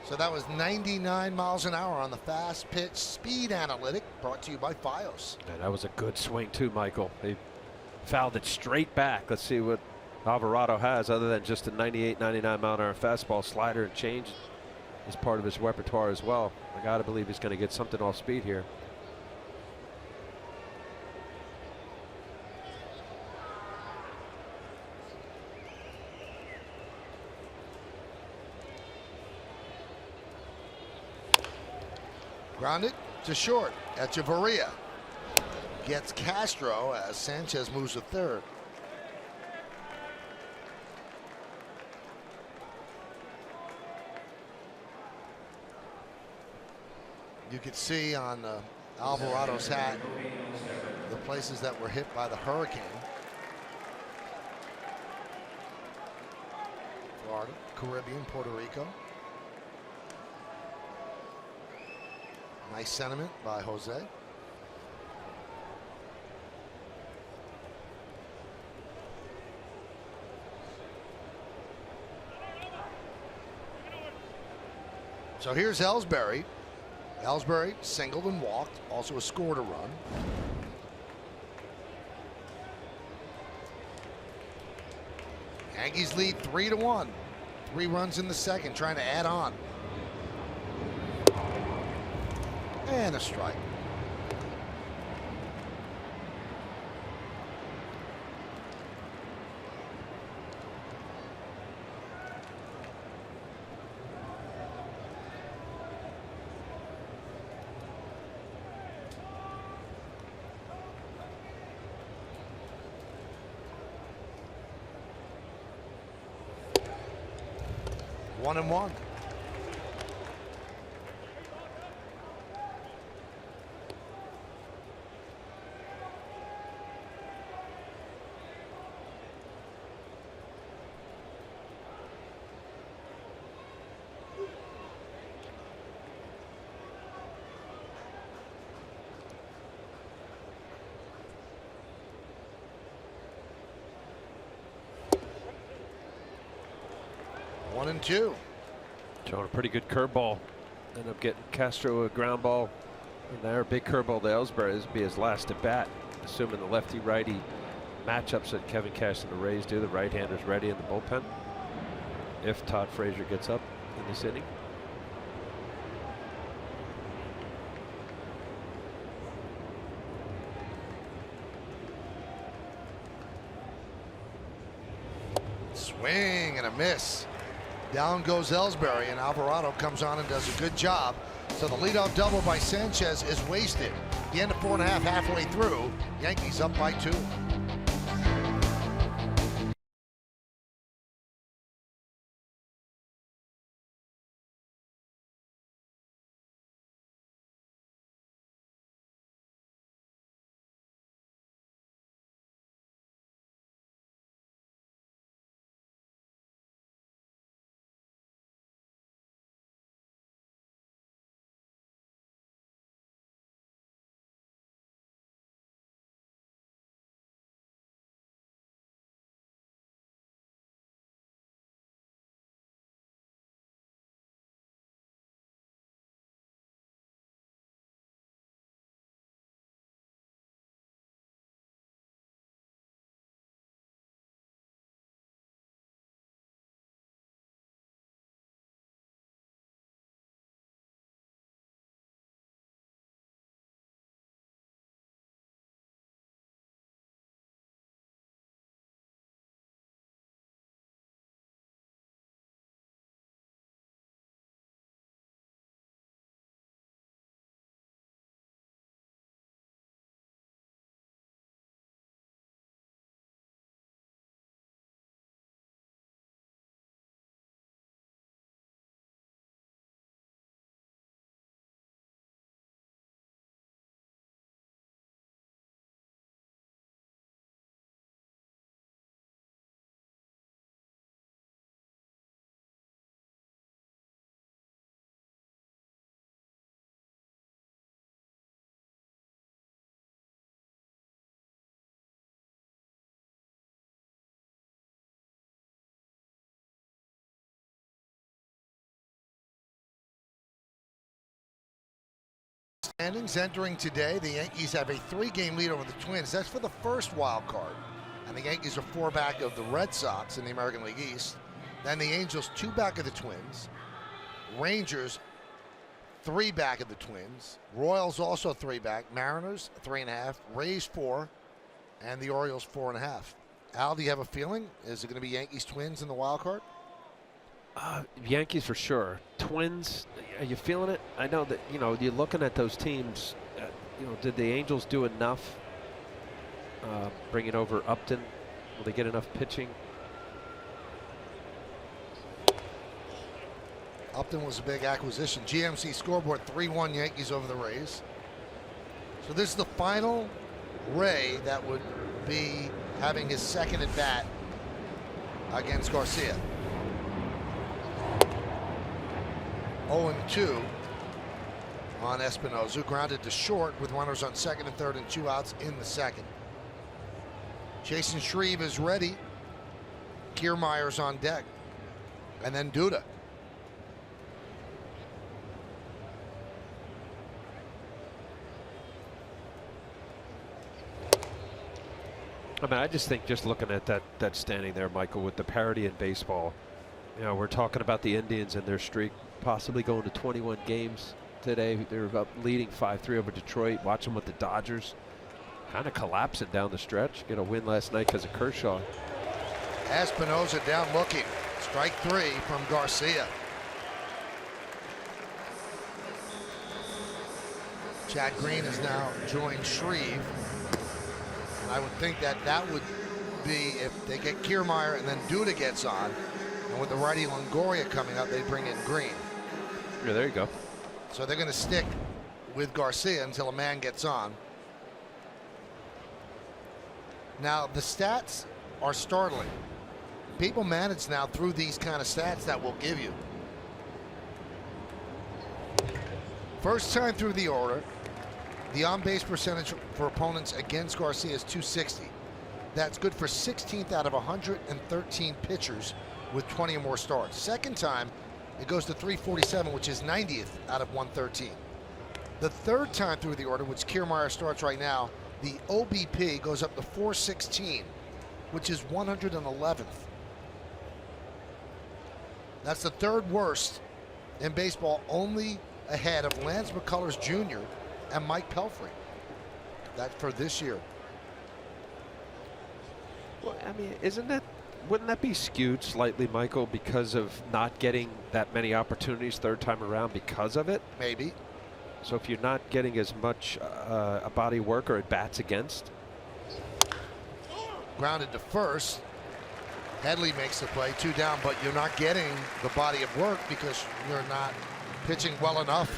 So that was 99 miles an hour on the fast pitch speed analytic, brought to you by Fios. Yeah, that was a good swing too, Michael. He fouled it straight back. Let's see what Alvarado has other than just a 98, 99 mile an hour fastball. Slider and change is part of his repertoire as well. I gotta believe he's going to get something off speed here. Grounded to short. Echeverria gets Castro as Sanchez moves to third. You could see on Alvarado's hat the places that were hit by the hurricane. Florida, Caribbean, Puerto Rico. Nice sentiment by Jose. So here's Ellsbury. Ellsbury singled and walked, also scored a run. Yankees lead 3-1. 3 runs in the second, trying to add on. And a strike. One and one. One and two. Showing a pretty good curveball. End up getting Castro a ground ball. And there, big curveball to Ellsbury. This will be his last at bat, assuming the lefty-righty matchups that Kevin Cash and the Rays do. The right-hander's ready in the bullpen if Todd Frazier gets up in this inning. Swing and a miss. Down goes Ellsbury, and Alvarado comes on and does a good job. So the leadoff double by Sanchez is wasted. The end of 4.5, halfway through. Yankees up by 2. Standings entering today, the Yankees have a 3-game lead over the Twins. That's for the first wild card. And the Yankees are 4 back of the Red Sox in the American League East. Then the Angels 2 back of the Twins. Rangers 3 back of the Twins. Royals also 3 back. Mariners 3.5. Rays 4. And the Orioles 4.5. Al, do you have a feeling? Is it going to be Yankees Twins in the wild card? Yankees for sure. Twins, are you feeling it? I know that, you're looking at those teams. Did the Angels do enough bringing over Upton? Will they get enough pitching? Upton was a big acquisition. GMC scoreboard 3-1 Yankees over the Rays. So this is the final Ray that would be having his second at bat against Garcia. 0-2 on Espinosa, who grounded to short with runners on second and third and 2 outs in the second. Jason Shreve is ready. Kiermaier's on deck. And then Duda. I just think just looking at that standing there, Michael, with the parity in baseball, we're talking about the Indians and their streak possibly going to 21 games today. They're up leading 5-3 over Detroit. Watch them with the Dodgers. Kind of collapsing down the stretch. Get a win last night because of Kershaw. Espinosa down looking. Strike 3 from Garcia. Chad Green has now joined Shreve. I would think that would be if they get Kiermaier and then Duda gets on. And with the righty Longoria coming up, they bring in Green. Yeah, there you go. So they're going to stick with Garcia until a man gets on. Now, the stats are startling. People manage now through these kind of stats that we'll give you. First time through the order, the on-base percentage for opponents against Garcia is .260. That's good for 16th out of 113 pitchers with 20 or more starts. Second time, it goes to .347, which is 90th out of 113. The third time through the order, which Kiermaier starts right now, the OBP goes up to .416, which is 111th. That's the third worst in baseball, only ahead of Lance McCullers Jr. and Mike Pelfrey. That for this year. Well, wouldn't that be skewed slightly, Michael, because of not getting that many opportunities third time around because of it? Maybe. So if you're not getting as much a body work or at bats against. Grounded to first. Headley makes the play, 2 down, but you're not getting the body of work because you're not pitching well enough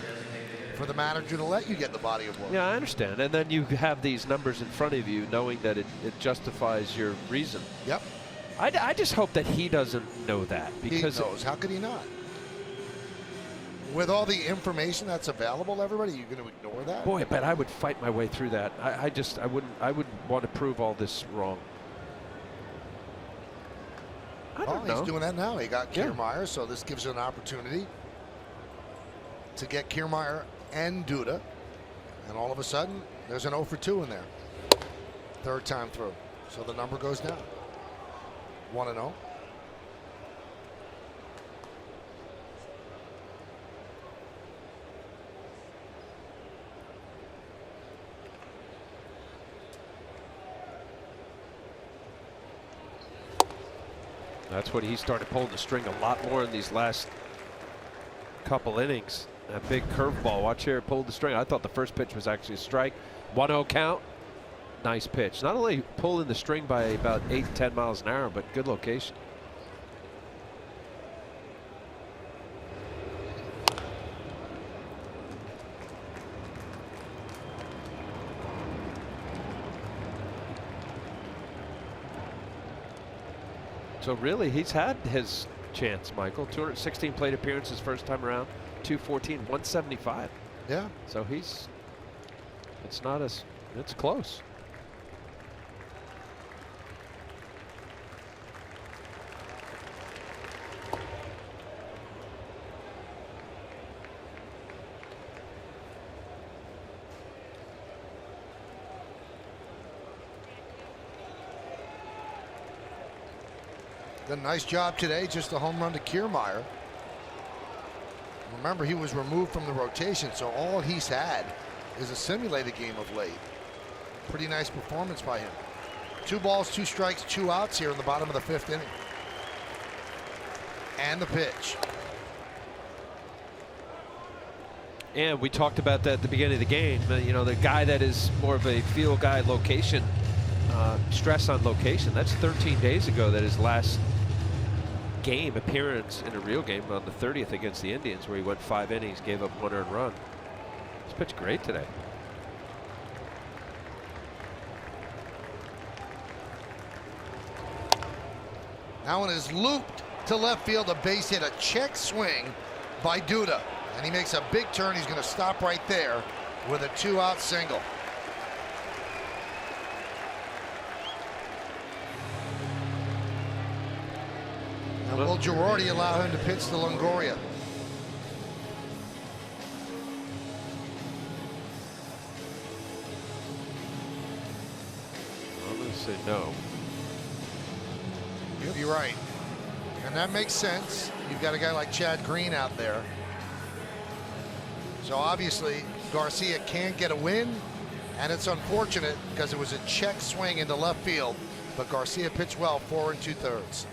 for the manager to let you get the body of work. Yeah, I understand. And then you have these numbers in front of you knowing that it justifies your reason. Yep. I just hope that he doesn't know that. Because he knows. How could he not? With all the information that's available to everybody, you're going to ignore that? Boy, but I would fight my way through that. I wouldn't want to prove all this wrong. I don't know. He's doing that now. He got Kiermaier, so this gives you an opportunity to get Kiermaier and Duda. And all of a sudden, there's an 0 for 2 in there. Third time through. So the number goes down. 1-0. That's what he started pulling the string a lot more in these last couple innings. That big curveball. Watch here, pulled the string. I thought the first pitch was actually a strike. 1-0 count. Nice pitch. Not only pulling the string by about 8 to 10 miles an hour, but good location. So really, he's had his chance, Michael. 216 plate appearances first time around. 214, 175. Yeah. So it's close. Done a nice job today, just a home run to Kiermaier. Remember, he was removed from the rotation, so all he's had is a simulated game of late. Pretty nice performance by him. 2 balls, 2 strikes, 2 outs here in the bottom of the 5th inning. And the pitch. And we talked about that at the beginning of the game. You know, the guy that is more of a field guy, location, stress on location. That's 13 days ago that his last game appearance in a real game on the 30th against the Indians, where he went 5 innings, gave up 1 earned run. He's pitched great today. That one is looped to left field, a base hit, a check swing by Duda. And he makes a big turn. He's going to stop right there with a 2-out single. Now, will Girardi allow him to pitch to Longoria? I'm going to say no. You'd be right. And that makes sense. You've got a guy like Chad Green out there. So obviously Garcia can't get a win, and it's unfortunate because it was a check swing into left field, but Garcia pitched well, 4 2/3.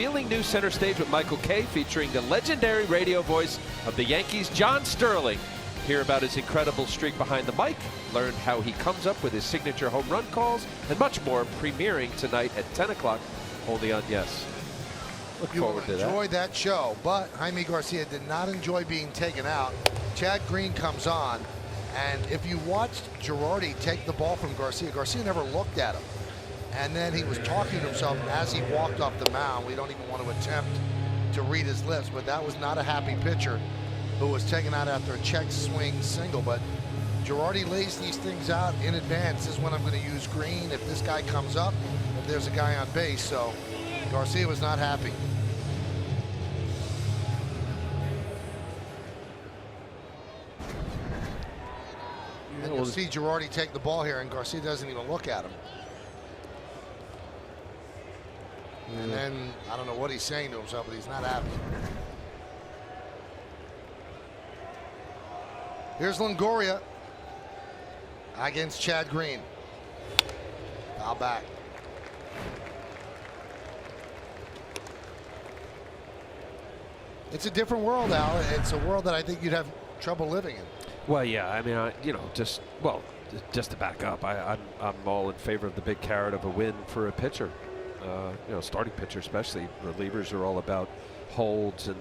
Feeling new center stage with Michael Kay, featuring the legendary radio voice of the Yankees, John Sterling. Hear about his incredible streak behind the mic, learn how he comes up with his signature home run calls, and much more, premiering tonight at 10 o'clock only on Yes. Look forward to that. You enjoyed that show, but Jaime Garcia did not enjoy being taken out. Chad Green comes on, and if you watched Girardi take the ball from Garcia, Garcia never looked at him. And then he was talking to himself as he walked off the mound. We don't even want to attempt to read his lips, but that was not a happy pitcher who was taken out after a check swing single. But Girardi lays these things out in advance. This is when I'm going to use Green if this guy comes up, if there's a guy on base. So Garcia was not happy. And you'll see Girardi take the ball here, and Garcia doesn't even look at him. And then, I don't know what he's saying to himself, but he's not happy. Here's Longoria against Chad Green. Foul back. It's a different world, Al. It's a world that I think you'd have trouble living in. Well, yeah, I mean, just to back up, I'm all in favor of the big carrot of a win for a pitcher. Starting pitcher especially. Relievers are all about holds and,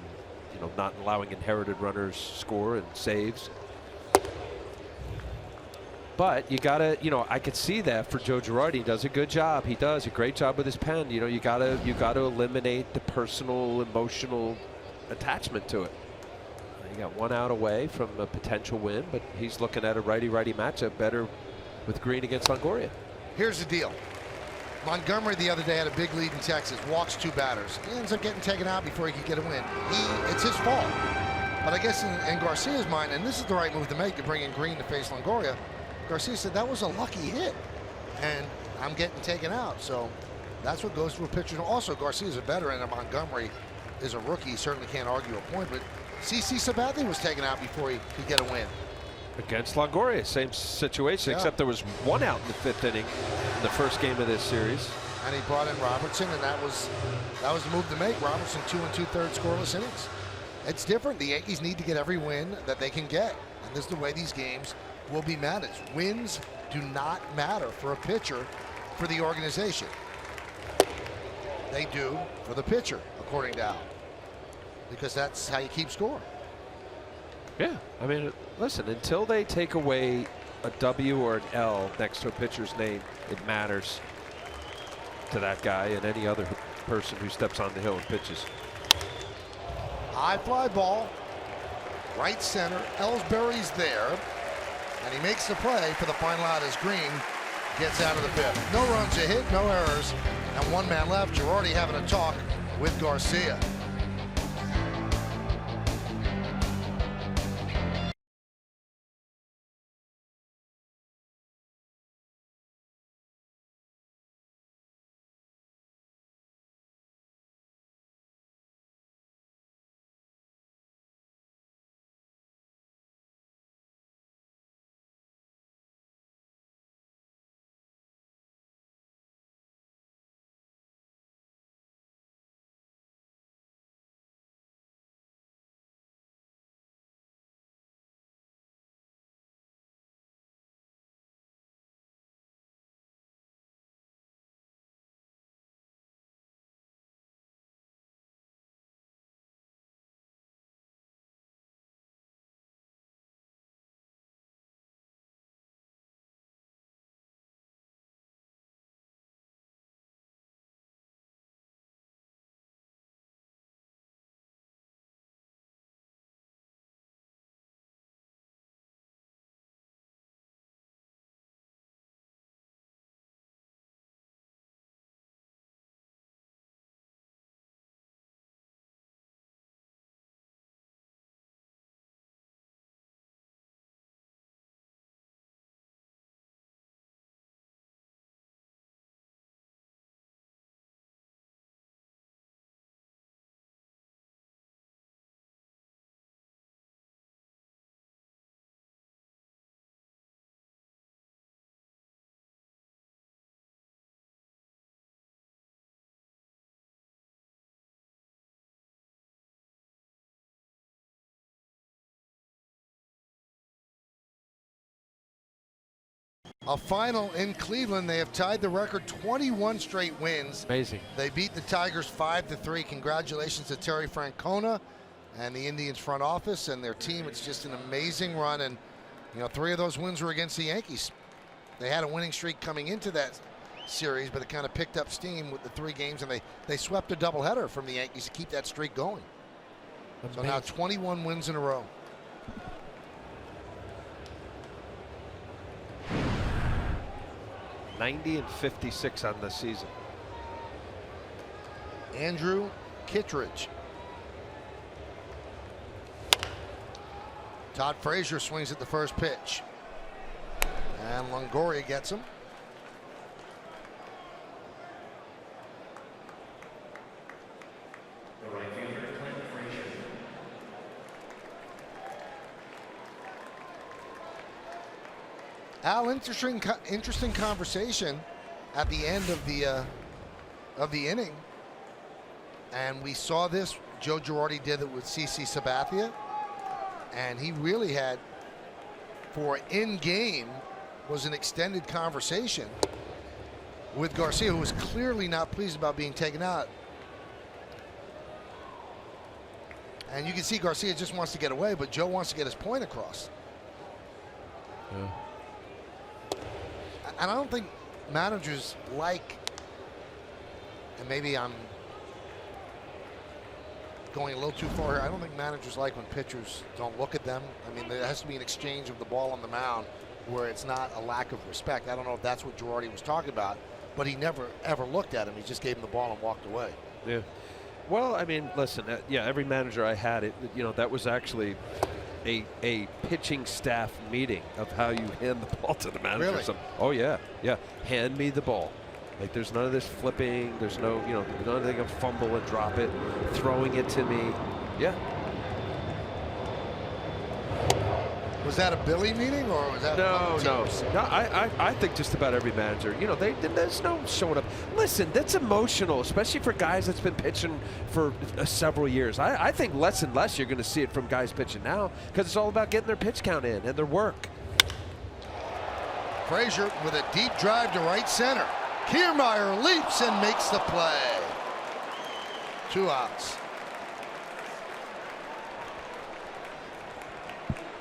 not allowing inherited runners score and saves. But you gotta, I could see that for Joe Girardi. He does a good job. He does a great job with his pen. You gotta eliminate the personal, emotional attachment to it. You got 1 out away from a potential win, but he's looking at a righty-righty matchup. Better with Green against Longoria. Here's the deal. Montgomery the other day had a big lead in Texas, walks 2 batters. He ends up getting taken out before he could get a win. It's his fault. But I guess in Garcia's mind, and this is the right move to make, to bring in Green to face Longoria, Garcia said that was a lucky hit, and I'm getting taken out. So that's what goes to a pitcher. Also, Garcia's a veteran, and Montgomery is a rookie. He certainly can't argue a point, but CC Sabathia was taken out before he could get a win. Against Longoria, same situation, except there was 1 out in the 5th inning in the first game of this series. And he brought in Robertson, and that was the move to make. Robertson 2 2/3 scoreless innings. It's different. The Yankees need to get every win that they can get, and this is the way these games will be managed. Wins do not matter for a pitcher for the organization. They do for the pitcher, according to Al, because that's how you keep score. Yeah, I mean, listen, until they take away a W or an L next to a pitcher's name, it matters to that guy and any other person who steps on the hill and pitches. High fly ball, right center. Ellsbury's there, and he makes the play for the final out as Green gets out of the 5th. No runs, a hit, no errors, and 1 man left. You're already having a talk with Garcia. A final in Cleveland. They have tied the record, 21 straight wins. Amazing. They beat the Tigers 5-3. Congratulations to Terry Francona and the Indians front office and their team. It's just an amazing run, and 3 of those wins were against the Yankees. They had a winning streak coming into that series, but it kind of picked up steam with the 3 games, and they swept a doubleheader from the Yankees to keep that streak going. Amazing. So now 21 wins in a row. (90-56) on the season. Andrew Kittredge. Todd Frazier swings at the first pitch, and Longoria gets him. Al, interesting conversation at the end of the inning, and we saw this. Joe Girardi did it with CC Sabathia, and he really had, for in-game, was an extended conversation with Garcia, who was clearly not pleased about being taken out. And you can see Garcia just wants to get away, but Joe wants to get his point across. Yeah. And I don't think managers like, and maybe I'm going a little too far here, I don't think managers like when pitchers don't look at them. I mean, there has to be an exchange of the ball on the mound where it's not a lack of respect. I don't know if that's what Girardi was talking about, but he never ever looked at him. He just gave him the ball and walked away. Yeah. Well, I mean, listen, yeah, every manager I had, that was actually a pitching staff meeting of how you hand the ball to the manager. Really? Oh yeah, yeah. Hand me the ball. Like there's none of this flipping. There's no, none of fumble and drop it, throwing it to me. Yeah. Was that a Billy meeting or was that No. I think just about every manager. There's no showing up. Listen, that's emotional, especially for guys that's been pitching for several years. I think less and less you're going to see it from guys pitching now because it's all about getting their pitch count in and their work. Frazier with a deep drive to right center. Kiermaier leaps and makes the play. 2 outs.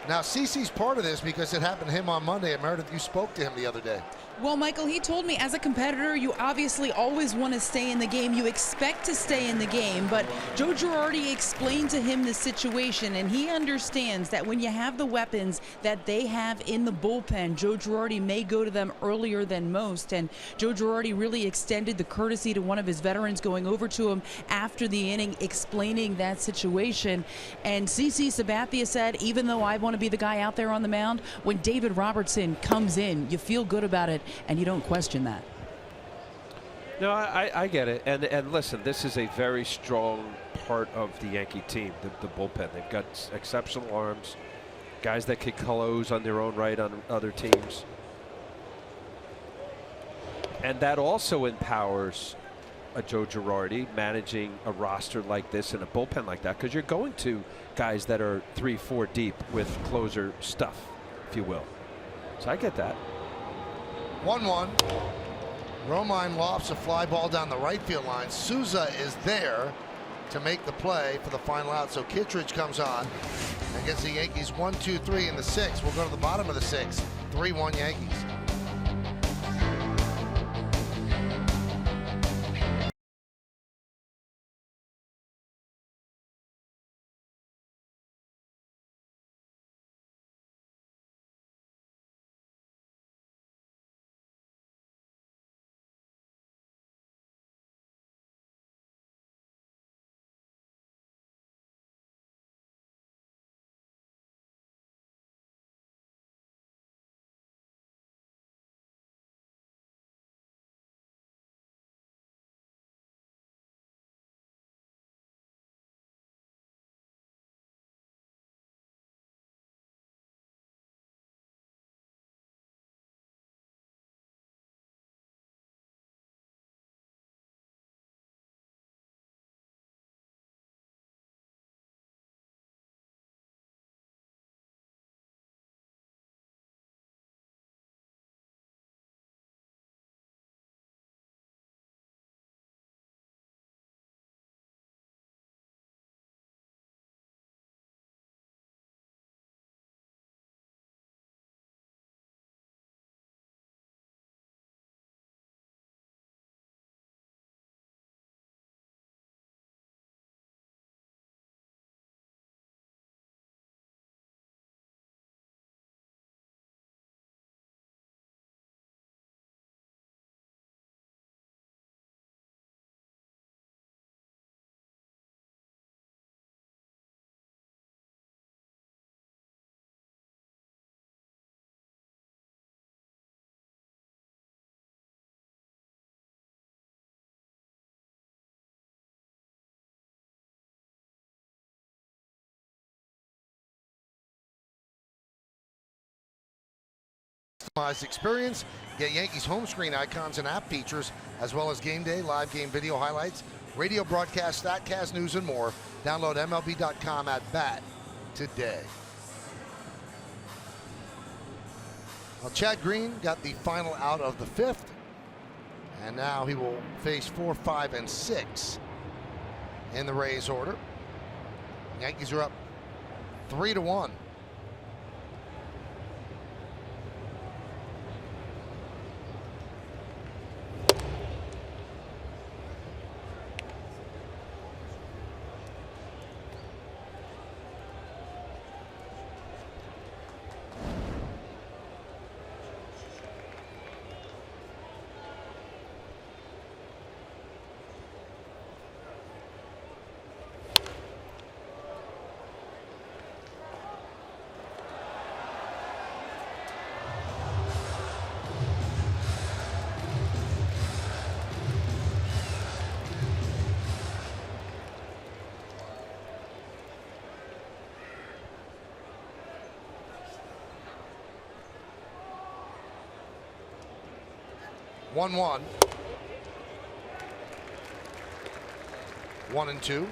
Now, CeCe's part of this because it happened to him on Monday. And Meredith, you spoke to him the other day. Well, Michael, he told me as a competitor, you obviously always want to stay in the game. You expect to stay in the game. But Joe Girardi explained to him the situation, and he understands that when you have the weapons that they have in the bullpen, Joe Girardi may go to them earlier than most. And Joe Girardi really extended the courtesy to one of his veterans, going over to him after the inning, explaining that situation. And CeCe Sabathia said, even though I want to be the guy out there on the mound, when David Robertson comes in, you feel good about it. And you don't question that. No, I get it. And listen, this is a very strong part of the Yankee team, the bullpen. They've got exceptional arms, guys that can close on their own right on other teams. And that also empowers a Joe Girardi managing a roster like this and a bullpen like that, because you're going to guys that are 3-4 deep with closer stuff, if you will. So I get that. 1-1. Romine lofts a fly ball down the right field line. Souza is there to make the play for the final out. So Kittredge comes on and gets the Yankees 1-2-3 in the 6th. We'll go to the bottom of the 6th. 3-1 Yankees. Customized experience. Get Yankees home screen icons and app features, as well as game day, live game video highlights, radio broadcast, StatCast news, and more. Download MLB.com at bat today. Well, Chad Green got the final out of the 5th, and now he will face 4, 5, and 6 in the Rays order. Yankees are up 3-1. 1-1. 1-2.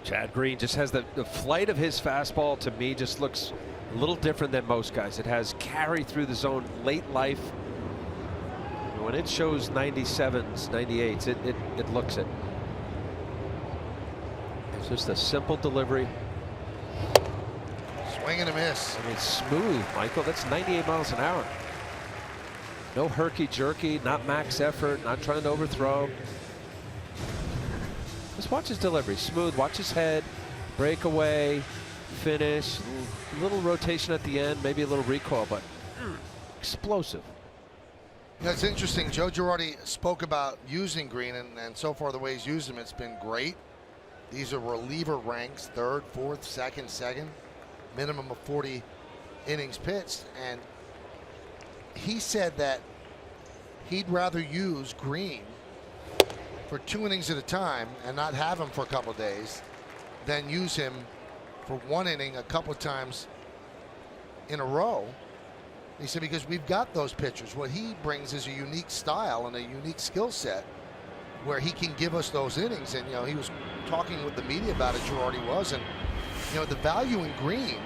Chad Green just has the flight of his fastball, to me, just looks a little different than most guys. It has carry through the zone late life. When it shows 97s, 98s, it looks it. It's just a simple delivery. Swing and a miss. I mean, smooth, Michael. That's 98 miles an hour. No herky-jerky, not max effort, not trying to overthrow. Just watch his delivery. Smooth. Watch his head. Breakaway. Finish. Little rotation at the end. Maybe a little recoil, but explosive. That's interesting. Joe Girardi spoke about using Green, and so far the way he's used him, it's been great. These are reliever ranks, 3rd, 4th, 2nd, minimum of 40 innings pitched. And he said that he'd rather use Green for 2 innings at a time and not have him for a couple of days than use him for 1 inning a couple of times in a row. He said because we've got those pitchers. What he brings is a unique style and a unique skill set where he can give us those innings. And, you know, he was talking with the media about it, Girardi was, and, you know, the value in Green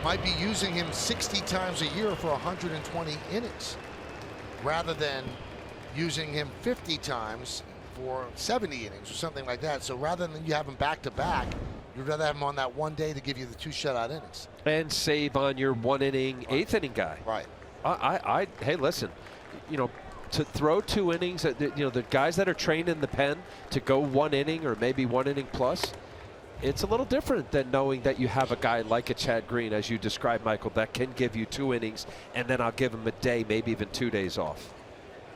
might be using him 60 times a year for 120 innings rather than using him 50 times for 70 innings or something like that. So rather than you have him back to back, you'd rather have him on that one day to give you the 2 shutout innings. And save on your 1 inning, 8th inning guy. Right. Hey, listen, you know, to throw 2 innings, you know, the guys that are trained in the pen to go 1 inning or maybe 1 inning plus, it's a little different than knowing that you have a guy like a Chad Green, as you described, Michael, that can give you 2 innings, and then I'll give him a day, maybe even 2 days off.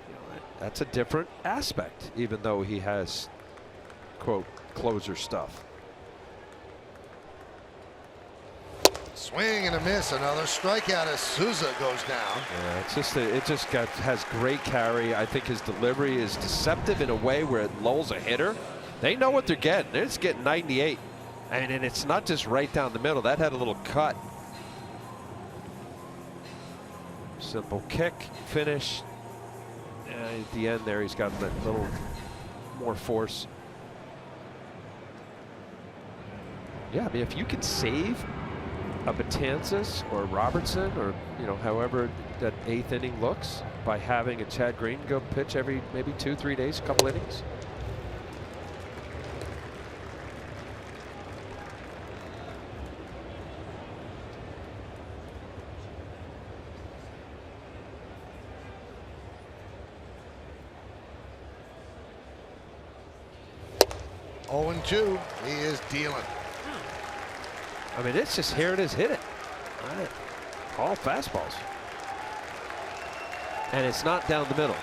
You know, that's a different aspect, even though he has, quote, closer stuff. Swing and a miss. Another strikeout as Souza goes down. Yeah, it's just has great carry. I think his delivery is deceptive in a way where it lulls a hitter. They know what they're getting. They're just getting 98. And it's not just right down the middle. That had a little cut. Simple kick, finish. And at the end there, he's got that little more force. Yeah, I mean, if you can save a Betances or Robertson, or, you know, however that 8th inning looks, by having a Chad Green go pitch every maybe 2-3 days, a couple innings. Oh, 0-2. He is dealing. I mean, it's just, here it is, hit it. All fastballs. And it's not down the middle.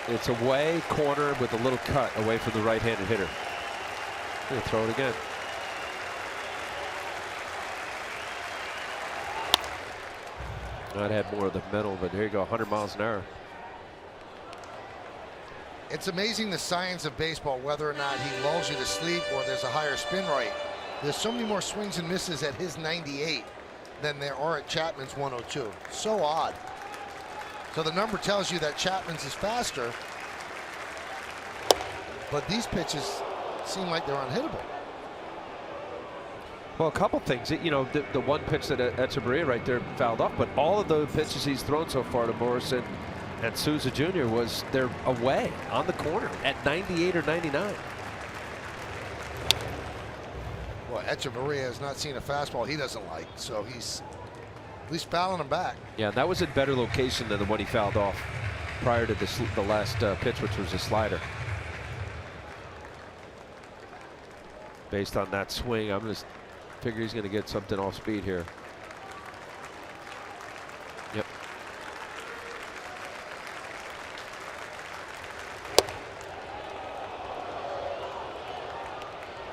It's away, corner with a little cut away from the right-handed hitter. Gonna throw it again. I'd have more of the middle, but here you go, 100 miles an hour. It's amazing the science of baseball, whether or not he lulls you to sleep or there's a higher spin rate. There's so many more swings and misses at his 98 than there are at Chapman's 102. So odd. So the number tells you that Chapman's is faster, but these pitches seem like they're unhittable. Well, a couple things. You know, the one pitch that Echeverria right there fouled off, but all of the pitches he's thrown so far to Morrison and Souza Jr. they're away on the corner at 98 or 99. Well, Echeverria has not seen a fastball he doesn't like, so he's at least fouling him back. Yeah, that was in better location than the one he fouled off prior to the last pitch, which was a slider. Based on that swing, I'm just figure he's going to get something off speed here. Yep.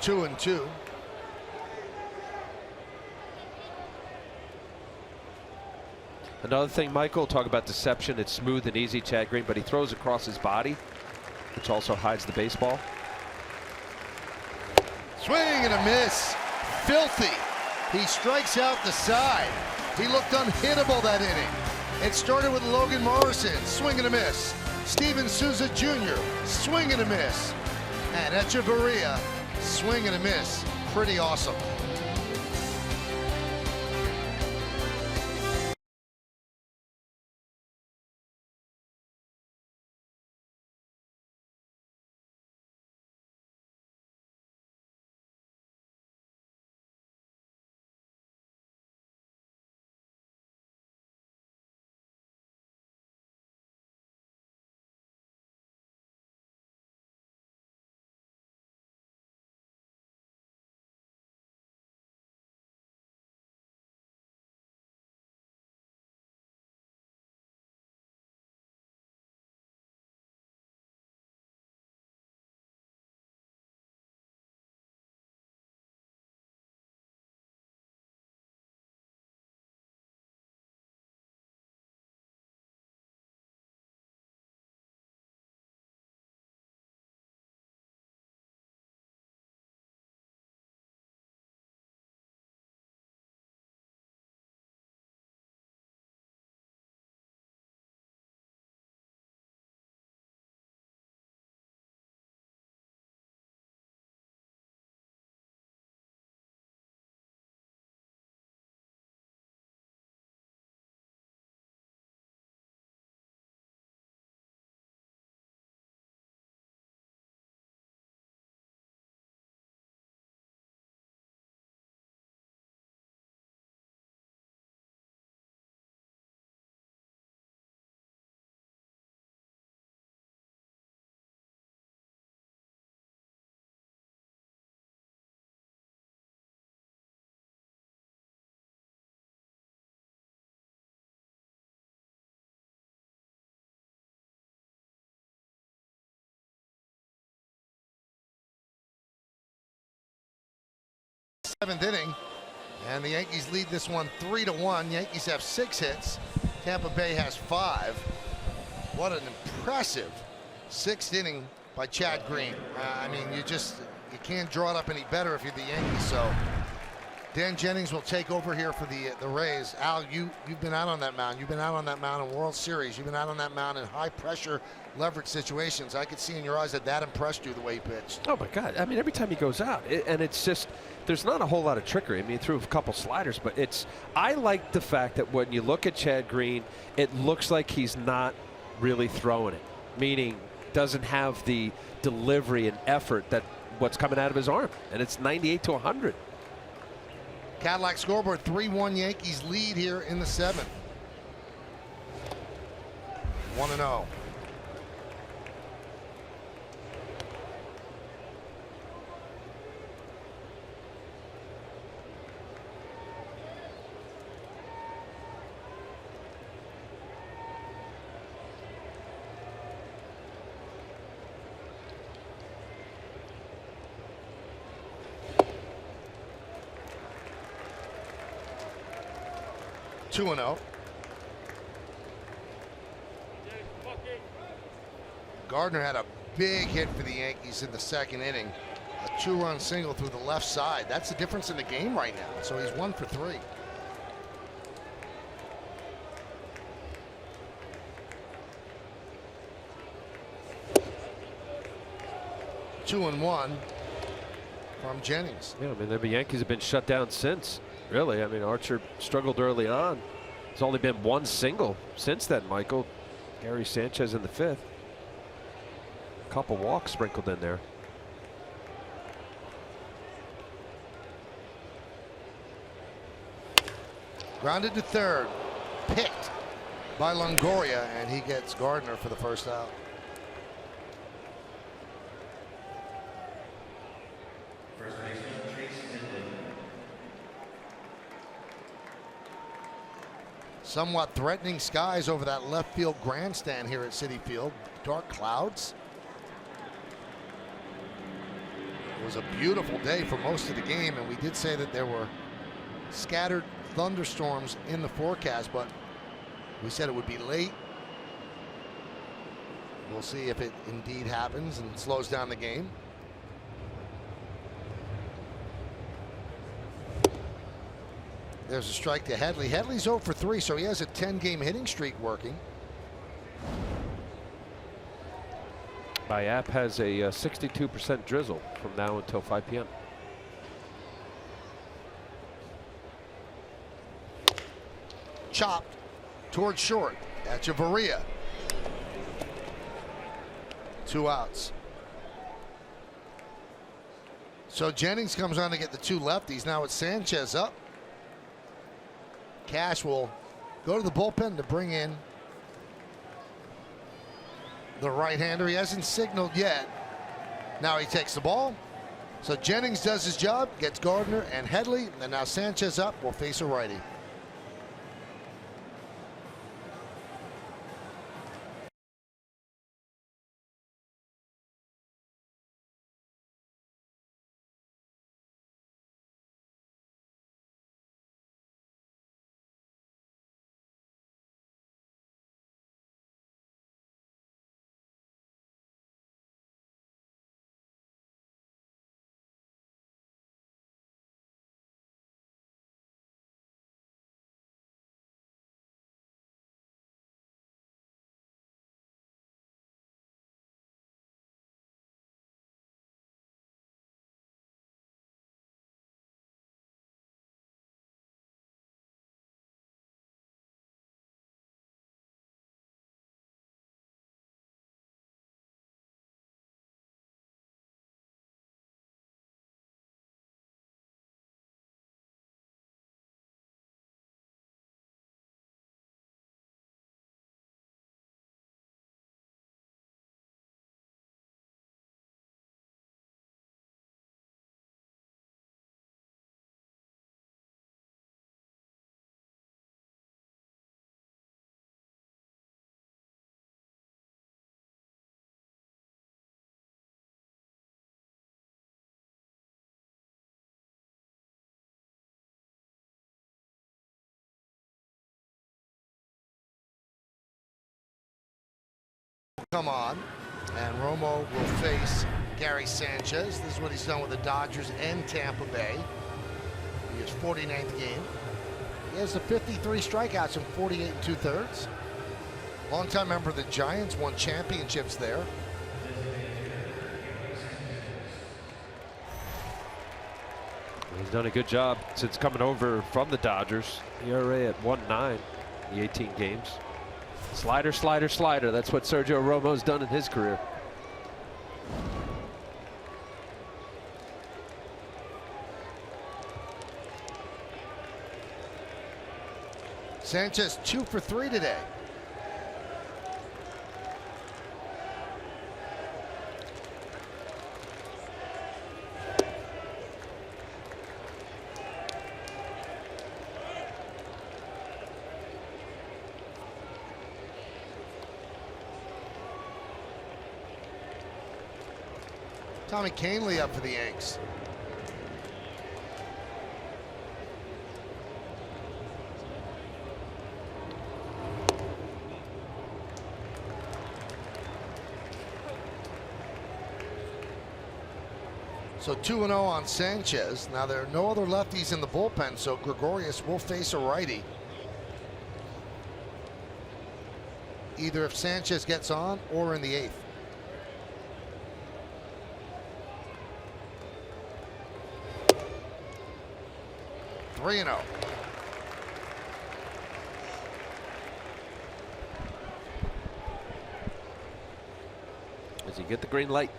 Two and two. Another thing, Michael, talk about deception. It's smooth and easy, Chad Green, but he throws across his body, which also hides the baseball. Swing and a miss. Filthy. He strikes out the side. He looked unhittable that inning. It started with Logan Morrison, swing and a miss. Steven Souza Jr., swing and a miss. And Echeverria, swing and a miss. Pretty awesome. Seventh inning, and the Yankees lead this one 3-1. Yankees have 6 hits. Tampa Bay has 5. What an impressive 6th inning by Chad Green. I mean, you can't draw it up any better if you're the Yankees. So Dan Jennings will take over here for the Rays. Al, you've been out on that mound. You've been out on that mound in World Series. You've been out on that mound in high pressure leverage situations. I could see in your eyes that impressed you the way he pitched. Oh my God! I mean, every time he goes out, and it's just there's not a whole lot of trickery. I mean, he threw a couple sliders, but I like the fact that when you look at Chad Green, it looks like he's not really throwing it, meaning doesn't have the delivery and effort that what's coming out of his arm, and it's 98 to 100. Cadillac scoreboard, 3-1 Yankees lead here in the 7th. 1-0. Gardner had a big hit for the Yankees in the 2nd inning. A 2-run single through the left side. That's the difference in the game right now. So he's 1 for 3. Two and one from Jennings. Yeah, I mean, the Yankees have been shut down since. Really, I mean, Archer struggled early on. There's only been 1 single since then, Michael. Gary Sanchez in the 5th. A couple walks sprinkled in there. Grounded to third. Picked by Longoria, and he gets Gardner for the first out. Somewhat threatening skies over that left field grandstand here at Citi Field. Dark clouds. It was a beautiful day for most of the game, and we did say that there were scattered thunderstorms in the forecast, but we said it would be late. We'll see if it indeed happens and slows down the game. There's a strike to Headley. Headley's 0 for 3, so he has a 10-game hitting streak working. My app has a 62% drizzle from now until 5 p.m. Chopped towards short. That's Echeverria. 2 outs. So Jennings comes on to get the 2 lefties. Now it's Sanchez up. Cash will go to the bullpen to bring in the right-hander. He hasn't signaled yet. Now he takes the ball. So Jennings does his job, gets Gardner and Headley, and now Sanchez up will face a righty. Come on, and Romo will face Gary Sanchez. This is what he's done with the Dodgers and Tampa Bay. His 49th game. He has the 53 strikeouts in 48 2/3. Longtime member of the Giants, won championships there. He's done a good job since coming over from the Dodgers. ERA at 1.9 in the 18 games. Slider, slider, slider. That's what Sergio Romo's done in his career. Sanchez 2 for 3 today. Tommy Kahnle up for the Yanks. So 2-0 on Sanchez. Now there are no other lefties in the bullpen, so Gregorius will face a righty. Either if Sanchez gets on or in the 8th. 3-0. Does he get the green light?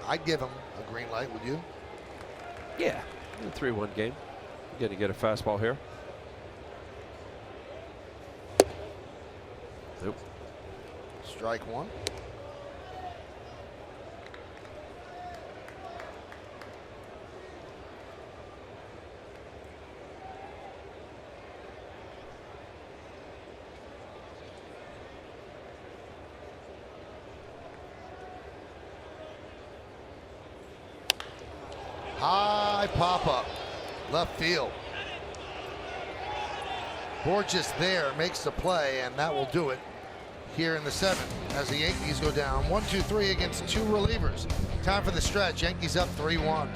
I'd give him a green light, would you? Yeah, a 3-1 game. Going to get a fastball here. Nope. Strike 1. High pop-up, left field. Borges there makes the play, and that will do it here in the 7th as the Yankees go down 1-2-3 against 2 relievers. Time for the stretch. Yankees up 3-1.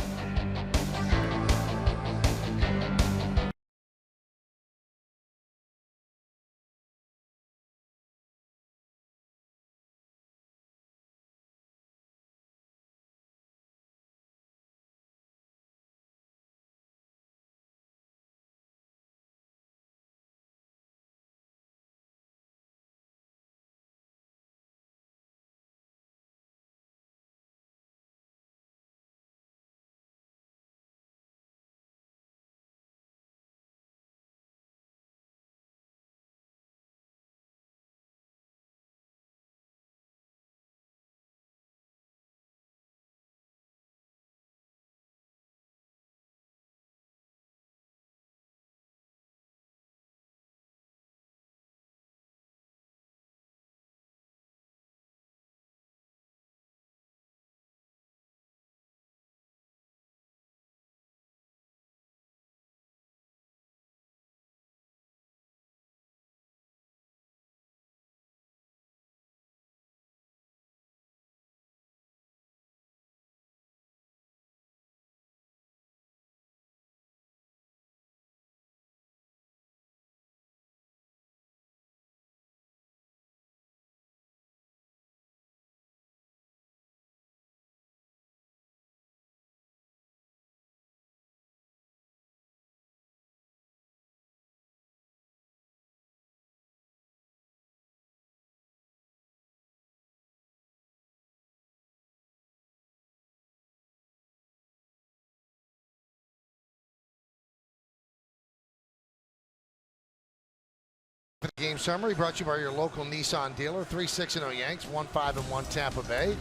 The game summary brought to you by your local Nissan dealer. 3-6-0 Yanks, 1-5-1 Tampa Bay.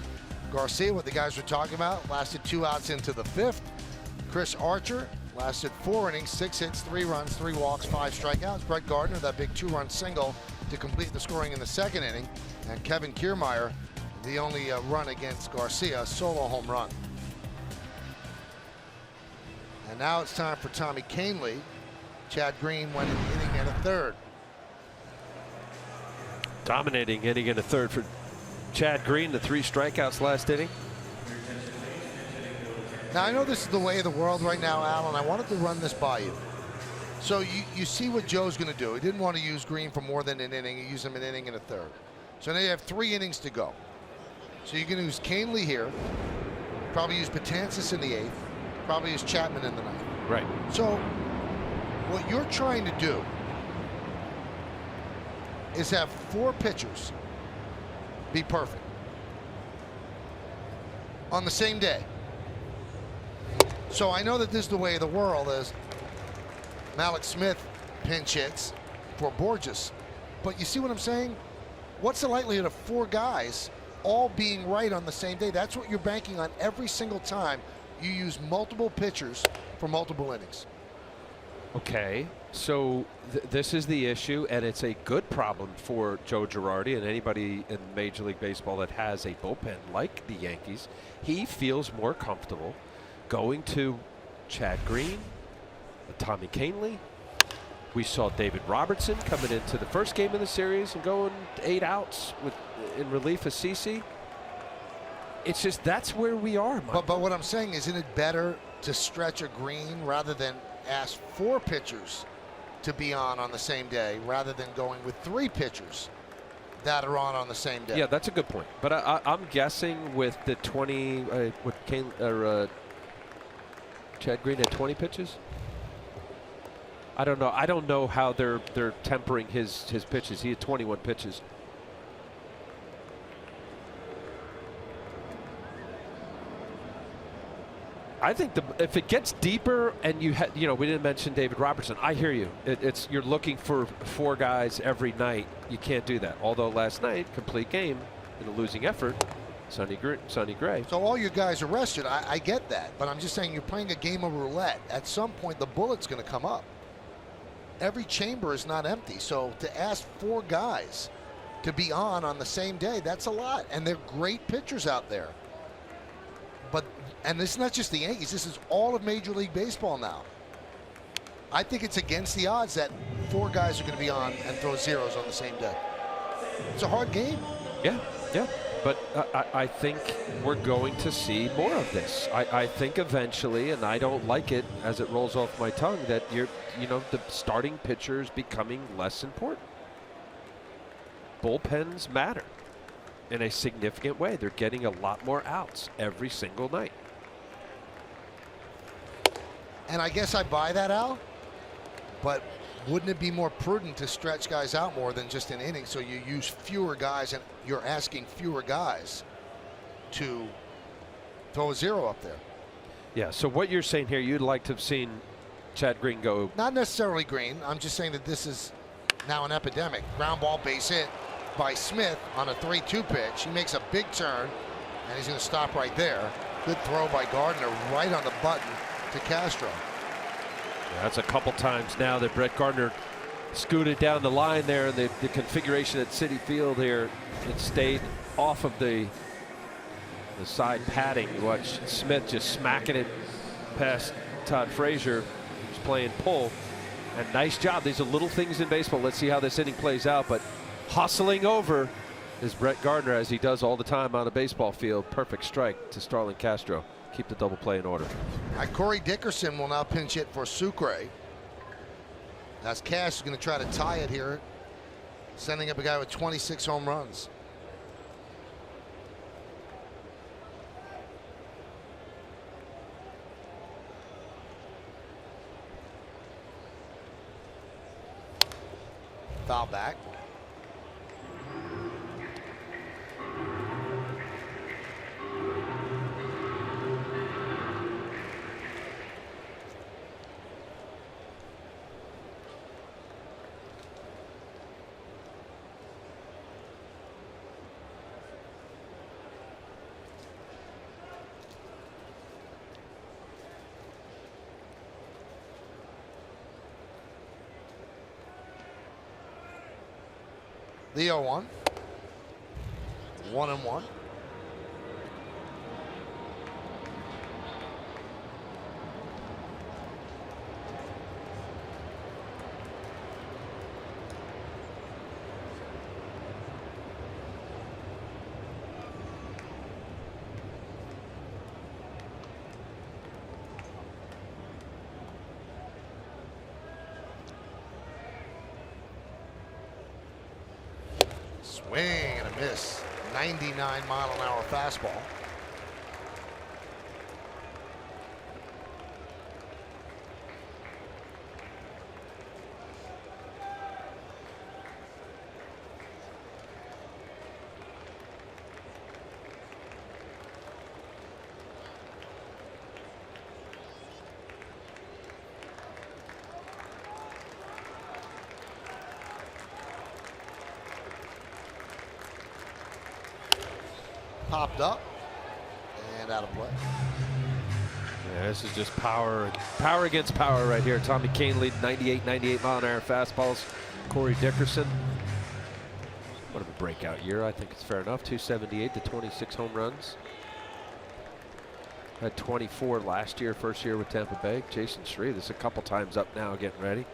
Garcia, what the guys were talking about, lasted 2 outs into the 5th. Chris Archer lasted 4 innings, 6 hits, 3 runs, 3 walks, 5 strikeouts. Brett Gardner, that big 2-run single to complete the scoring in the 2nd inning. And Kevin Kiermaier, the only run against Garcia, a solo home run. And now it's time for Tommy Kahnle. Chad Green went an inning and a 3rd. Dominating inning and a 3rd for Chad Green, the 3 strikeouts last inning. Now, I know this is the way of the world right now, Al, and I wanted to run this by you. So you see what Joe's going to do. He didn't want to use Green for more than an inning. He used him an inning and a 3rd. So now you have 3 innings to go. So you're going to use Kahnle here, probably use Betances in the 8th, probably use Chapman in the 9th. Right. So what you're trying to do is have 4 pitchers be perfect on the same day. So I know that this is the way of the world, as Malik Smith pinch hits for Borges. But you see what I'm saying? What's the likelihood of 4 guys all being right on the same day? That's what you're banking on every single time you use multiple pitchers for multiple innings. Okay, so this is the issue, and it's a good problem for Joe Girardi and anybody in Major League Baseball that has a bullpen like the Yankees. He feels more comfortable going to Chad Green, Tommy Kahnle. We saw David Robertson coming into the first game of the series and going 8 outs in relief of CeCe. It's just that's where we are, Mike. But what I'm saying, isn't it better to stretch a Green rather than ask 4 pitchers to be on the same day, rather than going with 3 pitchers that are on the same day? Yeah, that's a good point. But I'm guessing with the 20, with Chad Green had 20 pitches. I don't know. I don't know how they're tempering his pitches. He had 21 pitches. I think if it gets deeper, and we didn't mention David Robertson. I hear you. You're looking for 4 guys every night. You can't do that. Although last night, complete game in a losing effort, Sonny Gray. So all your guys are rested. I get that, but I'm just saying you're playing a game of roulette. At some point, the bullet's going to come up. Every chamber is not empty. So to ask 4 guys to be on the same day, that's a lot. And they're great pitchers out there. And this is not just the Yankees. This is all of Major League Baseball now. I think it's against the odds that 4 guys are going to be on and throw zeros on the same day. It's a hard game. Yeah. But I think we're going to see more of this. I think eventually, and I don't like it as it rolls off my tongue, that the starting pitcher is becoming less important. Bullpens matter in a significant way. They're getting a lot more outs every single night. And I guess I buy that, Al. But wouldn't it be more prudent to stretch guys out more than just an inning, so you use fewer guys and you're asking fewer guys to throw a 0 up there? Yeah, so what you're saying here, you'd like to have seen Chad Green go. Not necessarily Green. I'm just saying that this is now an epidemic. Ground ball base hit by Smith on a 3-2 pitch. He makes a big turn, and he's going to stop right there. Good throw by Gardner right on the button to Castro. Yeah, that's a couple times now that Brett Gardner scooted down the line there. The configuration at Citi Field here, it stayed off of the side padding. You watch Smith just smacking it past Todd Frazier, who's playing pull. And nice job. These are little things in baseball. Let's see how this inning plays out. But hustling over is Brett Gardner, as he does all the time on a baseball field. Perfect strike to Starlin Castro. Keep the double play in order. Corey Dickerson will now pinch hit for Sucre. As Cash is going to try to tie it here, sending up a guy with 26 home runs. Foul back. The 0-1. 1-1. Swing and a miss. 99-mile-an-hour fastball. Popped up and out of play. Yeah, this is just power against power right here. Tommy Kane lead 98 mile-an-hour fastballs. Corey Dickerson. What a breakout year. I think it's fair enough. 278 to 26 home runs. Had 24 last year, first year with Tampa Bay. Jason Shreve, this is a couple times up now, getting ready.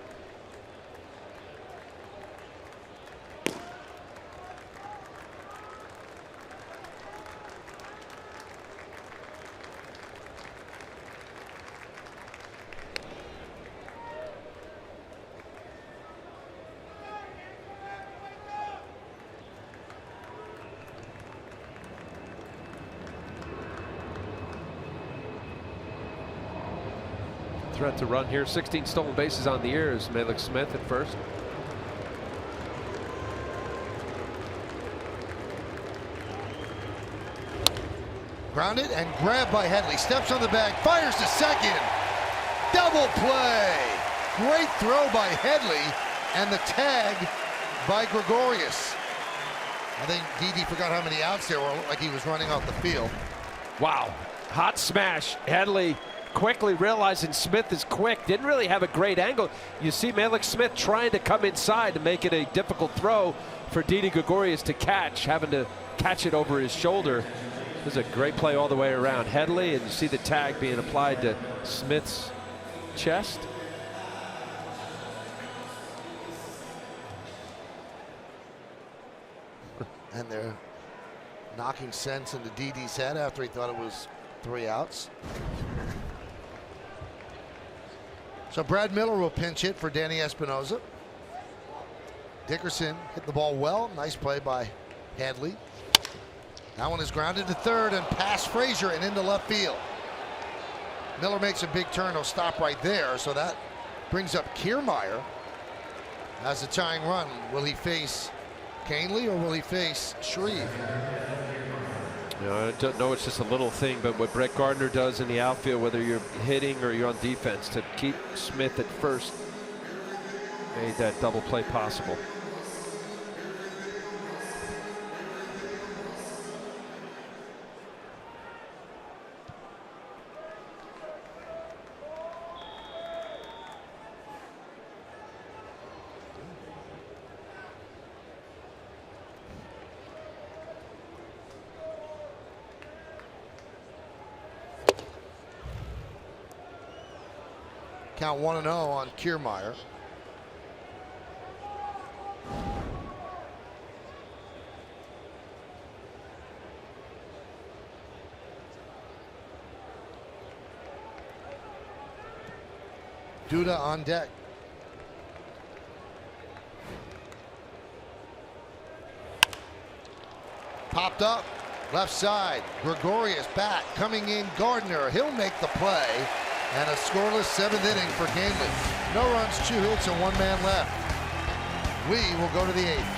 Threat to run here. 16 stolen bases on the year is Malek Smith at first. Grounded and grabbed by Headley. Steps on the bag, fires to second. Double play. Great throw by Headley and the tag by Gregorius. I think Didi forgot how many outs there were. Looked like he was running off the field. Wow. Hot smash. Headley quickly realizing Smith is quick. Didn't really have a great angle. You see Malek Smith trying to come inside to make it a difficult throw for Didi Gregorius to catch, having to catch it over his shoulder. This is a great play all the way around. Headley, and you see the tag being applied to Smith's chest. And they're knocking sense into Didi's head after he thought it was 3 outs. So Brad Miller will pinch hit for Danny Espinosa. Dickerson hit the ball well. Nice play by Headley. That one is grounded to third and past Frazier and into left field. Miller makes a big turn. He'll stop right there. So that brings up Kiermaier as a tying run. Will he face Canely or will he face Shreve? You know, I don't know, it's just a little thing, but what Brett Gardner does in the outfield, whether you're hitting or you're on defense, to keep Smith at first, made that double play possible. Count 1-0 on Kiermaier. Duda on deck. Popped up, left side. Gregorius back, coming in Gardner. He'll make the play. And a scoreless 7th inning for Canely. No runs, 2 hits, and 1 man left. We will go to the 8th.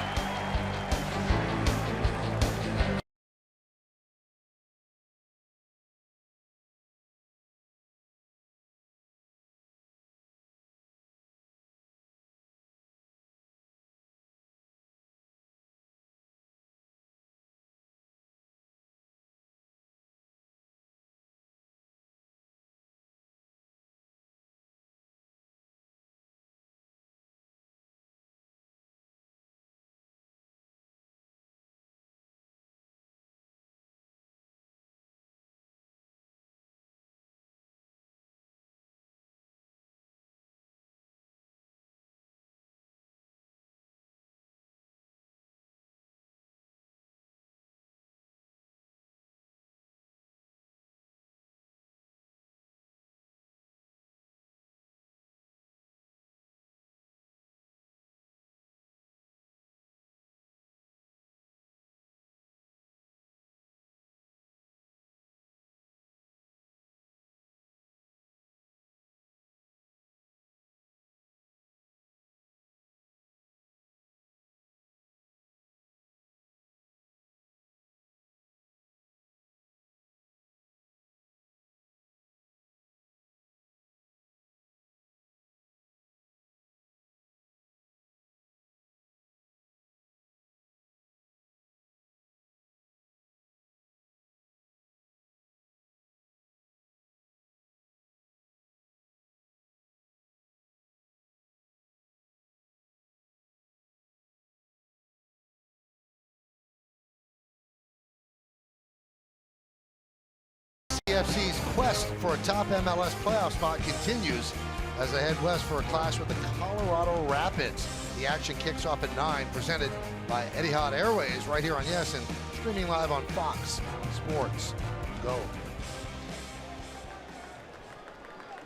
NYFC's quest for a top MLS playoff spot continues as they head west for a clash with the Colorado Rapids. The action kicks off at 9, presented by Etihad Airways right here on Yes and streaming live on Fox Sports Go.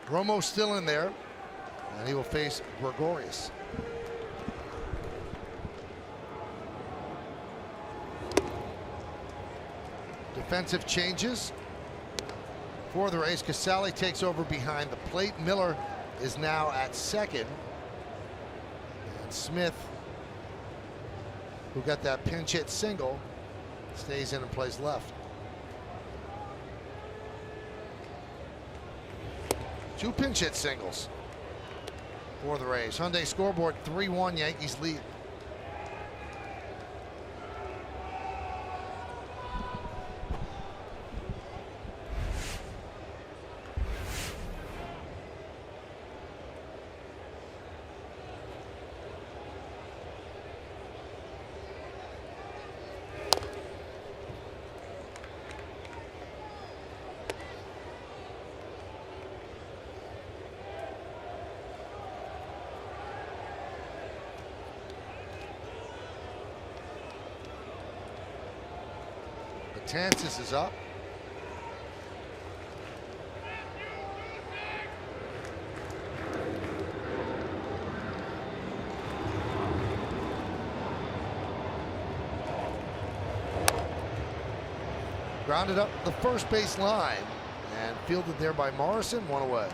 Romo's still in there, and he will face Gregorius. Defensive changes for the Rays. Casale takes over behind the plate. Miller is now at second. And Smith, who got that pinch hit single, stays in and plays left. 2 pinch hit singles for the Rays. Hyundai scoreboard 3-1, Yankees lead. Tansis is up. Grounded up the first base line and fielded there by Morrison, 1 away.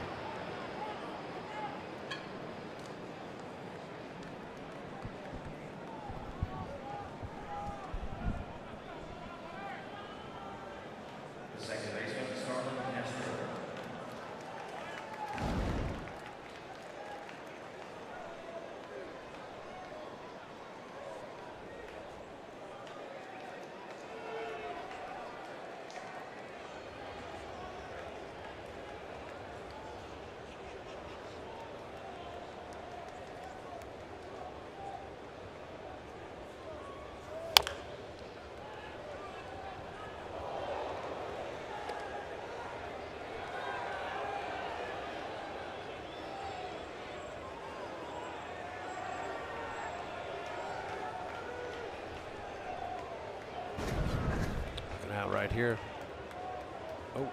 Right here. Oh,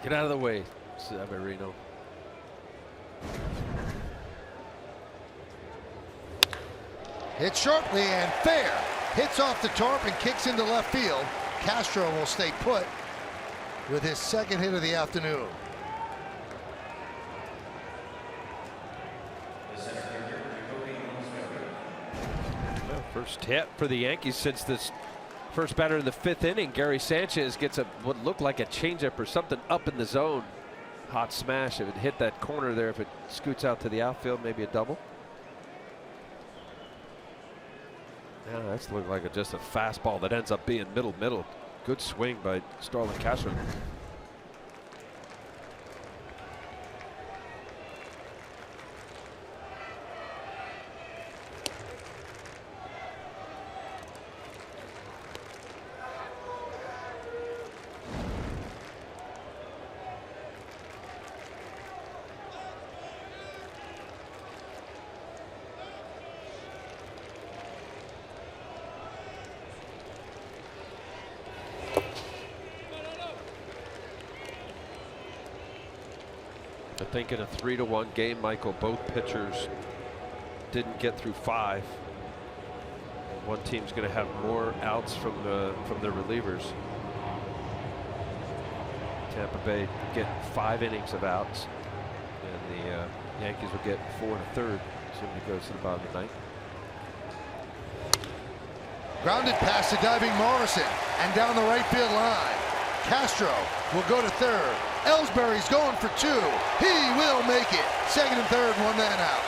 get out of the way, Severino. Hit sharply and fair. Hits off the tarp and kicks into left field. Castro will stay put with his second hit of the afternoon. Well, first hit for the Yankees since this first batter in the 5th inning. Gary Sanchez gets a what looked like a changeup or something up in the zone. Hot smash. If it hit that corner there, if it scoots out to the outfield, maybe a double. Yeah, that's looked like just a fastball that ends up being middle. Good swing by Starlin Castro. I think in a 3-1 game, Michael, both pitchers didn't get through 5. One team's going to have more outs from their relievers. Tampa Bay get 5 innings of outs, and the Yankees will get 4 1/3. Assuming it goes to the bottom of the 9th. Grounded past the diving Morrison and down the right field line. Castro will go to third. Ellsbury's going for 2. He will make it. Second and third, 1 man out.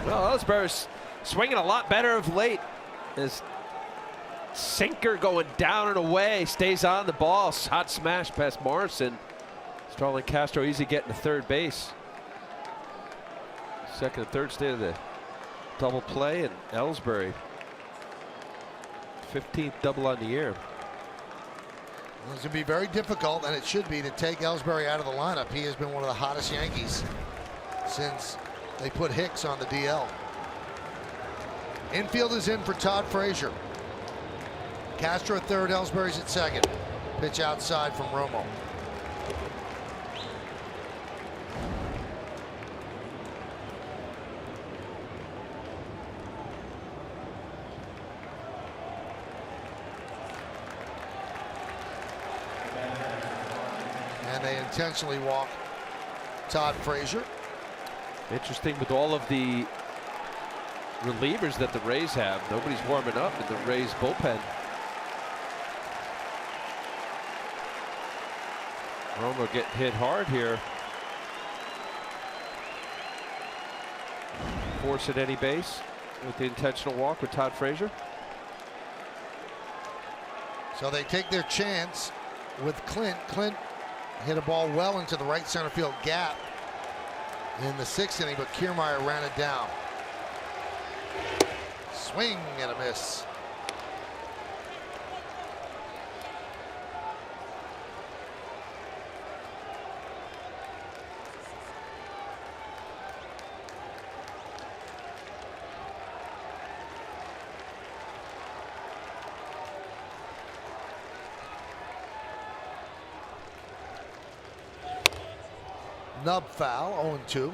Well, Ellsbury's swinging a lot better of late. His sinker going down and away, stays on the ball. Hot smash past Morrison. Starlin Castro easy getting to third base. Second and third stay of the double play, and Ellsbury 15th double on the year. It's going to be very difficult, and it should be, to take Ellsbury out of the lineup. He has been one of the hottest Yankees since they put Hicks on the DL. Infield is in for Todd Frazier. Castro at third, Ellsbury's at second. Pitch outside from Romo. And they intentionally walk Todd Frazier. Interesting with all of the relievers that the Rays have. Nobody's warming up in the Rays bullpen. Romo getting hit hard here. Force at any base with the intentional walk with Todd Frazier. So they take their chance with Clint. Clint hit a ball well into the right center field gap in the 6th inning, but Kiermaier ran it down. Swing and a miss. Nub foul, 0-2.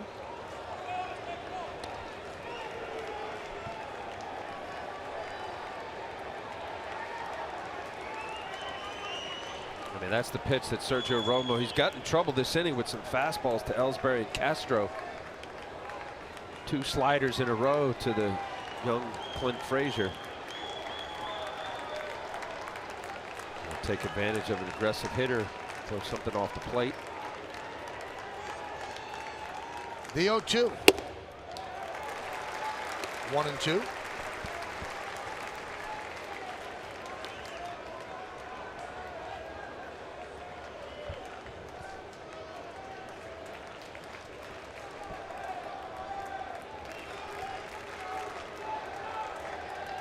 I mean, that's the pitch that Sergio Romo, he's got in trouble this inning with some fastballs to Ellsbury and Castro. 2 sliders in a row to the young Clint Frazier. He'll take advantage of an aggressive hitter, throw something off the plate. The 0-2. 1-2.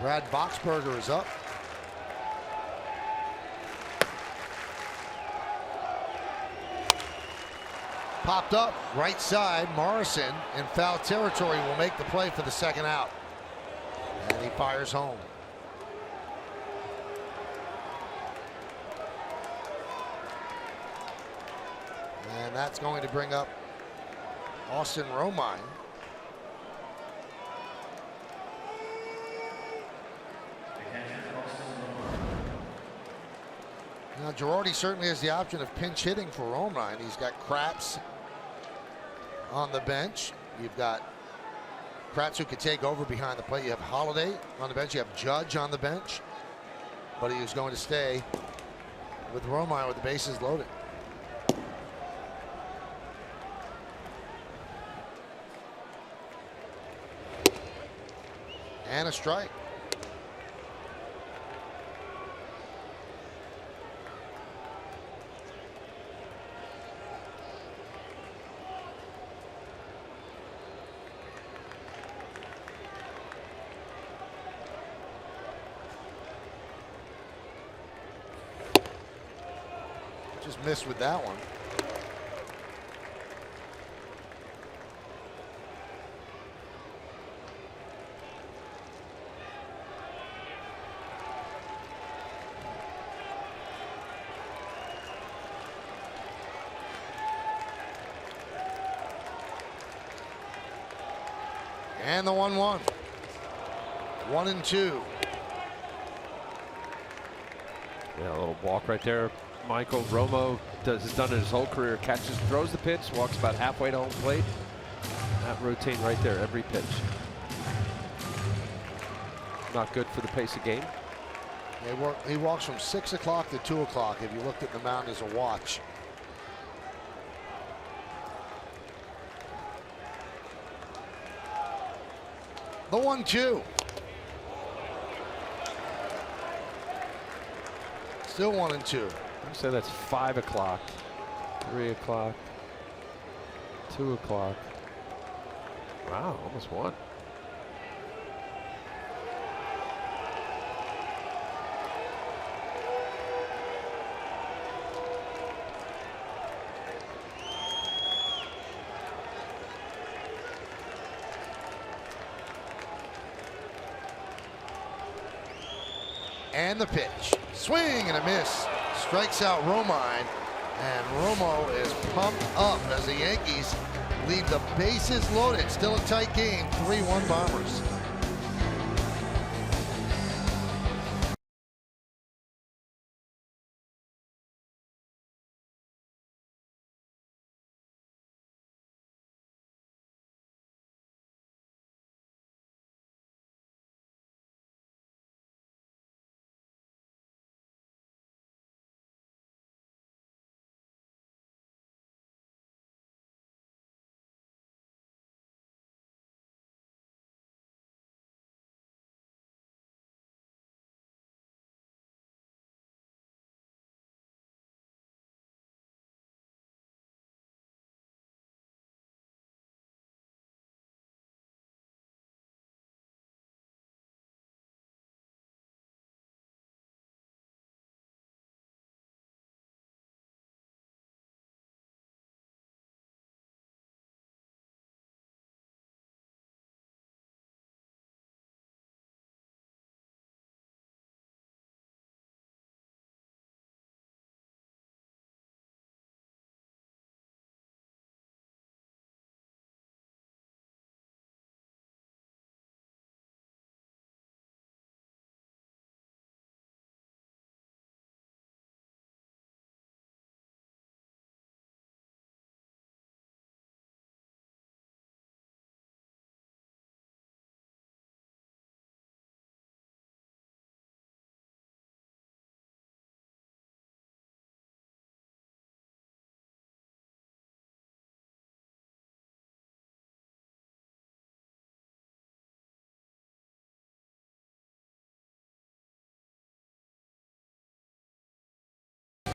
Brad Boxberger is up. Popped up right side. Morrison in foul territory will make the play for the second out. And he fires home. And that's going to bring up Austin Romine. Now Girardi certainly has the option of pinch hitting for Romine. He's got Kratz on the bench. You've got Kratz who could take over behind the plate. You have Holiday on the bench. You have Judge on the bench. But he is going to stay with Romine with the bases loaded. And a strike. Just missed with that one. And the 1-1. 1-2. Yeah, a little walk right there. Michael Romo has done it his whole career. Catches, throws the pitch, walks about halfway to home plate. That routine right there, every pitch. Not good for the pace of game. He walks from 6 o'clock to 2 o'clock. If you looked at the mound as a watch. The 1-2. Still 1-2. I say that's 5 o'clock, 3 o'clock, 2 o'clock. Wow, almost won. And the pitch. Swing and a miss. Strikes out Romine. And Romo is pumped up as the Yankees leave the bases loaded. Still a tight game. 3-1 Bombers.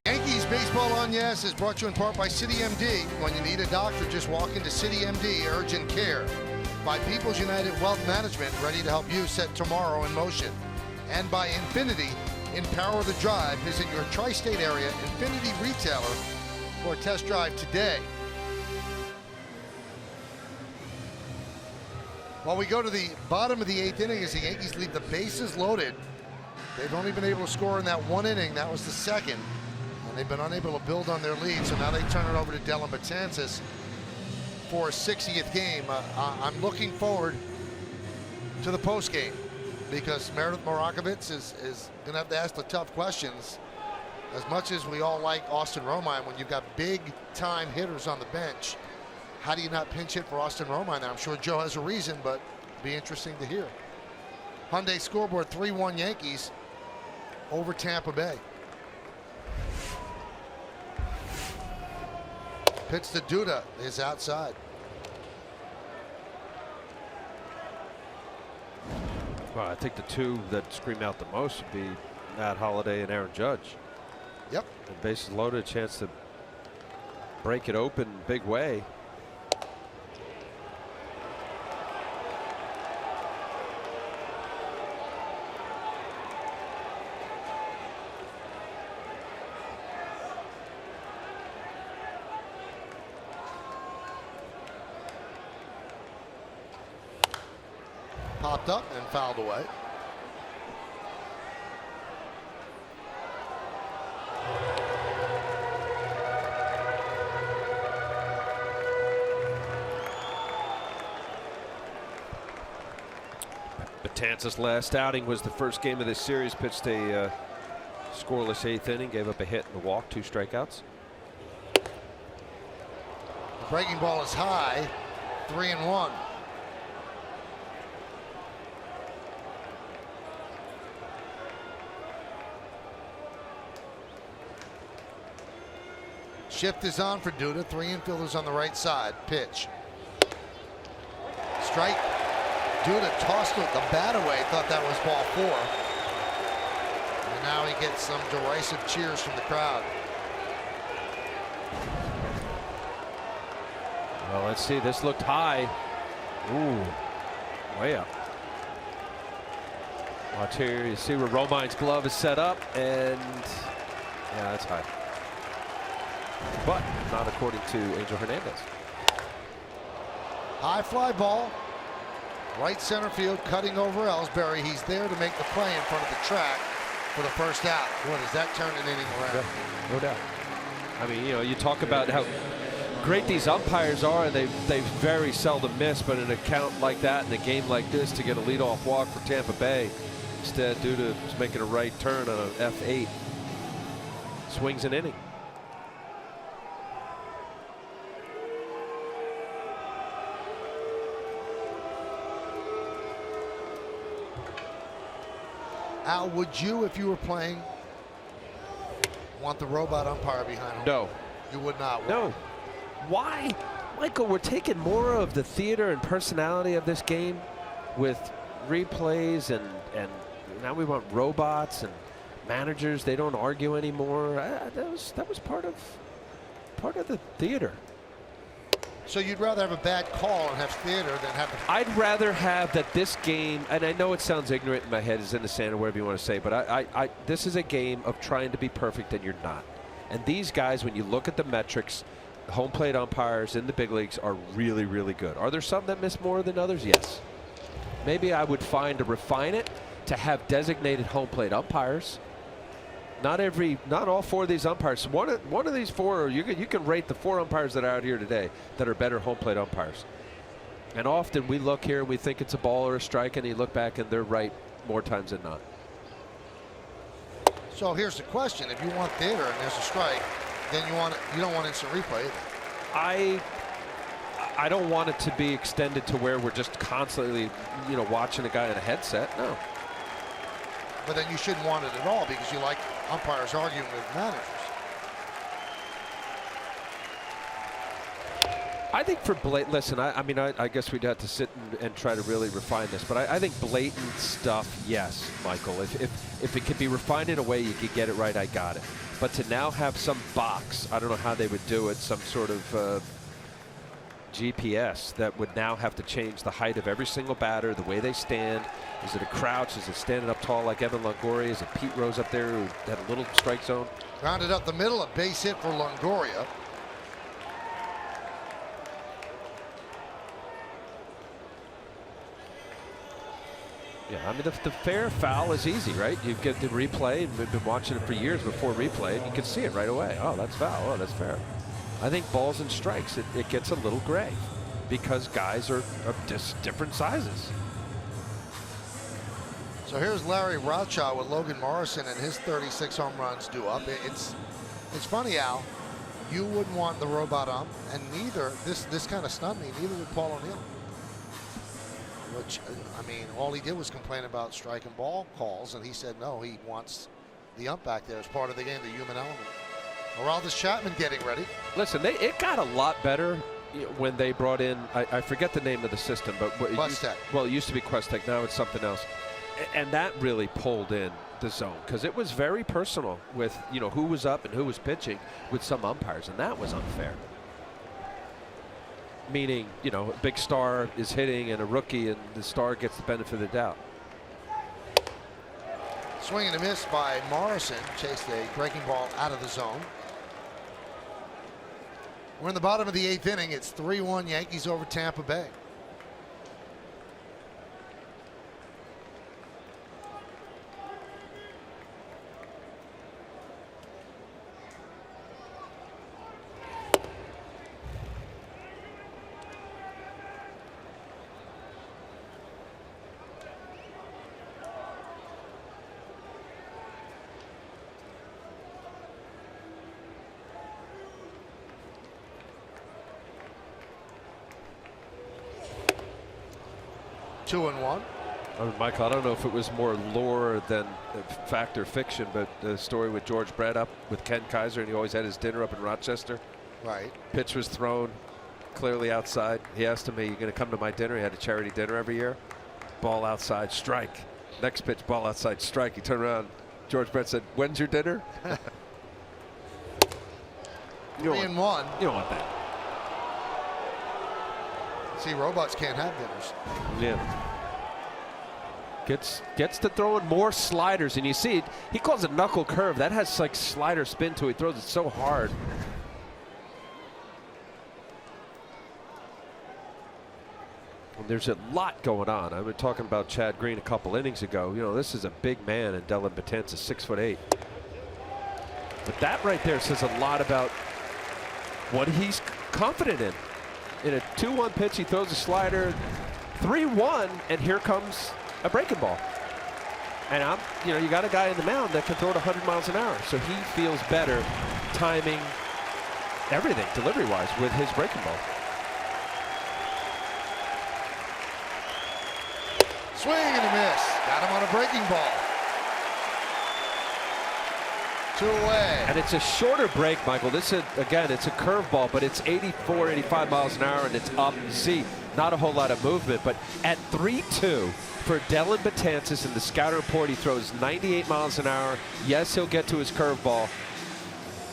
Yankees Baseball on Yes is brought to you in part by City MD. When you need a doctor, just walk into City MD Urgent Care. By People's United Wealth Management, ready to help you set tomorrow in motion. And by Infinity, empower the drive. Visit your tri-state area Infinity retailer for a test drive today. While we go to the bottom of the 8th inning as the Yankees leave the bases loaded, they've only been able to score in that one inning. That was the second. They've been unable to build on their lead, so now they turn it over to Dylan Betances for a 60th game. I'm looking forward to the postgame because Meredith Morakovitz is going to have to ask the tough questions. As much as we all like Austin Romine, when you've got big-time hitters on the bench, how do you not pinch hit for Austin Romine? I'm sure Joe has a reason, but it'll be interesting to hear. Hyundai scoreboard 3-1 Yankees over Tampa Bay. Pitch to Duda is outside. Well, I think the two that scream out the most would be Matt Holliday and Aaron Judge. Yep. And bases loaded, a chance to break it open big way. Popped up and fouled away. Betances' last outing was the first game of this series. Pitched a scoreless 8th inning, gave up a hit and a walk, 2 strikeouts. The breaking ball is high, 3-1. Shift is on for Duda. 3 infielders on the right side. Pitch. Strike. Duda tossed the bat away. Thought that was ball 4. And now he gets some derisive cheers from the crowd. Well, let's see. This looked high. Ooh, way up. Watch here. You see where Romine's glove is set up, and yeah, that's high. But not according to Angel Hernandez. High fly ball. Right center field, cutting over Ellsbury. He's there to make the play in front of the track for the first out. Boy, does that turn an inning around. Yeah, no doubt. I mean, you know, you talk about how great these umpires are, and they very seldom miss, but in an account like that, in a game like this, to get a leadoff walk for Tampa Bay, instead due to making a right turn on an F8, swings an inning. Al, would you, if you were playing, want the robot umpire behind home? No. You would not? No. Why? Michael, we're taking more of the theater and personality of this game with replays, and now we want robots and managers. They don't argue anymore. That was part of the theater. So you'd rather have a bad call and have theater than have the... I'd rather have that this game, and I know it sounds ignorant in my head, is in the sand or whatever you want to say, but this is a game of trying to be perfect, and you're not. And these guys, when you look at the metrics, home plate umpires in the big leagues are really, really good. Are there some that miss more than others? Yes. Maybe I would find to refine it to have designated home plate umpires. Not all four of these umpires. One of these four, you can rate the 4 umpires that are out here today that are better home plate umpires. And often we look here and we think it's a ball or a strike, and you look back and they're right more times than not. So here's the question: if you want theater and there's a strike, then you don't want instant replay either. I don't want it to be extended to where we're just constantly, watching a guy in a headset. No. But then you shouldn't want it at all because you like umpires arguing with managers. I think for blatant, listen, I guess we'd have to sit and try to really refine this, but I think blatant stuff, yes, Michael. If it could be refined in a way you could get it right, I got it. But to now have some box, I don't know how they would do it, some sort of GPS that would now have to change the height of every single batter, the way they stand. Is it a crouch? Is it standing up tall like Evan Longoria? Is it Pete Rose up there who had a little strike zone? Grounded up the middle, a base hit for Longoria. Yeah, I mean, the fair foul is easy, right? You get the replay, and we've been watching it for years before replay, and you can see it right away. Oh, that's foul. Oh, that's fair. I think balls and strikes, it gets a little gray because guys are just different sizes. So here's Larry Rothschild with Logan Morrison and his 36 home runs due up. It's funny, Al. You wouldn't want the robot ump, and neither, this kind of stunned me, neither would Paul O'Neill. Which, I mean, all he did was complain about strike and ball calls, and he said no, he wants the ump back there as part of the game, the human element. Aroldis Chapman getting ready. Listen, it got a lot better when they brought in, I forget the name of the system, but it used to be Questec, now it's something else. And that really pulled in the zone because it was very personal with, who was up and who was pitching with some umpires, and that was unfair. Meaning, a big star is hitting and a rookie, and the star gets the benefit of the doubt. Swing and a miss by Morrison, chased a breaking ball out of the zone. We're in the bottom of the 8th inning. It's 3-1 Yankees over Tampa Bay. Two and one. Michael, I don't know if it was more lore than fact or fiction, but the story with George Brett up with Ken Kaiser, and he always had his dinner up in Rochester. Right. Pitch was thrown clearly outside. He asked him, "Are you going to come to my dinner?" He had a charity dinner every year. Ball outside, strike. Next pitch, ball outside, strike. He turned around. George Brett said, "When's your dinner?" 3-1. You don't want that. See, robots can't have dinners. Yeah. Gets to throwing more sliders, and you see he calls it knuckle curve. That has like slider spin to it. He throws it so hard. And there's a lot going on. I was talking about Chad Green a couple innings ago. You know, this is a big man, and Dylan Betances, 6'8". But that right there says a lot about what he's confident in. In a 2-1 pitch, he throws a slider, 3-1, and here comes a breaking ball. And you got a guy in the mound that can throw it 100 miles an hour. So he feels better timing everything delivery-wise with his breaking ball. Swing and a miss. Got him on a breaking ball. 2 away. And it's a shorter break, Michael. This is, again, it's a curveball, but it's 84, 85 miles an hour, and it's up. See, not a whole lot of movement, but at 3-2 for Dylan Betances in the scouting report, he throws 98 miles an hour. Yes, he'll get to his curveball.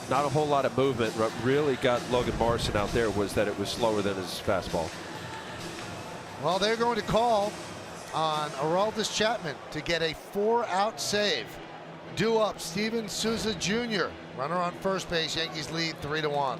Not a whole lot of movement. What really got Logan Morrison out there was that it was slower than his fastball. Well, they're going to call on Aroldis Chapman to get a 4-out save. Due up, Steven Souza Jr. Runner on first base. Yankees lead 3-1.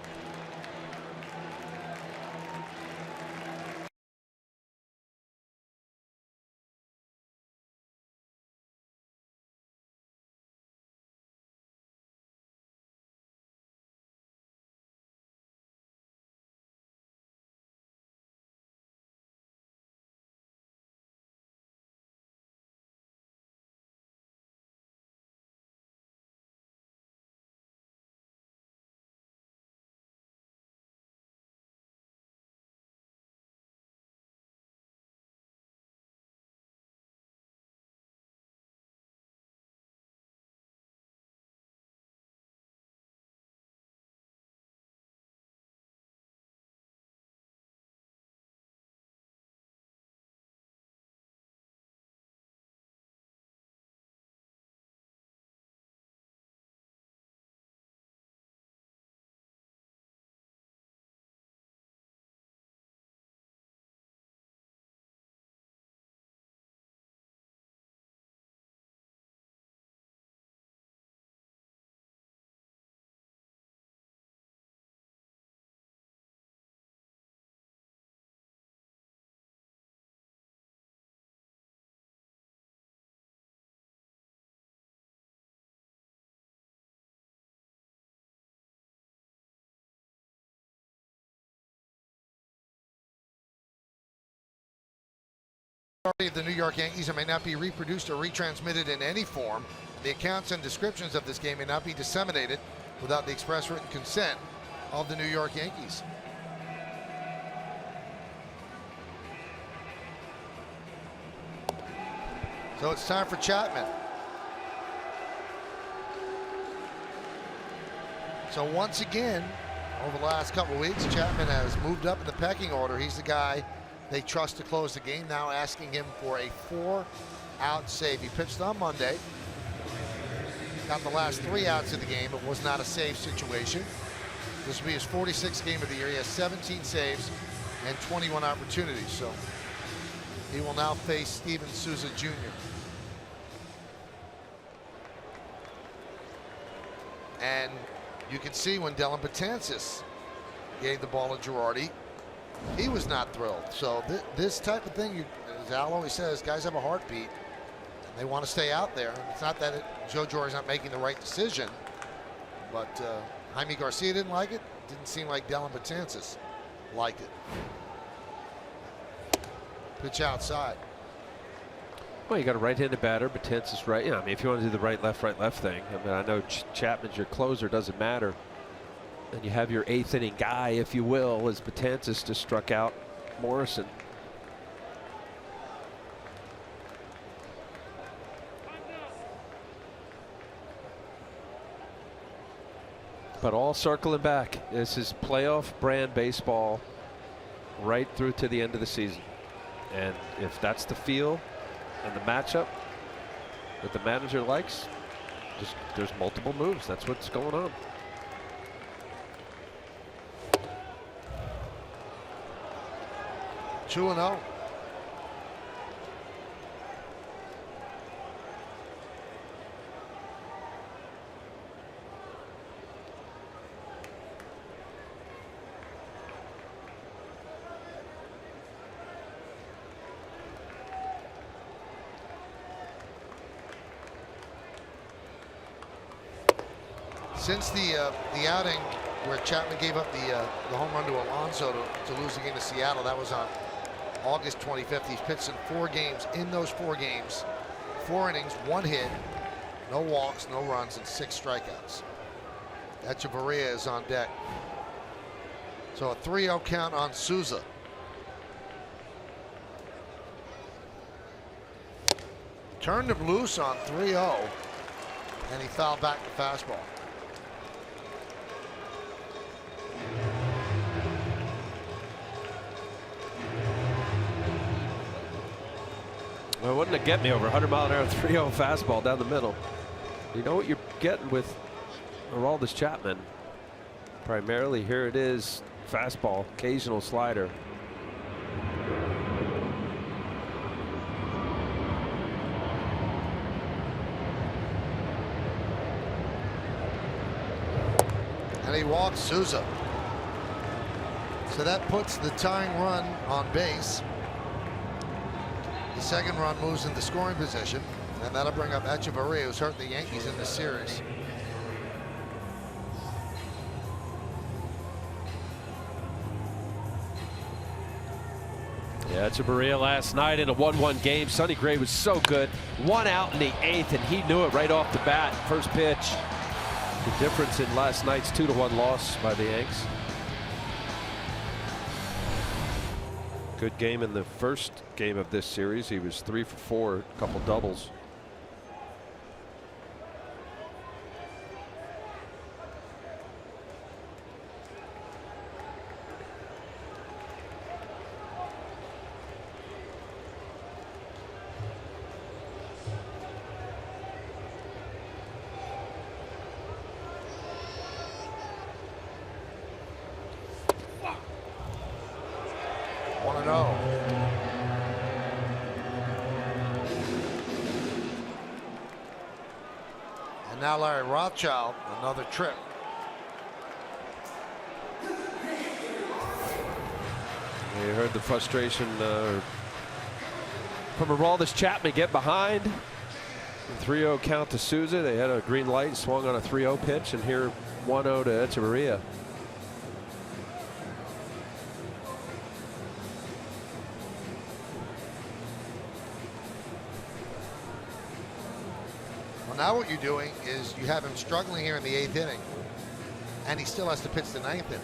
Of the New York Yankees and may not be reproduced or retransmitted in any form. The accounts and descriptions of this game may not be disseminated without the express written consent of the New York Yankees. So it's time for Chapman. So once again, over the last couple of weeks, Chapman has moved up in the pecking order. He's the guy they trust to close the game, now asking him for a 4-out save. He pitched on Monday. Got the last 3 outs of the game, but was not a save situation. This will be his 46th game of the year. He has 17 saves and 21 opportunities. So he will now face Steven Souza Jr. And you can see when Dylan Betances gave the ball to Girardi, he was not thrilled. So this type of thing, as Al always says, guys have a heartbeat. And they want to stay out there. And it's not that Joe Girardi's not making the right decision, but Jaime Garcia didn't like it. Didn't seem like Dylan Betances liked it. Pitch outside. Well, you got a right-handed batter, Betances right. Yeah, I mean, if you want to do the right, left thing. I mean, I know Chapman's your closer, doesn't matter. And you have your 8th inning guy, if you will, as Betances just struck out Morrison. But all circling back. This is playoff brand baseball right through to the end of the season. And if that's the feel and the matchup that the manager likes, just there's multiple moves. That's what's going on. 2-0. Since the outing where Chapman gave up the home run to Alonso to lose the game to Seattle, that was on August 25th. He's pitched in 4 games. In those 4 games, 4 innings, 1 hit, no walks, no runs, and 6 strikeouts. Echeverria is on deck. So a 3-0 count on Souza. Turned him loose on 3-0, and he fouled back the fastball. Well, wouldn't it get me over 100-mile-an-hour 3-0 fastball down the middle? You know what you're getting with Aroldis Chapman. Primarily, here it is, fastball, occasional slider. And he walks Souza. So that puts the tying run on base. The second run moves into scoring position, and that'll bring up Echeverria, who's hurt the Yankees in this series. Yeah, Echeverria last night in a 1-1 game. Sonny Gray was so good. 1 out in the 8th, and he knew it right off the bat. First pitch. The difference in last night's 2-1 loss by the Yanks. Good game in the first game of this series. He was 3 for 4, a couple doubles. Now Larry Rothschild, another trip. You heard the frustration from Aroldis Chapman. Get behind. 3-0 count to Souza. They had a green light and swung on a 3-0 pitch, and here 1-0 to Echeverria. Now what you're doing is you have him struggling here in the 8th inning, and he still has to pitch the 9th inning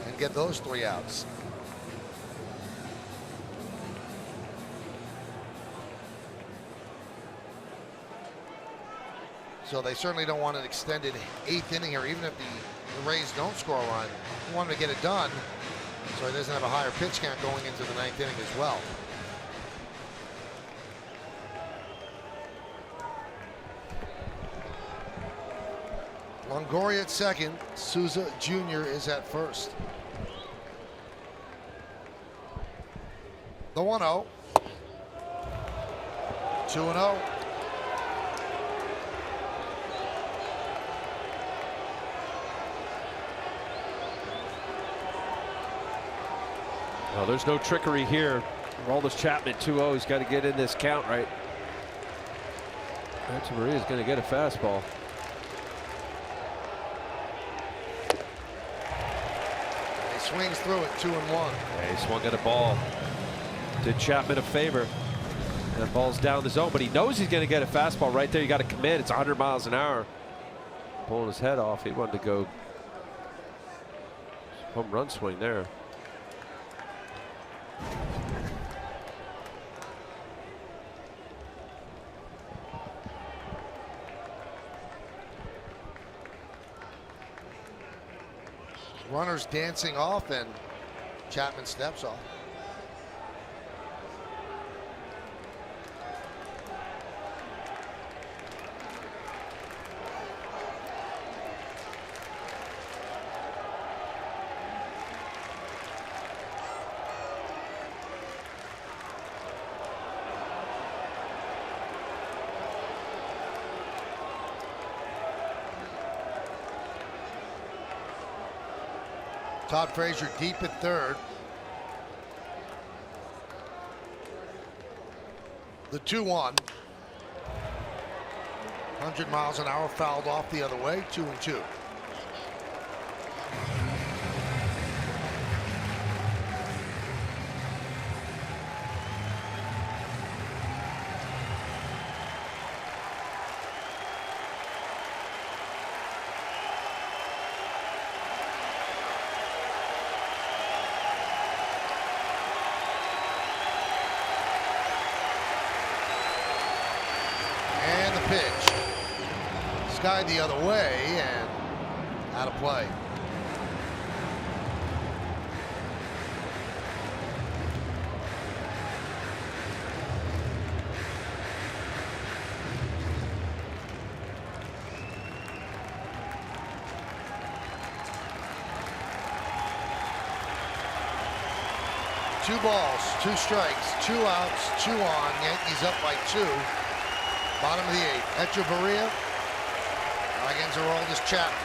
and get those 3 outs. So they certainly don't want an extended 8th inning here, even if the Rays don't score a run. They want him to get it done so he doesn't have a higher pitch count going into the 9th inning as well. Longoria at second. Souza Jr. is at first. The 1-0. 2-0. Well, there's no trickery here. Aroldis Chapman 2-0. He's got to get in this count right. Echeverria is going to get a fastball. Swings through it, 2-1. Yeah, he swung at a ball. Did Chapman a favor. That ball's down the zone, but he knows he's going to get a fastball right there. You got to commit. It's 100 miles an hour. Pulling his head off. He wanted to go home run swing there. Runners dancing off, and Chapman steps off. Todd Frazier deep at third. The 2-1. 100 miles an hour, fouled off the other way. 2-2. Pitch. Sky the other way and out of play. Two balls, 2 strikes, 2 outs, 2 on. Yankees up by 2. Bottom of the 8th. Echeverria against Aroldis Chapman.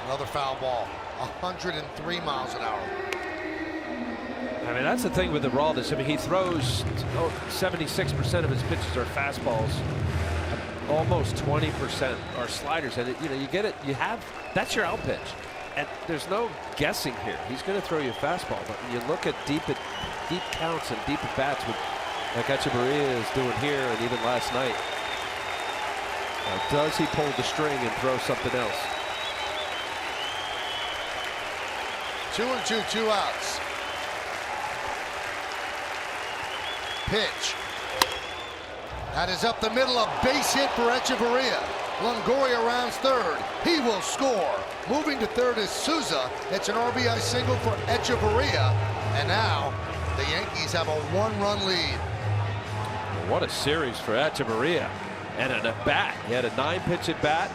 Another foul ball. 103 miles an hour. I mean, that's the thing with Aroldis. I mean, he throws 76% of his pitches are fastballs. Almost 20% are sliders. And, you get it. That's your out pitch. And there's no guessing here. He's going to throw you a fastball, but when you look at deep counts and deep at bats, like Echeverria is doing here, and even last night, does he pull the string and throw something else? 2-2, 2 outs. Pitch. That is up the middle, a base hit for Echeverria. Longoria rounds third. He will score. Moving to third is Souza. It's an RBI single for Echeverria. And now the Yankees have a 1-run lead. What a series for Echeverria. And an at-bat. He had a 9-pitch at-bat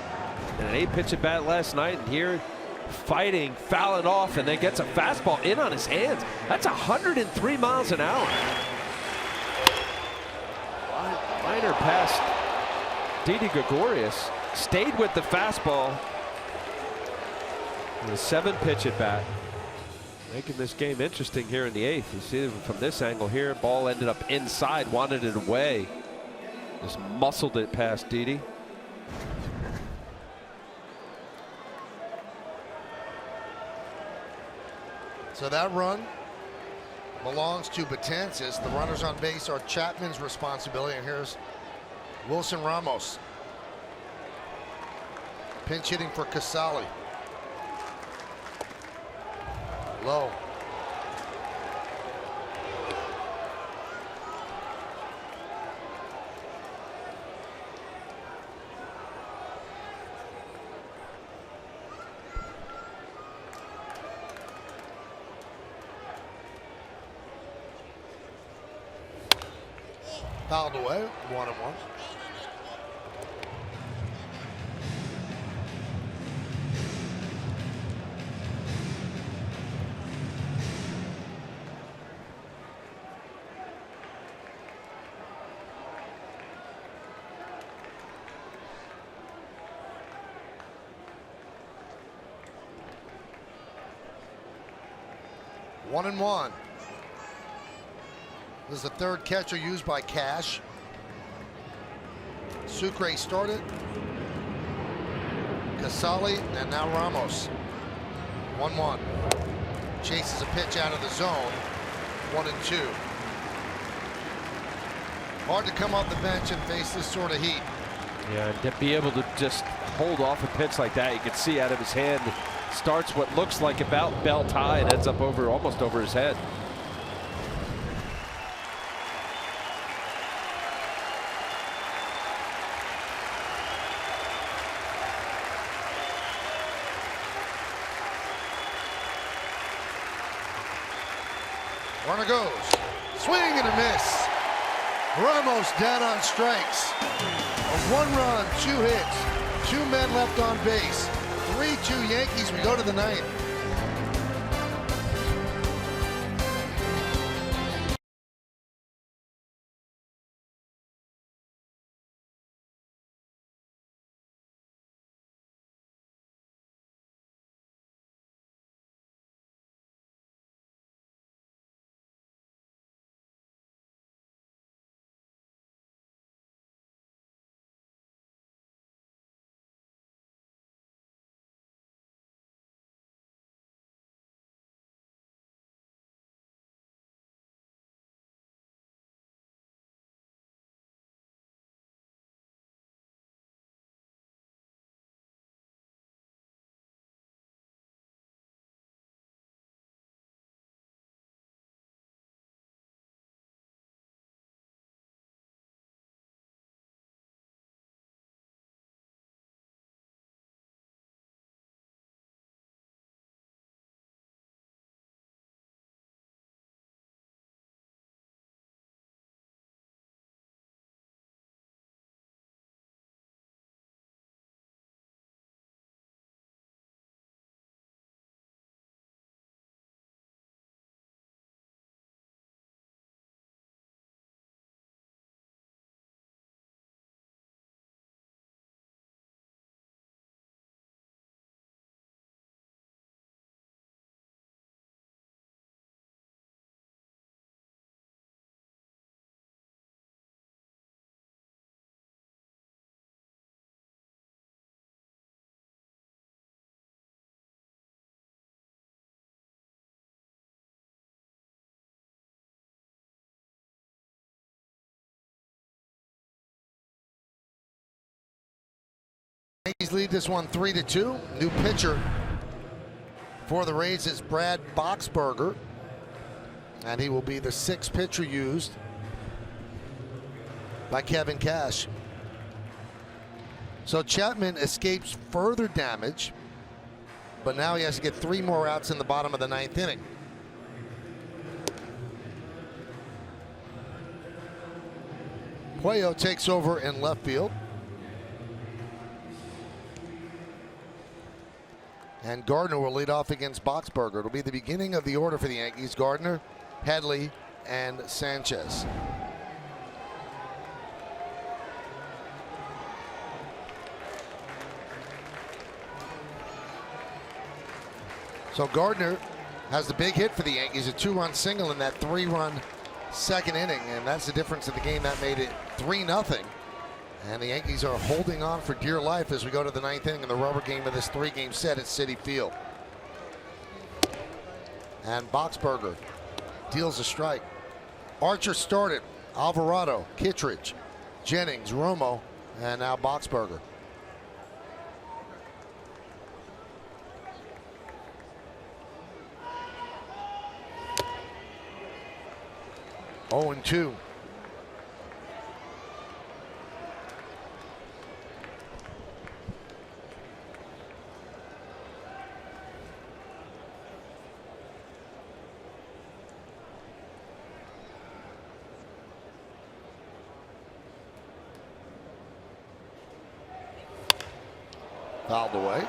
and an 8-pitch at-bat last night. And here, fighting, fouling off, and then gets a fastball in on his hands. That's 103 miles an hour. Minor past Didi Gregorius. Stayed with the fastball. With a 7-pitch at bat. Making this game interesting here in the 8th. You see from this angle here, ball ended up inside, wanted it away. Just muscled it past Didi. So that run belongs to Betances. The runners on base are Chapman's responsibility. And here's Wilson Ramos. Pinch hitting for Casali. Low. Fouled away, 1-1. One and one. This is the third catcher used by Cash. Sucre started. Casali and now Ramos. 1-1. Chases a pitch out of the zone. 1-2. Hard to come off the bench and face this sort of heat. Yeah, and to be able to just hold off a pitch like that, you can see out of his hand, starts what looks like about belt high and ends up almost over his head. Runner goes. Swing and a miss. Ramos down on strikes. A 1 run, 2 hits, 2 men left on base. 3-2 Yankees. We go to the 9th. Yankees lead this one 3-2. New pitcher for the Rays is Brad Boxberger, and he will be the 6th pitcher used by Kevin Cash. So Chapman escapes further damage, but now he has to get 3 more outs in the bottom of the 9th inning. Puello takes over in left field. And Gardner will lead off against Boxberger. It'll be the beginning of the order for the Yankees. Gardner, Headley, and Sanchez. So Gardner has the big hit for the Yankees, a 2-run single in that 3-run second inning, and that's the difference in the game that made it 3-0. And the Yankees are holding on for dear life as we go to the 9th inning in the rubber game of this 3-game set at Citi Field. And Boxberger deals a strike. Archer started, Alvarado, Kittredge, Jennings, Romo, and now Boxberger. Oh, and 2. Fouled away.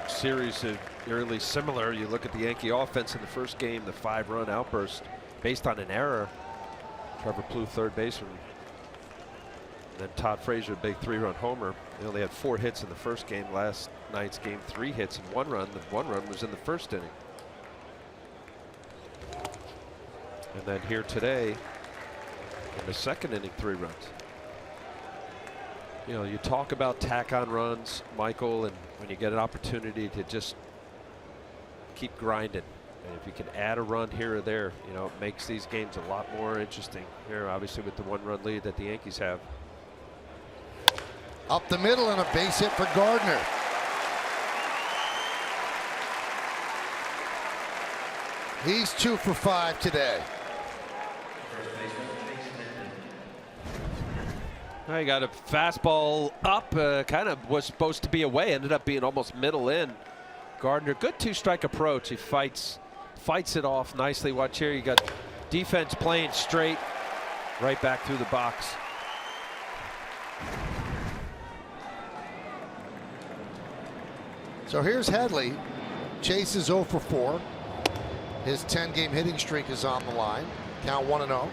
Series are eerily similar. You look at the Yankee offense in the first game, the 5-run outburst based on an error. Trevor Plouffe, third baseman. And then Todd Frazier, big 3-run homer. They only had 4 hits in the first game. Last night's game, 3 hits and 1 run. The 1 run was in the first inning. And then here today, in the second inning, 3 runs. You know, you talk about tack on runs, Michael, and when you get an opportunity to just keep grinding, and if you can add a run here or there, you know, it makes these games a lot more interesting. Here, obviously, with the 1-run lead that the Yankees have. Up the middle and a base hit for Gardner. He's 2 for 5 today. I got a fastball up, kind of was supposed to be away, ended up being almost middle in. Gardner, good 2-strike approach. He fights it off nicely. Watch here, you got defense playing straight, right back through the box. So here's Headley. Chase is 0 for 4. His 10-game hitting streak is on the line. Count 1-0.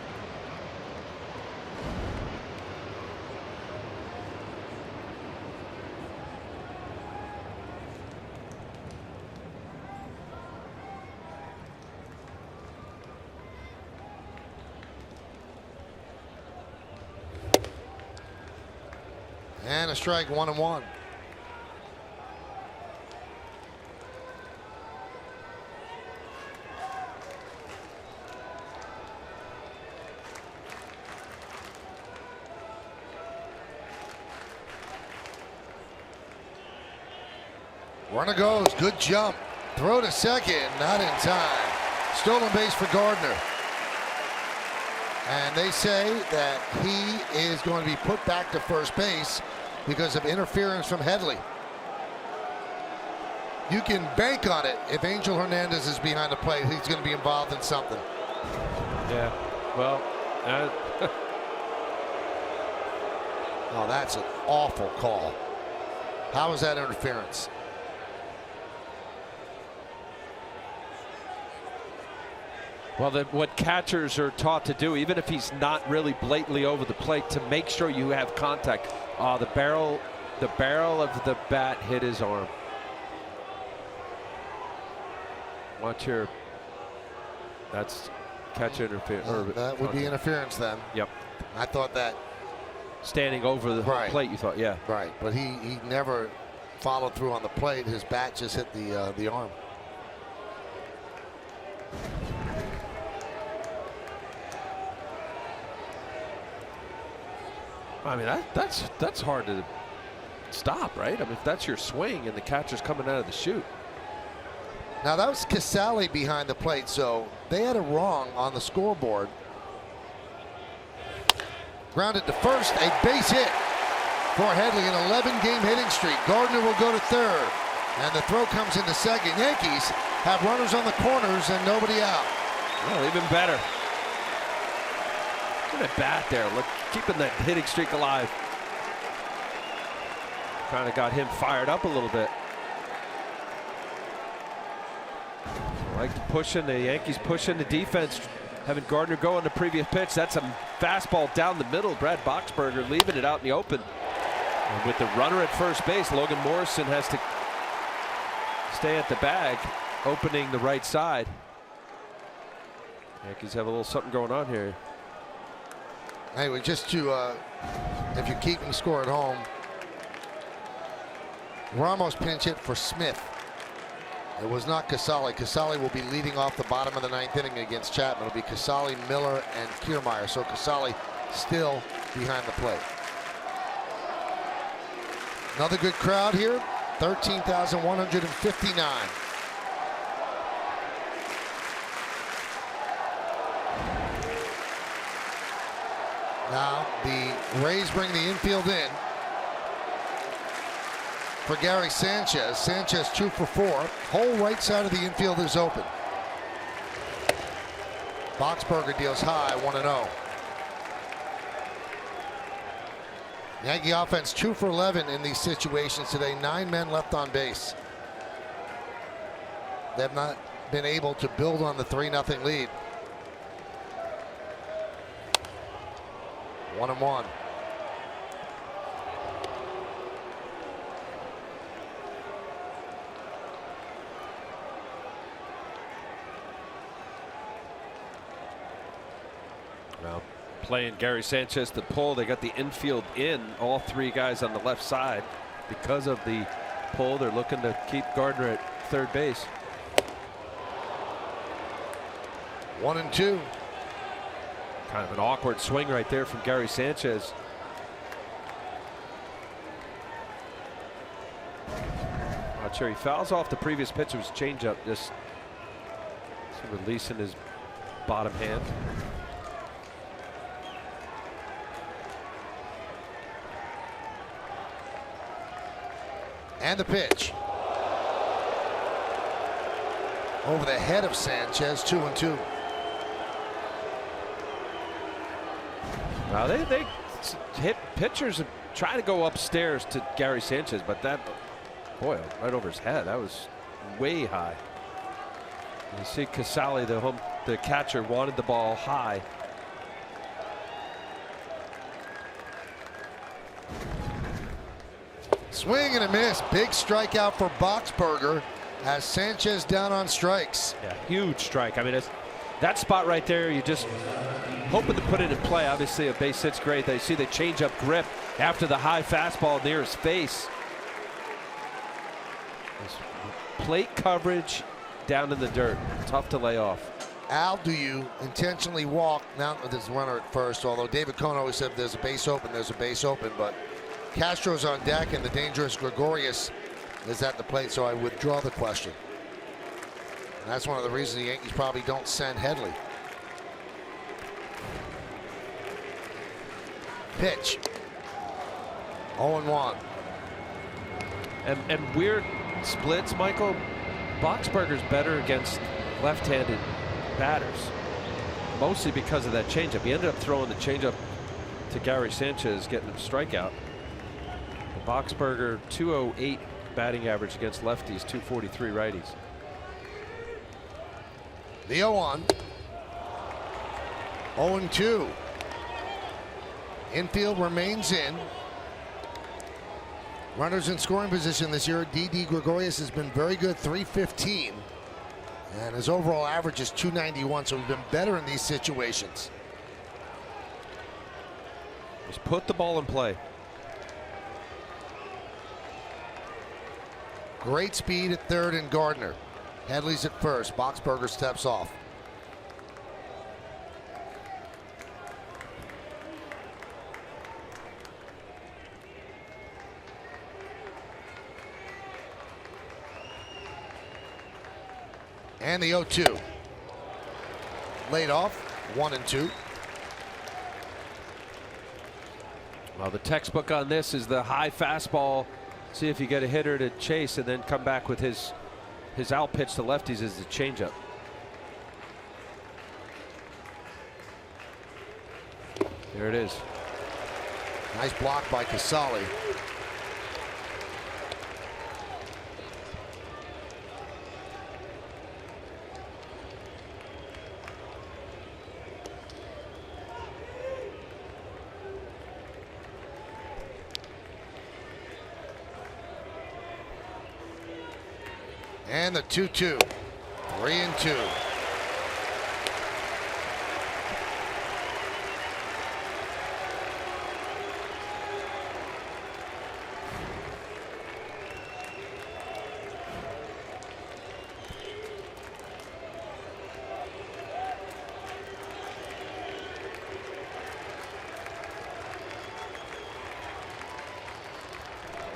And a strike, 1-1. Runner goes, good jump. Throw to second, not in time. Stolen base for Gardner. And they say that he is going to be put back to first base because of interference from Headley. You can bank on it. If Angel Hernandez is behind the plate, he's going to be involved in something. Yeah, well. Oh, that's an awful call. How is that interference? Well, what catchers are taught to do, even if he's not really blatantly over the plate, to make sure you have contact. The barrel The barrel of the bat hit his arm. Watch here. That's catch interference. That would be interference then. Yep. I thought that. Standing over the plate, you thought, yeah. Right, but he never followed through on the plate. His bat just hit the arm. I mean, that's hard to stop, right? I mean, if that's your swing and the catcher's coming out of the chute. Now that was Casale behind the plate, so they had it wrong on the scoreboard. Grounded to first, a base hit for Headley, an 11-game hitting streak. Gardner will go to third, and the throw comes into second. Yankees have runners on the corners and nobody out. Well, even better. Good at bat there. Look, keeping that hitting streak alive. Kind of got him fired up a little bit. Like pushing the Yankees, pushing the defense, having Gardner go on the previous pitch. That's a fastball down the middle. Brad Boxberger leaving it out in the open. And with the runner at first base, Logan Morrison has to stay at the bag, opening the right side. Yankees have a little something going on here. Anyway, just to, if you're keeping score at home, Ramos pinch hit for Smith. It was not Casale. Casale will be leading off the bottom of the 9th inning against Chapman. It'll be Casale, Miller, and Kiermaier. So Casale still behind the plate. Another good crowd here, 13,159. Now the Rays bring the infield in for Gary Sanchez. Sanchez 2 for 4. Whole right side of the infield is open. Boxberger deals high, 1-0. Yankee offense 2 for 11 in these situations today. 9 men left on base. They have not been able to build on the 3-0 lead. 1-1. Well, playing Gary Sanchez to pull. They got the infield in, all 3 guys on the left side. Because of the pull, they're looking to keep Gardner at third base. 1-2. Kind of an awkward swing right there from Gary Sanchez. Watch here, he fouls off the previous pitch. It was changeup, just releasing his bottom hand. And the pitch. Over the head of Sanchez, 2-2. Now they hit pitchers and try to go upstairs to Gary Sanchez, but that, boy, right over his head. That was way high. You see Casale, the catcher, wanted the ball high. Swing and a miss. Big strikeout for Boxberger as Sanchez down on strikes. Yeah, huge strike. I mean, it's that spot right there. You just hoping to put it in play. Obviously, a base hit's great. They see the changeup grip after the high fastball near his face. This plate coverage down in the dirt. Tough to lay off. Al, do you intentionally walk? Now there's a runner at first, although David Cohn always said there's a base open, there's a base open, but Castro's on deck and the dangerous Gregorius is at the plate, so I withdraw the question. And that's one of the reasons the Yankees probably don't send Headley. Pitch. 0-1. And weird splits, Michael. Boxberger's better against left-handed batters, mostly because of that changeup. He ended up throwing the changeup to Gary Sanchez, getting him a strikeout. Boxberger 208 batting average against lefties, 243 righties. The 0-1. 0-2. Infield remains in. Runners in scoring position this year. Didi Gregorius has been very good, 315. And his overall average is 291, so we've been better in these situations. Just put the ball in play. Great speed at third and Gardner. Headley's at first. Boxberger steps off. And the 0-2. Laid off, 1 and 2. Well, the textbook on this is the high fastball. See if you get a hitter to chase and then come back with his out pitch to lefties is the changeup. There it is. Nice block by Casali. And the 2-2. 3 and 2.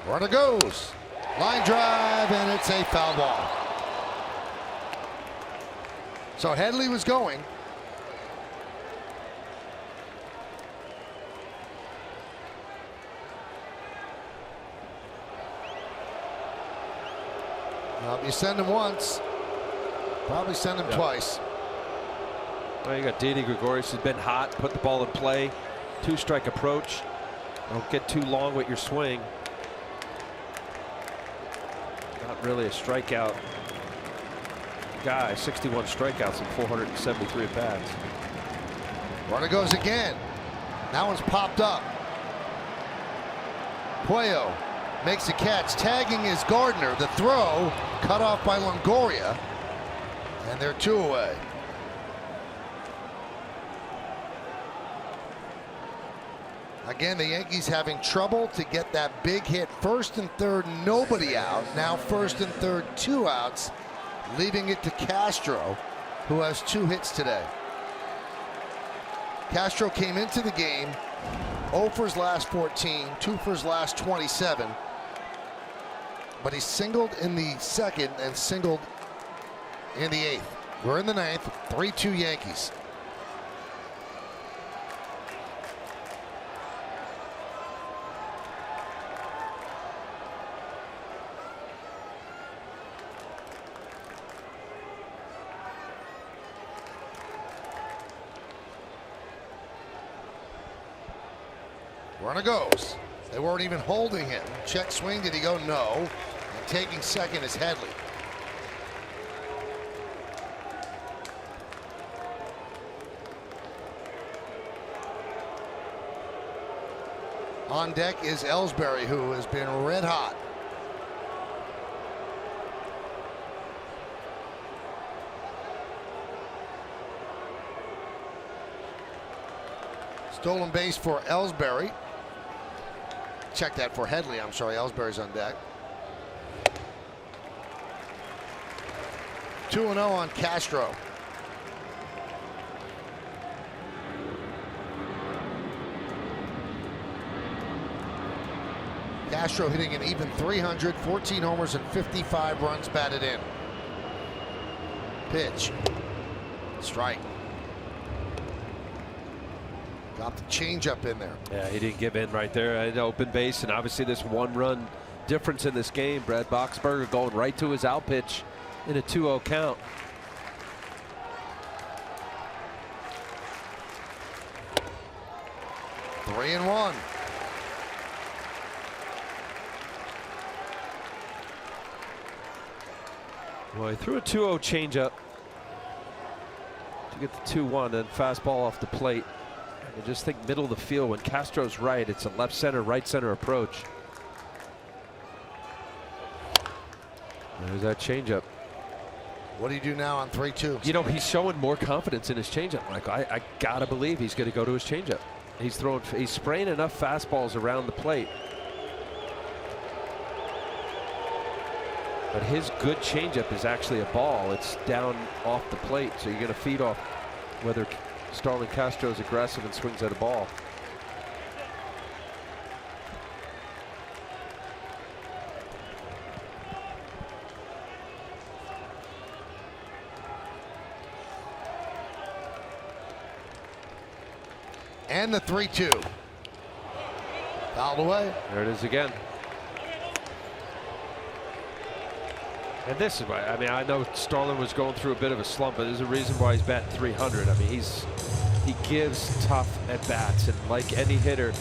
Runner goes. Line drive, and it's a foul ball. So Headley was going. Well, if you send him once, probably send him twice. Well, you got Didi Gregorius has been hot. Put the ball in play. 2-strike approach. Don't get too long with your swing. Not really a strikeout guy. 61 strikeouts and 473 at bats. Runner goes again. That one's popped up. Puello makes a catch. Tagging is Gardner. The throw cut off by Longoria. And they're 2 away. Again, the Yankees having trouble to get that big hit. First and third, nobody out. Now first and third, 2 outs, leaving it to Castro, who has 2 hits today. Castro came into the game 0 for his last 14, 2 for his last 27. But he singled in the second and singled in the 8th. We're in the 9th, 3-2 Yankees. Runner goes. They weren't even holding him. Check swing. Did he go? No. And taking second is Headley. On deck is Ellsbury, who has been red hot. Stolen base for Ellsbury. Check that for Headley. I'm sorry, Ellsbury's on deck. 2-0 on Castro. Castro hitting an even 300, 14 homers and 55 runs batted in. Pitch. Strike. Got the changeup in there. Yeah, he didn't give in right there at open base, and obviously this 1-run difference in this game. Brad Boxberger going right to his out pitch in a 2-0 count. Three and 1. Well, he threw a 2-0 changeup to get the 2-1, then fastball off the plate. I just think middle of the field when Castro's right, it's a left center, right center approach. There's that changeup. What do you do now on 3-2? You know, he's showing more confidence in his changeup, Michael. I gotta believe he's going to go to his changeup. He's spraying enough fastballs around the plate. But his good changeup is actually a ball. It's down off the plate, so you're going to feed off whether Starlin Castro's aggressive and swings at a ball. And the 3-2. Fouled away. There it is again. And this is why, I mean, I know Starlin was going through a bit of a slump, but there's a reason why he's batting 300. I mean, he gives tough at bats, and like any hitter,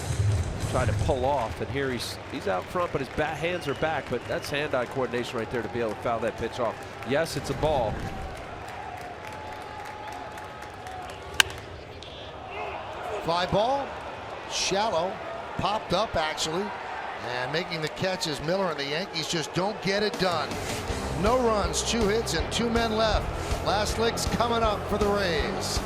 try to pull off. And here he's out front, but his hands are back. But that's hand-eye coordination right there to be able to foul that pitch off. Yes, it's a ball. Fly ball, shallow, popped up actually, and making the catch is Miller, and the Yankees just don't get it done. No runs, 2 hits, and 2 men left. Last lick's coming up for the Rays.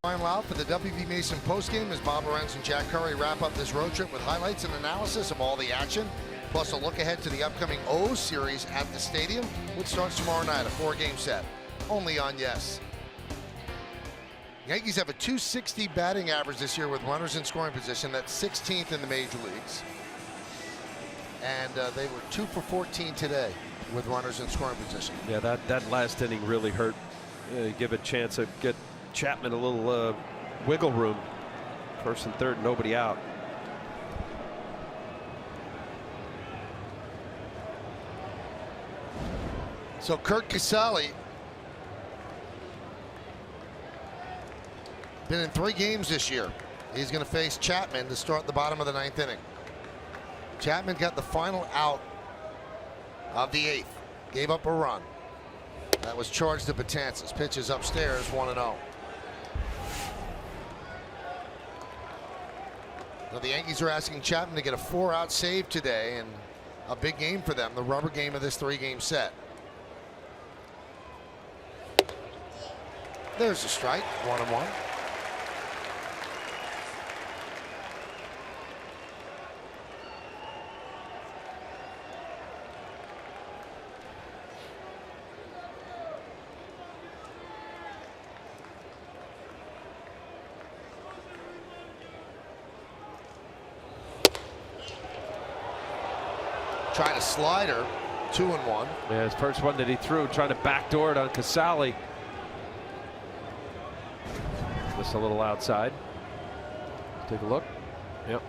Final out for the WB Mason postgame as Bob Lorenz and Jack Curry wrap up this road trip with highlights and analysis of all the action, plus a look ahead to the upcoming O's series at the stadium, which starts tomorrow night, a 4-game set, only on Yes. Yankees have a .260 batting average this year with runners in scoring position. That's 16th in the major leagues. And they were 2 for 14 today with runners in scoring position. Yeah, that last inning really hurt. Give a chance to get Chapman a little wiggle room. First and third, nobody out. So Curt Casale been in 3 games this year. He's going to face Chapman to start the bottom of the 9th inning. Chapman got the final out of the 8th. Gave up a run. That was charged to Betances. Pitches upstairs, 1-0. Now the Yankees are asking Chapman to get a 4-out save today, and a big game for them, the rubber game of this 3-game set. There's a strike, 1-1. Trying to slider, 2-1. Yeah, his first one that he threw, trying to backdoor it on Casale. Just a little outside. Take a look. Yep.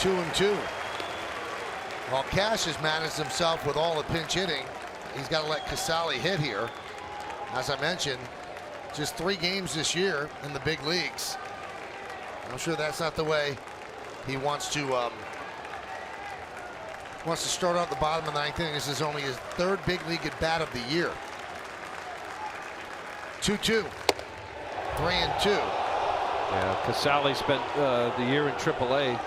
Two and two. While Cash has managed himself with all the pinch hitting, he's got to let Casale hit here. As I mentioned, just 3 games this year in the big leagues. I'm sure that's not the way he wants to start out the bottom of the 9th inning. This is only his 3rd big league at bat of the year. 2-2, 3-2. Yeah, Casale spent the year in AAA.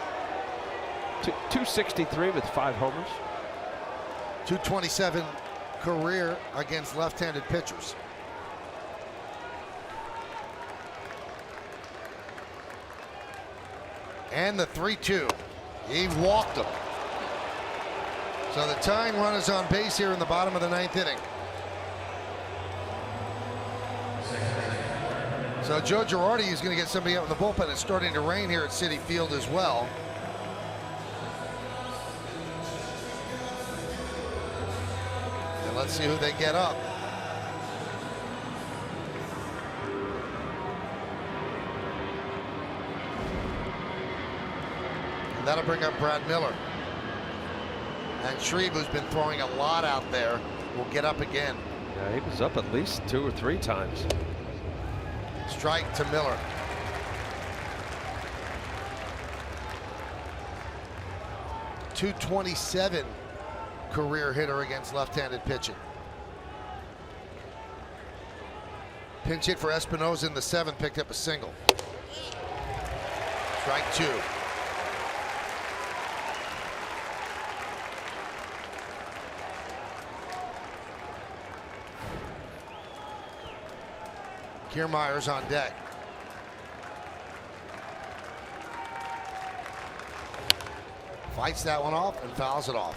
263 with 5 homers. 227 career against left-handed pitchers. And the 3-2. He walked him. So the tying run is on base here in the bottom of the 9th inning. So Joe Girardi is going to get somebody out in the bullpen. It's starting to rain here at Citi Field as well. And let's see who they get up. And that'll bring up Brad Miller. And Shreve, who's been throwing a lot out there, will get up again. Yeah, he was up at least 2 or 3 times. Strike to Miller. .227 career hitter against left-handed pitching. Pinch hit for Espinosa in the 7th, picked up a single. Strike 2. Kiermaier's on deck. Fights that one off and fouls it off.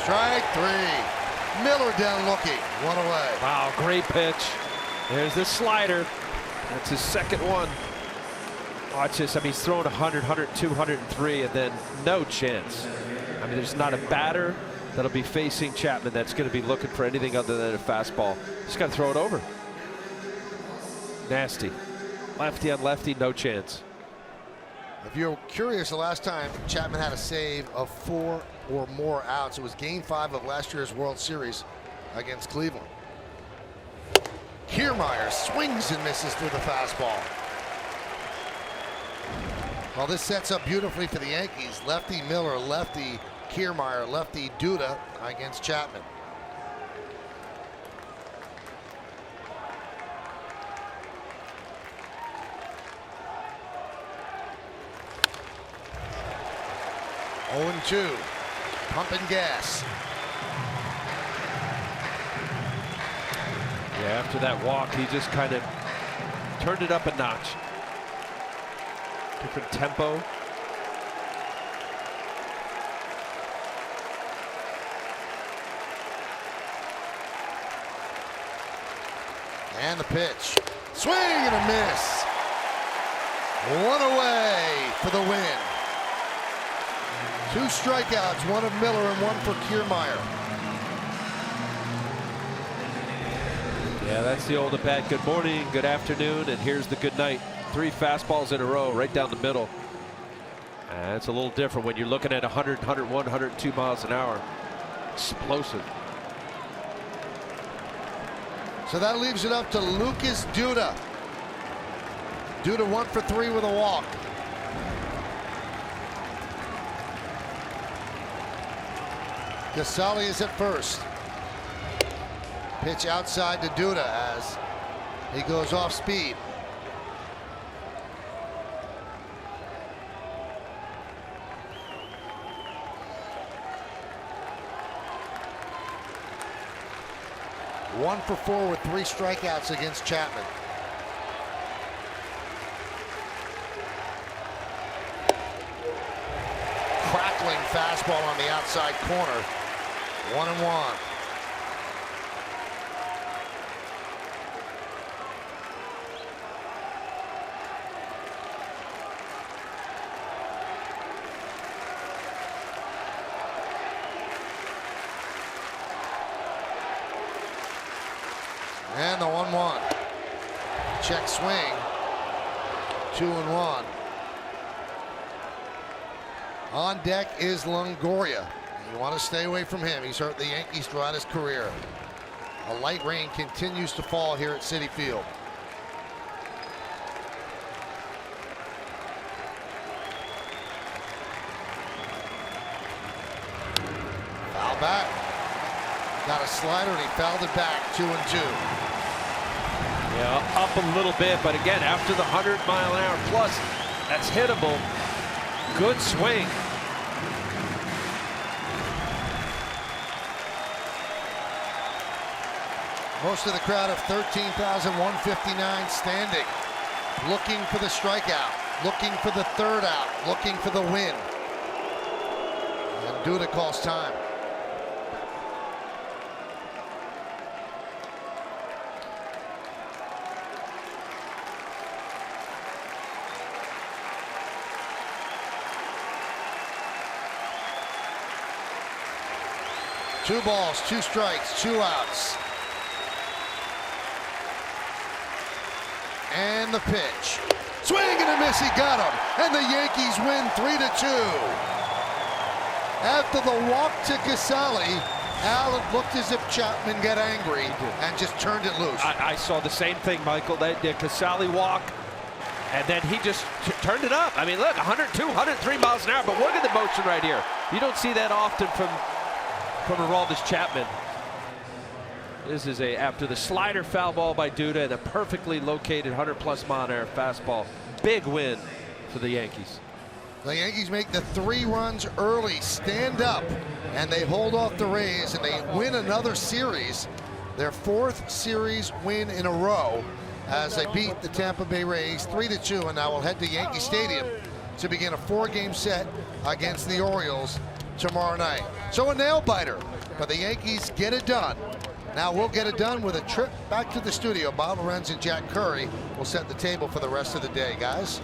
Strike 3. Miller down looking. 1 away. Wow, great pitch. There's the slider. That's his 2nd one. Watch this. I mean, he's throwing 100, 102, 103, and then no chance. I mean, there's not a batter that'll be facing Chapman that's going to be looking for anything other than a fastball. Just got to throw it over. Nasty. Lefty on lefty, no chance. If you're curious, the last time Chapman had a save of 4 or more outs, it was Game 5 of last year's World Series against Cleveland. Kiermaier swings and misses through the fastball. Well, this sets up beautifully for the Yankees. Lefty Miller, lefty Kiermaier, lefty Duda against Chapman. Oh, 2, pumping gas. Yeah, after that walk, he just kind of turned it up a notch. Different tempo. And the pitch. Swing and a miss. 1 away for the win. 2 strikeouts, 1 of Miller and 1 for Kiermaier. Yeah, that's the old at-bat. Good morning, good afternoon, and here's the good night. 3 fastballs in a row right down the middle. It's a little different when you're looking at 100, 101, 102 miles an hour. Explosive. So that leaves it up to Lucas Duda. Duda 1 for 3 with a walk. Casale is at first. Pitch outside to Duda as he goes off speed. One for 4 with 3 strikeouts against Chapman. Crackling fastball on the outside corner. 1-1. check swing. 2-1. On deck is Longoria. You want to stay away from him. He's hurt the Yankees throughout his career. A light rain continues to fall here at Citi Field. Foul back. Got a slider and he fouled it back. 2-2. Yeah, up a little bit, but again, after the 100-mile-an-hour plus, that's hittable. Good swing. Most of the crowd of 13,159 standing, looking for the strikeout, looking for the third out, looking for the win. And Duda calls time. Two balls, two strikes, two outs. And the pitch. Swing and a miss, he got him. And the Yankees win 3-2. After the walk to Casali, Al, it looked as if Chapman got angry and just turned it loose. I saw the same thing, Michael. That the Casali walk, and then he just turned it up. I mean, look, 102, 103 miles an hour, but look at the motion right here. You don't see that often from Aroldis Chapman. This is after the slider foul ball by Duda and a perfectly located 100+ mile-an-hour fastball. Big win for the Yankees. The Yankees make the 3 runs early, stand up, and they hold off the Rays, and they win another series. Their 4th series win in a row as they beat the Tampa Bay Rays 3-2, and now will head to Yankee Stadium to begin a 4-game set against the Orioles tomorrow night. So a nail-biter, but the Yankees get it done. Now we'll get it done with a trip back to the studio. Bob Lorenz and Jack Curry will set the table for the rest of the day, guys.